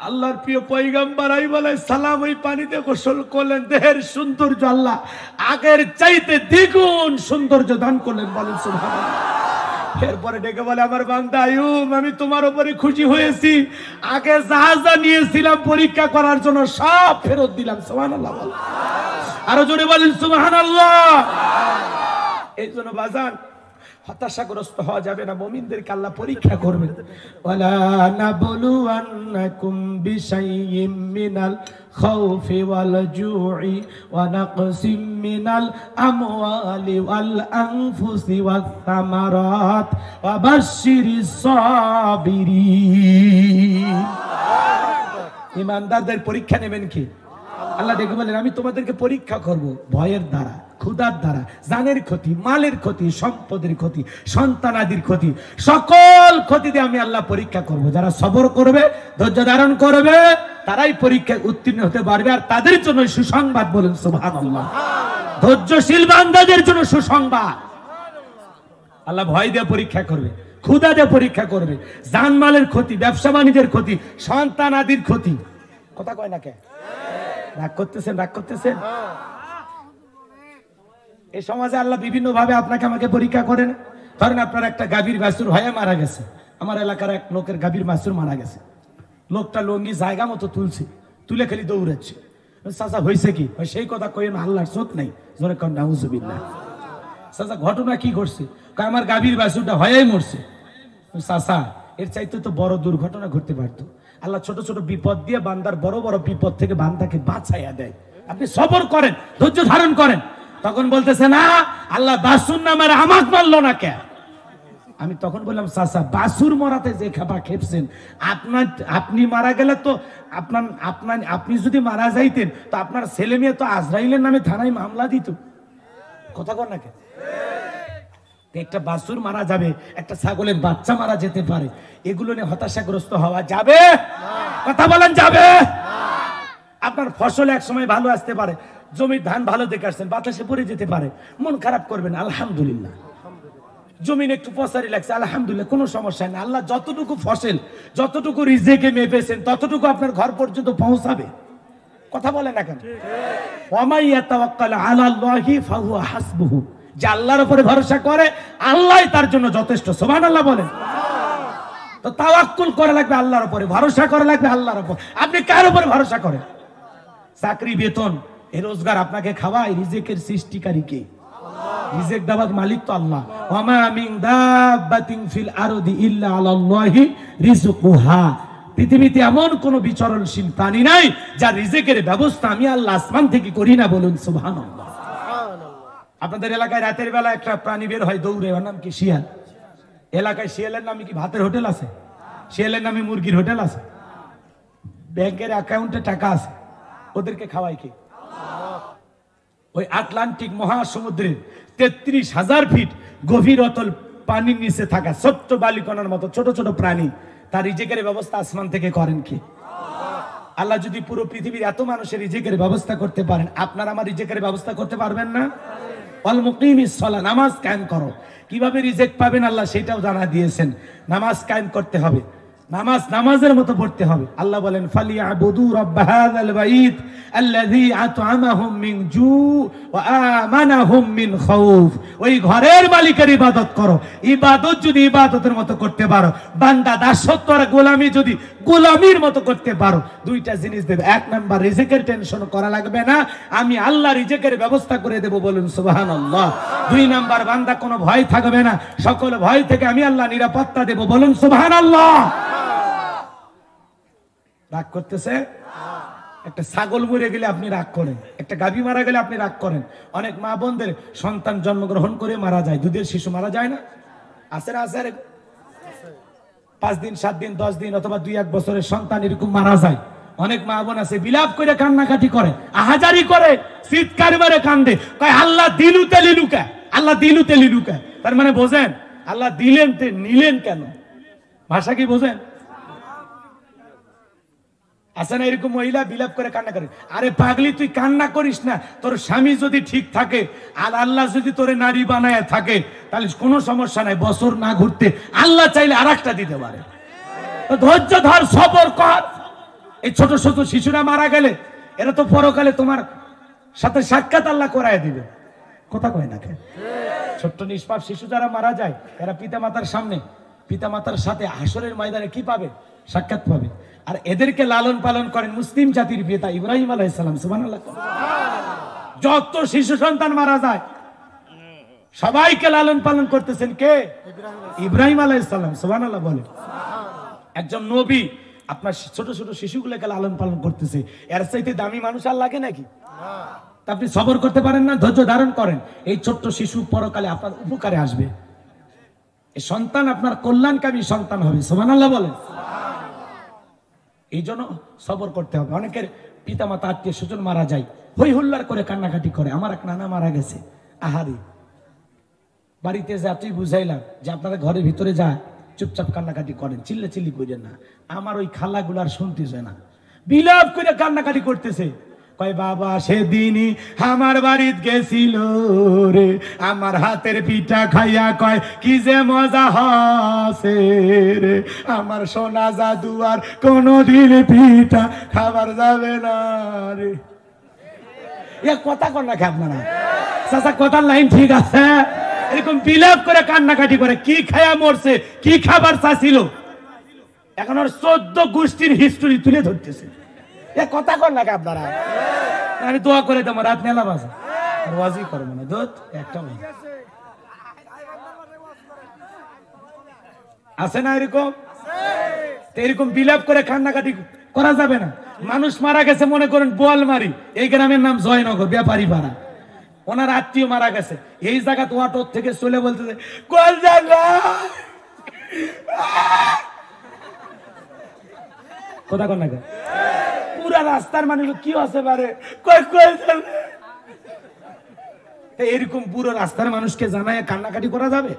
আল্লাহর প্রিয় পয়গম্বর আইয়ুব আলাইহিস সালাম ওই পানিতে গোসল করলেন। দেহের সৌন্দর্য আল্লাহ আগের চাইতে দ্বিগুণ সৌন্দর্য দান করলেন, বলেন সুবহানাল্লাহ। এরপরে ডেকে বলে, আমার বান্দা আইয়ুব, আমি তোমার উপরে খুশি হয়েছি। আগে জাহাজা নিয়েছিলাম পরীক্ষা করার জন্য, সব ফেরত দিলাম। সুবহানাল্লাহ। আরো জোরে বলেন সুবহানাল্লাহ। এই জন্য বাজান হতাশাগ্রস্ত হওয়া যাবে না, মুমিনদেরকে আল্লাহ পরীক্ষা করবেন। ওয়ালা নাবলুওয়ান্নাকুম বিশাইইম মিনাল খাউফি ওয়াল জুই ওয়া নাকসিম মিনাল আমওয়ালি ওয়াল আনফুসি ওয়াস সামারাত ওয়া বাশশিরিস সাবিরিন। ঈমানদারদের পরীক্ষা নেবেন কি? আল্লাহ ডেকে বলেন, আমি তোমাদেরকে পরীক্ষা করব ভয়ের দ্বারা, ক্ষুধার দ্বারা, জানের ক্ষতি, মালের ক্ষতি, সম্পদের ক্ষতি, সন্তানাদির ক্ষতি, সকল ক্ষতি দিয়ে আমি আল্লাহ পরীক্ষা করব। যারা সবর করবে, ধৈর্য ধারণ করবে, তারাই পরীক্ষায় উত্তীর্ণ হতে পারবে। আর তাদের জন্য সুসংবাদ, বলেন সুবহানাল্লাহ। ধৈর্যশীল বান্দাদের জন্য সুসংবাদ। আল্লাহ ভয় দিয়ে পরীক্ষা করবে, ক্ষুধা দিয়ে পরীক্ষা করবে, জানমালের ক্ষতি, ব্যবসা বাণিজ্যের ক্ষতি, সন্তানাদির ক্ষতি। কথা কয় না কে? রাগ করতেছেন, রাগ করতেছেন। এই সমাজে আল্লাহ বিভিন্ন ভাবে আপনাকে আমাকে পরীক্ষা করেন। ধরেন আপনার একটা গাভীর বাছুর হয়ে মারা গেছে। আমার এলাকার এক লোকের গাভীর বাছুর মারা গেছে। লোকটা লঙ্গি জায়গা মতো তুলছে, তুলে খালি দৌড়াচ্ছে। চাচা হয়েছে কি? সেই কথা কই না, আল্লাহর চোখ নেই। জোরে কন নাউজুবিল্লাহ। চাচা ঘটনা কি ঘটছে? আমার গাভীর বাছুরটা হয়েই মরছে। চাচা এর চাইতে তো বড় দুর্ঘটনা ঘটতে পারতো। আল্লাহ ছোট ছোট বিপদ দিয়ে বান্দার বড় বড় বিপদ থেকে বান্দাকে বাঁচাইয়া দেয়। আপনি সবর করেন, ধৈর্য ধারণ করেন। তখন বলতেছে, না আল্লাহ বাছুর না মেরে আমাকে মারলো না কে? আমি তখন বললাম, চাচা বাছুর মরাতে যে খাবার খেপছেন, আপনি মারা গেলে তো আপনি যদি মারা যাইতেন তো আপনার ছেলে মেয়ে তো আজরাইলের নামে থানায় মামলা দিত। কথা কর না কে? একটা বাছুর মারা যাবে, একটা ছাগলের বাচ্চা মারা যেতে পারে, এগুলো নিয়ে হতাশাগ্রস্ত হওয়া যাবে? কথা বলেন, যাবে? আপনার ফসল এক সময় ভালো আসতে পারে, জমির ধান ভালো দেখে আসছেন, বাতাসে পড়ে যেতে পারে, মন খারাপ করবেন, আলহামদুলিল্লাহ। জমিন একটু পচারি লাগছে, আলহামদুলিল্লাহ, কোনো সমস্যা নেই। আল্লাহ যতটুকু ফসল, যতটুকু রিজেকে মেপেছেন, ততটুকু আপনার ঘর পর্যন্ত পৌঁছাবে। কথা বলেন না কেন? ওয়ামাই ইয়াতাওয়াক্কাল আলাল্লাহি ফাহুয়া হাসবুহু। যে আল্লাহর উপরে ভরসা করে, আল্লাহই তার জন্য যথেষ্ট। সুবহানাল্লাহ বলেন। তো তাওয়াক্কুল করা লাগবে আল্লাহর উপরে, ভরসা করা লাগবে আল্লাহর উপর। আপনি কার উপরে ভরসা করেন? চাকরি, বেতন, এই রোজগার আপনাকে খাওয়ায়, রিজিকের সৃষ্টিকারী কে? রিজিক দেওয়ার মালিক তো আল্লাহ। ওয়ামা মিন দাব্বাতিন ফিল আরদি ইল্লা আলাল্লাহি রিজকুহা। পৃথিবীতে এমন কোন বিচরণশীল প্রাণী নাই যার রিজিকের ব্যবস্থা আমি আল্লাহ আসমান থেকে করি না, বলুন সুবহানাল্লাহ। আপনাদের এলাকায় রাতের বেলা একটা প্রাণী বের হয় দৌড়ে, ওর নাম কি? শিয়াল। এলাকায় শিয়ালের নামে কি ভাতের হোটেল আছে? শিয়ালের নামে মুরগির হোটেল আছে? ব্যাংকের অ্যাকাউন্টে টাকা আছে, ওদেরকে খাওয়াই কি? ওই আটলান্টিক মহাসমুদ্রের 33,000 ফিট গভীর অতল পানির নিচে থাকা ছোট্ট বালিকণার মতো ছোট ছোট প্রাণী, তার রিজিকের ব্যবস্থা আসমান থেকে করেন কি? আল্লাহ যদি পুরো পৃথিবীর এত মানুষের রিজিকের ব্যবস্থা করতে পারেন, আপনার আমার রিজিকের ব্যবস্থা করতে পারবেন না? ওয়াল মুকিমিস সালাহ, নামাজ কায়েম করো। কিভাবে রিজিক পাবেন আল্লাহ সেটাও জানা দিয়েছেন। নামাজ কায়েম করতে হবে, নামাজ নামাজের মতো পড়তে হবে। আল্লাহ বলেন, ফালিয়াবুদু রাব্ব হাযাল বাইত আল্লাযী আত'আমাহুম মিন জু ওয়া আমানাহুম মিন খাউফ। ওই ঘরের মালিকের ইবাদত করো। ইবাদত যদি ইবাদতের মতো করতে পারো, বান্দা দাসত্ব আর গোলামি যদি গোলামির মতো করতে পারো, দুইটা জিনিস দেবে। এক নাম্বার, রিজিকের টেনশন করা লাগবে না, আমি আল্লাহ রিজিকের ব্যবস্থা করে দেব, বলুন সুবহানাল্লাহ। দুই নাম্বার, বান্দা কোনো ভয় থাকবে না, সকল ভয় থেকে আমি আল্লাহ নিরাপত্তা দেব, বলুন সুবহানাল্লাহ। রাগ করতেছে? একটা ছাগল মরে গেলে আপনি রাগ করেন, একটা গাভী মারা গেলে আপনি রাগ করেন। অনেক মা বোনদের সন্তান জন্মগ্রহণ করে মারা যায়, দুধের শিশু মারা যায় না? আছে না? আছে। 5 দিন, 7 দিন, 10 দিন অথবা 2-1 বছরের সন্তান এরকম মারা যায়। অনেক মা বোন আছে বিলাপ করে কান্নাকাটি করে, আহাজারি করে, চিৎকার মারে কান্দে, কয় আল্লাহ দিলুতে লিলুকা, আল্লাহ দিলুতে লিলুকা। তার মানে বোঝেন আল্লাহ দিলেন তে নিলেন কেন? ভাষা কি বোঝেন? আছে না এরকম মহিলা বিলাপ করে কান্না করে? আরে পাগলি, তুই কান্না করিস না, তোর স্বামী যদি ঠিক থাকে আর আল্লাহ যদি তোরে নারী বানায় থাকে তাহলে কোনো সমস্যা নাই, বছর না ঘুরতে আল্লাহ চাইলে আরেকটা দিতে পারে। ধৈর্য ধর, সবর কর। এই ছোট ছোট শিশুরা মারা গেলে এরা তো পরকালে তোমার সাথে সাক্ষাৎ আল্লাহ করায় দিবে, কথা কয় না কেন? ছোট্ট নিষ্পাপ শিশু যারা মারা যায় এরা পিতামাতার সামনে, পিতামাতার সাথে হাসরের ময়দানে কি পাবে? সাক্ষাৎ পাবে। আর এদেরকে লালন পালন করেন মুসলিম জাতির পিতা ইব্রাহিম আলাইহিস সালাম, সুবহানাল্লাহ। যত শিশু সন্তান মারা যায় সবাইকে লালন পালন করতেছেন কে? ইব্রাহিম আলাইহিস সালাম, সুবহানাল্লাহ বলে। একজন নবী আপনার ছোট ছোট শিশুগুলোকে লালন পালন করতেছে, এর চাইতে দামি মানুষ আর লাগে নাকি? আপনি সবর করতে পারেন না, ধৈর্য ধারণ করেন, এই ছোট্ট শিশু পরকালে আপনার উপকারে আসবে। এই সন্তান আপনার কল্যাণকামী সন্তান হবে, সুবহানাল্লাহ বলেন। এই জন্য সবর করতে হবে। অনেকের পিতা মাতা আত্মীয় স্বজন মারা যায়, হই হুল্লার করে কান্নাকাটি করে, আমার এক নানা মারা গেছে, আহারি। বাড়িতে যাতেই বুঝাইলাম যে আপনারা ঘরের ভিতরে যা চুপচাপ কান্নাকাটি করেন, চিল্লা চিল্লি করেন না। আমার ওই খালাগুলার শুনতেছে না, বিলাপ করে কান্নাকাটি করতেছে। কয় বাবা সেদিনই আমার বাড়িতে গেছিল রে, আমার হাতের পিঠা খাইয়া কয় কি যে মজা হসে রে, আমার সোনা জাদু আর কোনদিন পিঠা খাবার যাবে না রে। এ কথা কর না আপনারা, চাচা কথার লাইন ঠিক আছে? এরকম বিলাপ করে কান্নাকাটি করে, কি খায়া মরছে, কি খাবার চাইছিল, এখন ওর 14 গোষ্ঠীর হিস্টোরি তুলে ধরতেছে। এ কথা কর না আপনারা। আমি দোয়া করে দেবো রাত মেলা বাজে আর ওয়াজি করবো না, দোত একটা আছে না এরকম? এরকম বিলাপ করে কান্নাকাটি করা যাবে না। মানুষ মারা গেছে, মনে করেন বোয়ালমারি, এই গ্রামের নাম জয়নগর, ব্যাপারী পাড়া, ওনার আত্মীয় মারা গেছে, এই জায়গা তো অটো থেকে চলে বলতেছে কোন জায়গা, কথা কর না কেন? পুরা রাস্তার মানুষ কি আছে পারে, এরকম পুরো রাস্তার মানুষকে জানায় কান্নাকাটি করা যাবে?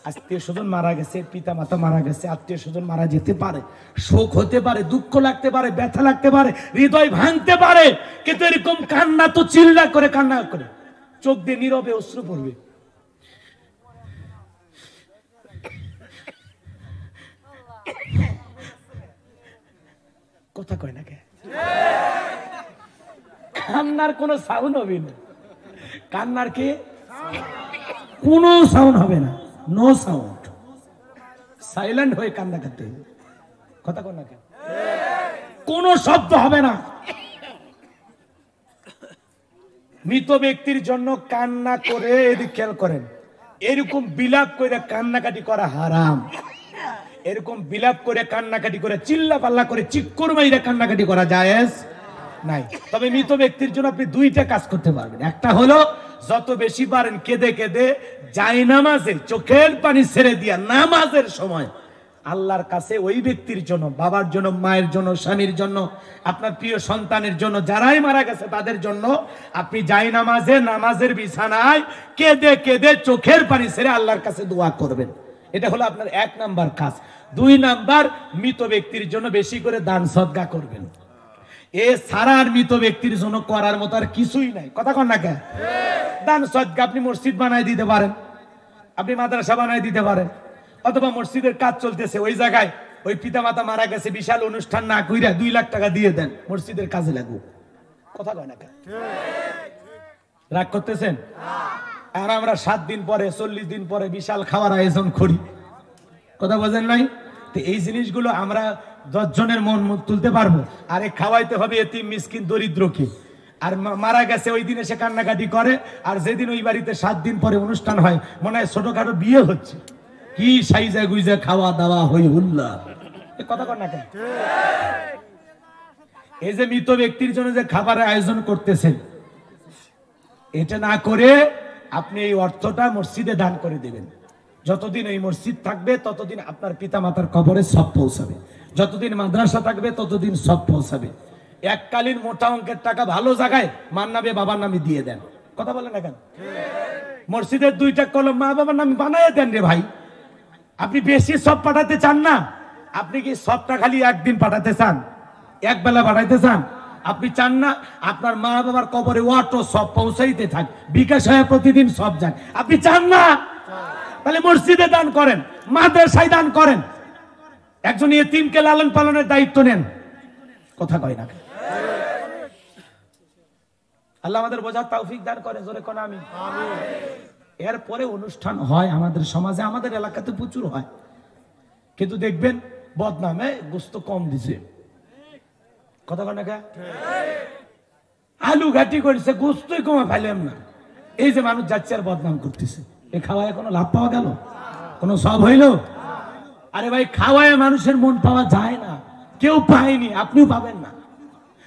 আত্মীয় স্বজন মারা গেছে, পিতা মাতা মারা গেছে, আত্মীয় স্বজন মারা যেতে পারে, শোক হতে পারে, দুঃখ লাগতে পারে, ব্যথা লাগতে পারে, হৃদয় ভাঙতে পারে, কিন্তু এরকম কান্না তো চিল্লা করে কান্না করে, চোখ দিয়ে নীরবে অশ্রু পড়বে। কথা কয় না কে? কান্নার কোন সাউন্ড হবে না, কান্নার কি কোন সাউন্ড হবে না, নো সাউন্ড, সাইলেন্ট হয়ে কান্না করতে হবে। কথা কয় না কে? কোন শব্দ হবে না। মৃত ব্যক্তির জন্য কান্না করে, এদিক খেয়াল করেন, এরকম বিলাপ করে কান্নাকাটি করা হারাম। এরকম বিলাপ করে কান্নাকাটি করে, চিল্লা পাল্লা করে, চিক্কর মাইরা কান্নাকাটি করা জায়েজ নাই। তবে মৃত ব্যক্তির জন্য আপনি দুইটা কাজ করতে পারবেন। একটা হলো যত বেশি পারেন কেঁদে কেঁদে জায়নামাজে চোখের পানি ছেড়ে দিয়া নামাজের সময় আল্লাহর কাছে ওই ব্যক্তির জন্য, বাবার জন্য, মায়ের জন্য, স্বামীর জন্য, আপনার প্রিয় সন্তানের জন্য, যারাই মারা গেছে তাদের জন্য আপনি জায়নামাজে, নামাজের বিছানায় কেঁদে কেঁদে চোখের পানি ছেড়ে আল্লাহর কাছে দোয়া করবেন। এটা হলো আপনার 1 নাম্বার কাজ। 2 নাম্বার, মৃত ব্যক্তির জন্য বেশি করে দান সদকা করবেন। এ সারার মৃত ব্যক্তির জন্য করার মতো আর কিছুই নাই। কথা কন না কে? দান সদকা আপনি মসজিদ বানায় দিতে পারেন, আপনি মাদ্রাসা বানায় দিতে পারেন, অথবা মসজিদের কাজ চলতেছে ওই জায়গায় ওই পিতা মাতা মারা গেছে, বিশাল অনুষ্ঠান না কইরা 2 লাখ টাকা দিয়ে দেন, মসজিদের কাজে লাগুক। কথা কয় না কে? রাগ করতেছেন? আর আমরা 7 দিন পরে, 40 দিন পরে বিশাল খাওয়ার আয়োজন করি, কথা বোঝেন নাই? তো এই জিনিসগুলো আমরা 10 জনের মন তুলতে পারবো, আরে খাওয়াইতে হবে এতিম মিসকিন দরিদ্রকে। আর মারা গেছে ওই দিন এসে কান্নাকাটি করে, আর যেদিন ওই বাড়িতে 7 দিন পরে অনুষ্ঠান হয় মনে হয় ছোটখাটো বিয়ে হচ্ছে, কি সাইজা গুইজা খাওয়া দাওয়া হই হুল্লা। কথা কর না কেন? এই যে মৃত ব্যক্তির জন্য যে খাবারের আয়োজন করতেছেন, এটা না করে আপনি এই অর্থটা মসজিদে দান করে দেবেন। যতদিন এই মসজিদ থাকবে ততদিন আপনার পিতা মাতার কবরে সব পৌঁছাবে। যতদিন মাদ্রাসা থাকবে ততদিন সব পৌঁছাবে। এককালীন মোটা অঙ্কের টাকা ভালো জায়গায় মার নামে বাবার নামে দিয়ে দেন। কথা বলেন না কেন? মসজিদের 2টা কলম মা বাবার নামে বানায় দেন রে ভাই। আপনি বেশি সব পাঠাতে চান না? আপনি কি সবটা খালি একদিন পাঠাতে চান, এক বেলা পাঠাইতে চান? আপনি চান না আপনার মা বাবার কবরে অটো সব পৌঁছাইতে থাক, বিকাশ হয়ে প্রতিদিন সব যান? আপনি চান না? তাহলে মসজিদে দান করেন, মাদ্রাসায় দান করেন, একজন ইতিমকে লালন পালনের দায়িত্ব নেন। কথা কয় না? আল্লাহ আমাদের বোঝার তৌফিক দান করেন, জোরে কোন আমিন। এরপরে অনুষ্ঠান হয় আমাদের সমাজে, আমাদের এলাকাতে প্রচুর হয়, কিন্তু দেখবেন বদনামে গোস্ত কম দিছে। কথা কয় না? আলু ঘাটি করেছে, গোস্তই কমে ফাইলাম না। এই যে মানুষ যাচ্ছে আর বদনাম করতেছে, এ খাওয়ায় কোনো লাভ পাওয়া গেল? কোনো সব হইল? আরে ভাই, খাওয়ায় মানুষের মন পাওয়া যায় না, কেউ পায়নি, আপনিও পাবেন না।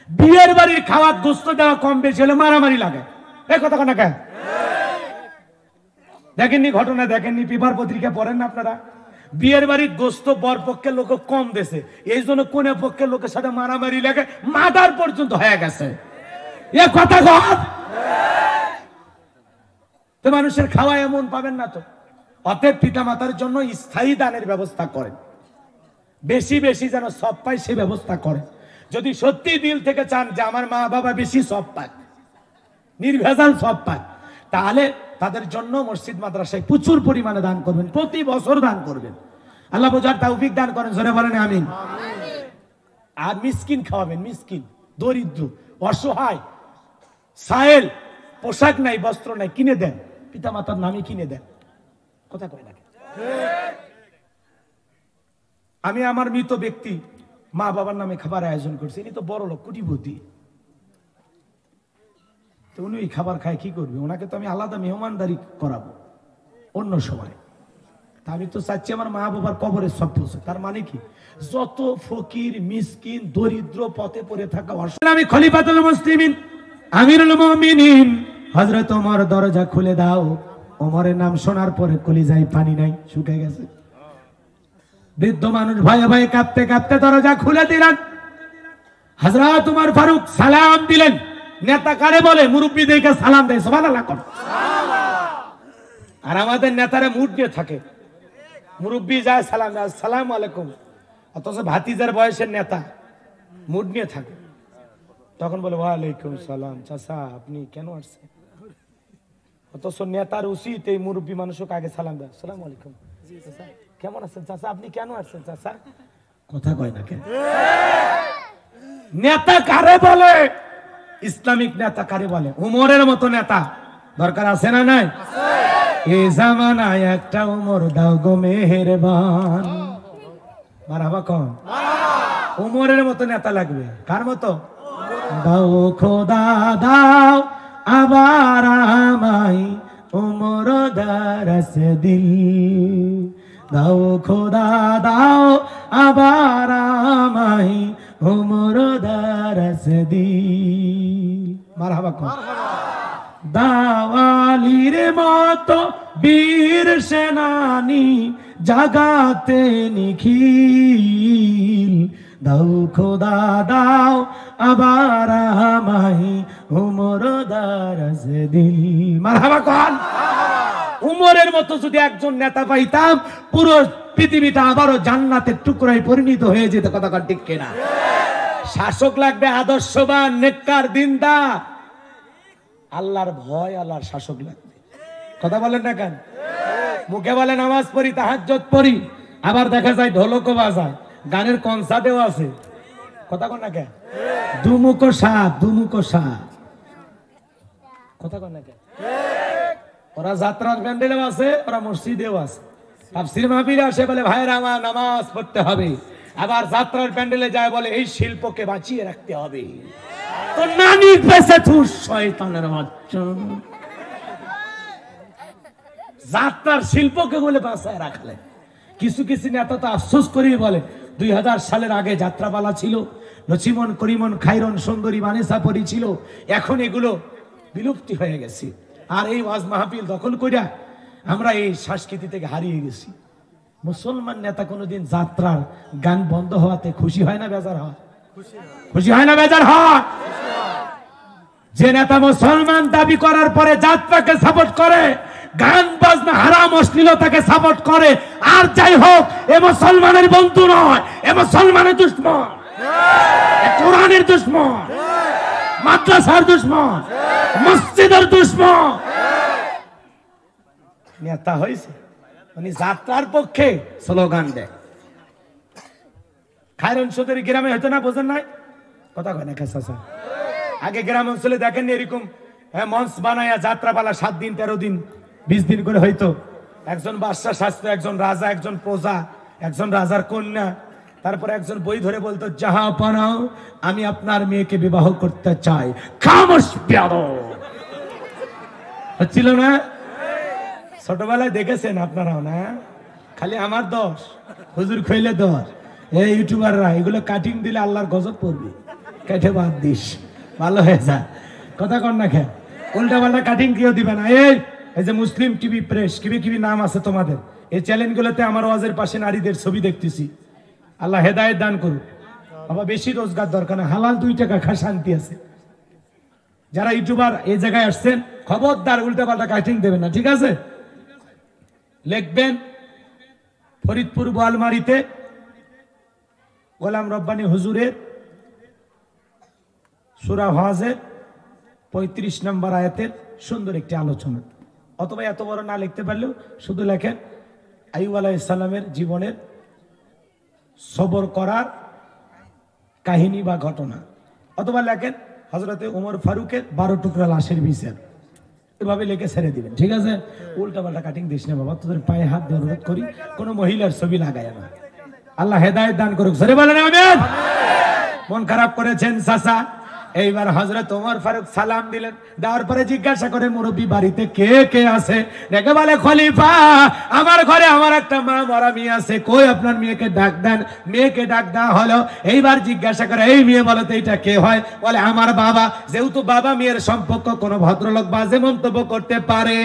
বিয়ের বাড়ির খাওয়া গোস্ত দেওয়া কম বেশি হলে মারামারি লাগে। এই কথা কয় না? দেখেননি ঘটনা? দেখেননি? পেপার পত্রিকা পড়েন না আপনারা? বিয়ের বাড়ির গোস্ত বর পক্ষের লোক কম দেশে, এই জন্য কোনে পক্ষের লোকের সাথে মারামারি লাগে, মার্ডার পর্যন্ত হয়ে গেছে। এ কথা কর তো, মানুষের খাওয়া এমন পাবেন না তো। অতএব পিতা মাতার জন্য স্থায়ী দানের ব্যবস্থা করেন, বেশি বেশি যেন সব পায় সে ব্যবস্থা করেন। যদি সত্যি দিল থেকে চান যে আমার মা বাবা বেশি সব পাক, নির্ভেজাল সব পাক, তাহলে তাদের জন্য মসজিদ মাদ্রাসায় প্রচুর পরিমাণে দান করবেন, প্রতি বছর দান করবেন। আল্লাহ বোঝার তৌফিক দান করেন, জোরে বলেন আমিন। আর মিসকিন খাওয়াবেন, মিসকিন, দরিদ্র, অসহায়, সায়েল, পোশাক নাই, বস্ত্র নাই, কিনে দেন, পিতা মাতার নামে কিনে দেন। কথা কয় না? আমি আমার মৃত ব্যক্তি মা বাবার নামে খাবার আয়োজন করছি, ইনি তো বড় লোক, কোটিপতি, তো উনি ওই খাবার খায়, কি করবে? ওনাকে তো আমি আলাদা মেহমানদারি করাবো অন্য সময়। তা আমি তো চাচ্ছি আমার মা বাবার কবরে সব পৌঁছে। তার মানে কি? যত ফকির, মিসকিন, দরিদ্র, পথে পড়ে থাকা, আমি খলিফাতুল মুসলিমিন আমিরুল মুমিনিন হযরত ওমর দরজা খুলে দাও। ওমরের নাম শোনার পরে কলিজায় পানি নাই, শুকিয়ে গেছে। বৃদ্ধ মানুষ ভয়ে ভয়ে কাঁপতে কাঁপতে দরজা খুলে দিলেন। হযরত ওমর ফারুক সালাম দিলেন। নেতা কারে বলে? মুরব্বী দেখে সালাম দেয়, সুবহানাল্লাহ। আর আমাদের নেতারা মুড নিয়ে থাকে, মুরব্বী যায় সালাম দেয়, আসসালামু আলাইকুম, অথচ ভাতিজার বয়সের নেতা মুড নিয়ে থাকে। তখন বলে ওয়ালাইকুম সালাম, চাচা আপনি কেন আসছেন? অথচ নেতার উচিত এই মুরব্বী মানুষকে আগে সালাম দেয়, আসসালামু আলাইকুম, কেমন আছেন চাচা, আপনি কেন আসছেন চাচা? কথা কয় না কেন? নেতা কারে বলে? ইসলামিক নেতা কারে বলে? উমরের মতো নেতা দরকার আছে না নাই? এই জামানায় একটা উমর দাও গো মেহেরবান। মারহাবা কোন? উমরের মতো নেতা লাগবে। কার মতো? দাও খোদা দাও আবার আমায় উমর দারস দিল, দাও খোদা দাও আবার আমায় উমর দারস দিল। মারহাবা কোন? দাওয়ালির মতো বীর সেনানি জাগাতে নিখিল, দাও খোদা দাও আবার আমায় উমর দারস দিল। মারহাবা কোন? উমরের মতো যদি একজন নেতা পাইতাম, পুরো পৃথিবীটা আবারও জান্নাতের টুকরায় পরিণত হয়ে যেত। কথা কর ঠিক কিনা? শাসক লাগবে আদর্শবান, নেককার, দিনদার, আল্লাহর ভয়, আল্লাহর শাসক লাগবে। কথা বলেন না কেন? মুখে বলে নামাজ পড়ি, তাহাজ্জুদ পড়ি, আবার দেখা যায় ঢোলকও বাজায়, গানের কনসার্টেও আছে। কথা কন না কেন? দুমুখো সাত, দুমুখো সাত। কথা কন না কেন? ওরা যাত্রার প্যান্ডেলেও আছে, ওরা মসজিদেও আছে, তাফসীর মাহফিলে আসে বলে ভাইরা আমার নামাজ পড়তে হবে, আবার যাত্রার প্যান্ডেলে যায় বলে এই শিল্পকে বাঁচিয়ে রাখতে হবে। তো নানির পেছে থুস শয়তানের বাচ্চা, যাত্রার শিল্পকে বলে বাঁচায় রাখলে। কিছু কিছু নেতা তো আফসোস করেই বলে 2000 সালের আগে যাত্রাপালা ছিল, নচিমন, করিমন, খাইরন, সুন্দরী, মানেসা পরি ছিল, এখন এগুলো বিলুপ্তি হয়ে গেছে। আর এই ওয়াজ মাহফিল দখল কইরা আমরা এই সংস্কৃতি থেকে হারিয়ে গেছি। মুসলমান নেতা কোনোদিন যাত্রার গান বন্ধ হওয়াতে খুশি হয় না বেজার হয়? খুশি হয় না বেজার হয়? যে নেতা মুসলমান দাবি করার পরে যাত্রাকে সাপোর্ট করে, গান বাজনা হারাম অশ্লীলতাকে সাপোর্ট করে, আর যাই হোক এ মুসলমানের বন্ধু নয়, এ মুসলমানের দুশমন, এ কোরআনের দুশমন, মাদ্রাসার দুশমন, মসজিদের দুশমন। নেতা হয়েছে উনি যাত্রার পক্ষে স্লোগান দেয়। খায়রন চৌধুরী গ্রামে হয়তো না, বোঝেন নাই কথা কয় না কাছে। আগে গ্রাম অঞ্চলে দেখেন এরকম মঞ্চ বানায়া যাত্রাপালা 7 দিন 13 দিন 20 দিন করে হইতো। একজন বাদশা শাস্ত্র, একজন রাজা, একজন প্রজা, একজন রাজার কন্যা, তারপর একজন বই ধরে বলতো যাহা পানাও আমি আপনার মেয়েকে বিবাহ করতে চাই। খামোশ প্যারো হচ্ছিল না? ছোটবেলায় দেখেছেন আপনারাও না? খালি আমার দোষ, হুজুর খইলে দোষ। এই ইউটিউবাররা এগুলো কাটিং দিলে আল্লাহর গজব পড়বে, কেটে বাদ দিস, ভালো হয়ে যায়। কথা কর না খেয়ে উল্টা পাল্টা কাটিং কেউ দিবে না। এই যে মুসলিম টিভি প্রেস কিবি নাম আছে তোমাদের, এই চ্যানেলগুলোতে আমার ওয়াজের পাশে নারীদের ছবি দেখতেছি। আল্লাহ হেদায়েত দান করুক। বাবা বেশি রোজগার দরকার না, হালাল 2 টাকা খা, শান্তি আছে। যারা ইউটিউবার এই জায়গায় আসছেন খবরদার উল্টা পাল্টা কাটিং দেবেন না, ঠিক আছে? লিখবেন ফরিদপুর বোয়ালমারিতে গোলাম রব্বানী হুজুরের সূরা হজের 35 নম্বর আয়াতের সুন্দর একটি আলোচনা, অথবা এত বড় না লিখতে পারলেও শুধু লেখেন আইয়ুব আলাইহিস সালামের জীবনের সবর করার কাহিনী বা ঘটনা, অথবা লেখেন হযরতে ওমর ফারুকের 12 টুকরা লাশের বিচার। এভাবে লিখে ছেড়ে দিবেন, ঠিক আছে? উল্টা পাল্টা কাটিং দিস না বাবা, তোদের পায়ে হাত দিয়ে অনুরোধ করি, কোন মহিলার ছবি লাগায় না। আল্লাহ হেদায়েত দান করুক, সরে বলেন আমিন। মন খারাপ করেছেন চাচা, এইবার হযরত ওমর ফারুক সালাম দিলেন, দেওয়ার পরে জিজ্ঞাসা করে মুরব্বী বাড়িতে কে কে আছে? রেখে বলে খলিফা আমার ঘরে আমার একটা মা মরা মেয়ে আছে, কই আপনার মেয়েকে ডাক দেন। মেয়েকে ডাক দেওয়া হলো। এইবার জিজ্ঞাসা করে এই মেয়ে বলো তো এটা কে হয়? বলে আমার বাবা। যেহেতু বাবা মেয়ের সম্পর্ক কোনো ভদ্রলোক বাজে মন্তব্য করতে পারে।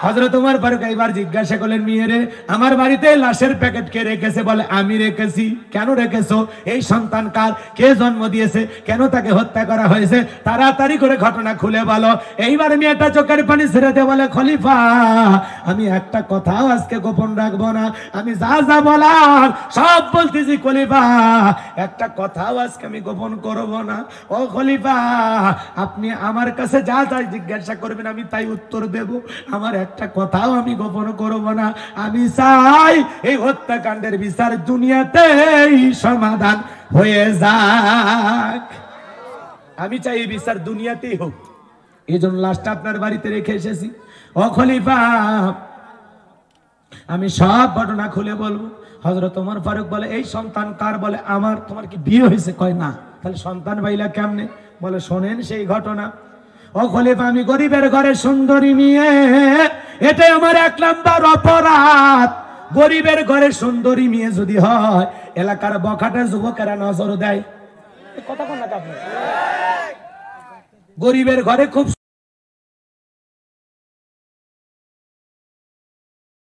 হযরত ওমর ফারুক এইবার জিজ্ঞাসা করলেন মেয়েরে আমার বাড়িতে লাশের প্যাকেট কে রেখেছে? বলে আমি রেখেছি। কেন রেখেছো? এই সন্তান কার? কে জন্ম দিয়েছে? কেন তাকে হত্যা করা হয়েছে? তাড়াতাড়ি করে ঘটনা খুলে বলো। এইবার মেয়েটা চোখের পানি ছেড়ে দিয়ে বলে খলিফা আমি একটা কথাও আজকে গোপন রাখবো না, আমি যা যা বলার সব বলতেছি খলিফা, একটা কথাও আজকে আমি গোপন করব না। ও খলিফা আপনি আমার কাছে যা যা জিজ্ঞাসা করবেন আমি তাই উত্তর দেব, আমার একটা কথাও আমি গোপন করব না। আমি চাই এই হত্যাকাণ্ডের বিচার দুনিয়াতেই সমাধান হয়ে যাক। আমি চাই এই বিচার দুনিয়াতেই হোক, এই জন্য লাশটা আপনার বাড়িতে রেখে এসেছি। ও খলিফা আমি সব ঘটনা খুলে বলবো। হযরত ওমর ফারুক বলে এই সন্তান কার? বলে আমার। তোমার কি বিয়ে হয়েছে? কয় না। তাহলে সন্তান পাইলা কেমনে? বলে শোনেন সেই ঘটনা। ও খলিফা আমি গরিবের ঘরে সুন্দরী মেয়ে, এটাই আমার 1 নাম্বার অপরাধ। গরিবের ঘরে সুন্দরী মেয়ে যদি হয় এলাকার বখাটে যুবকেরা নজর দেয়। কথা কোন না? গরিবের ঘরে খুব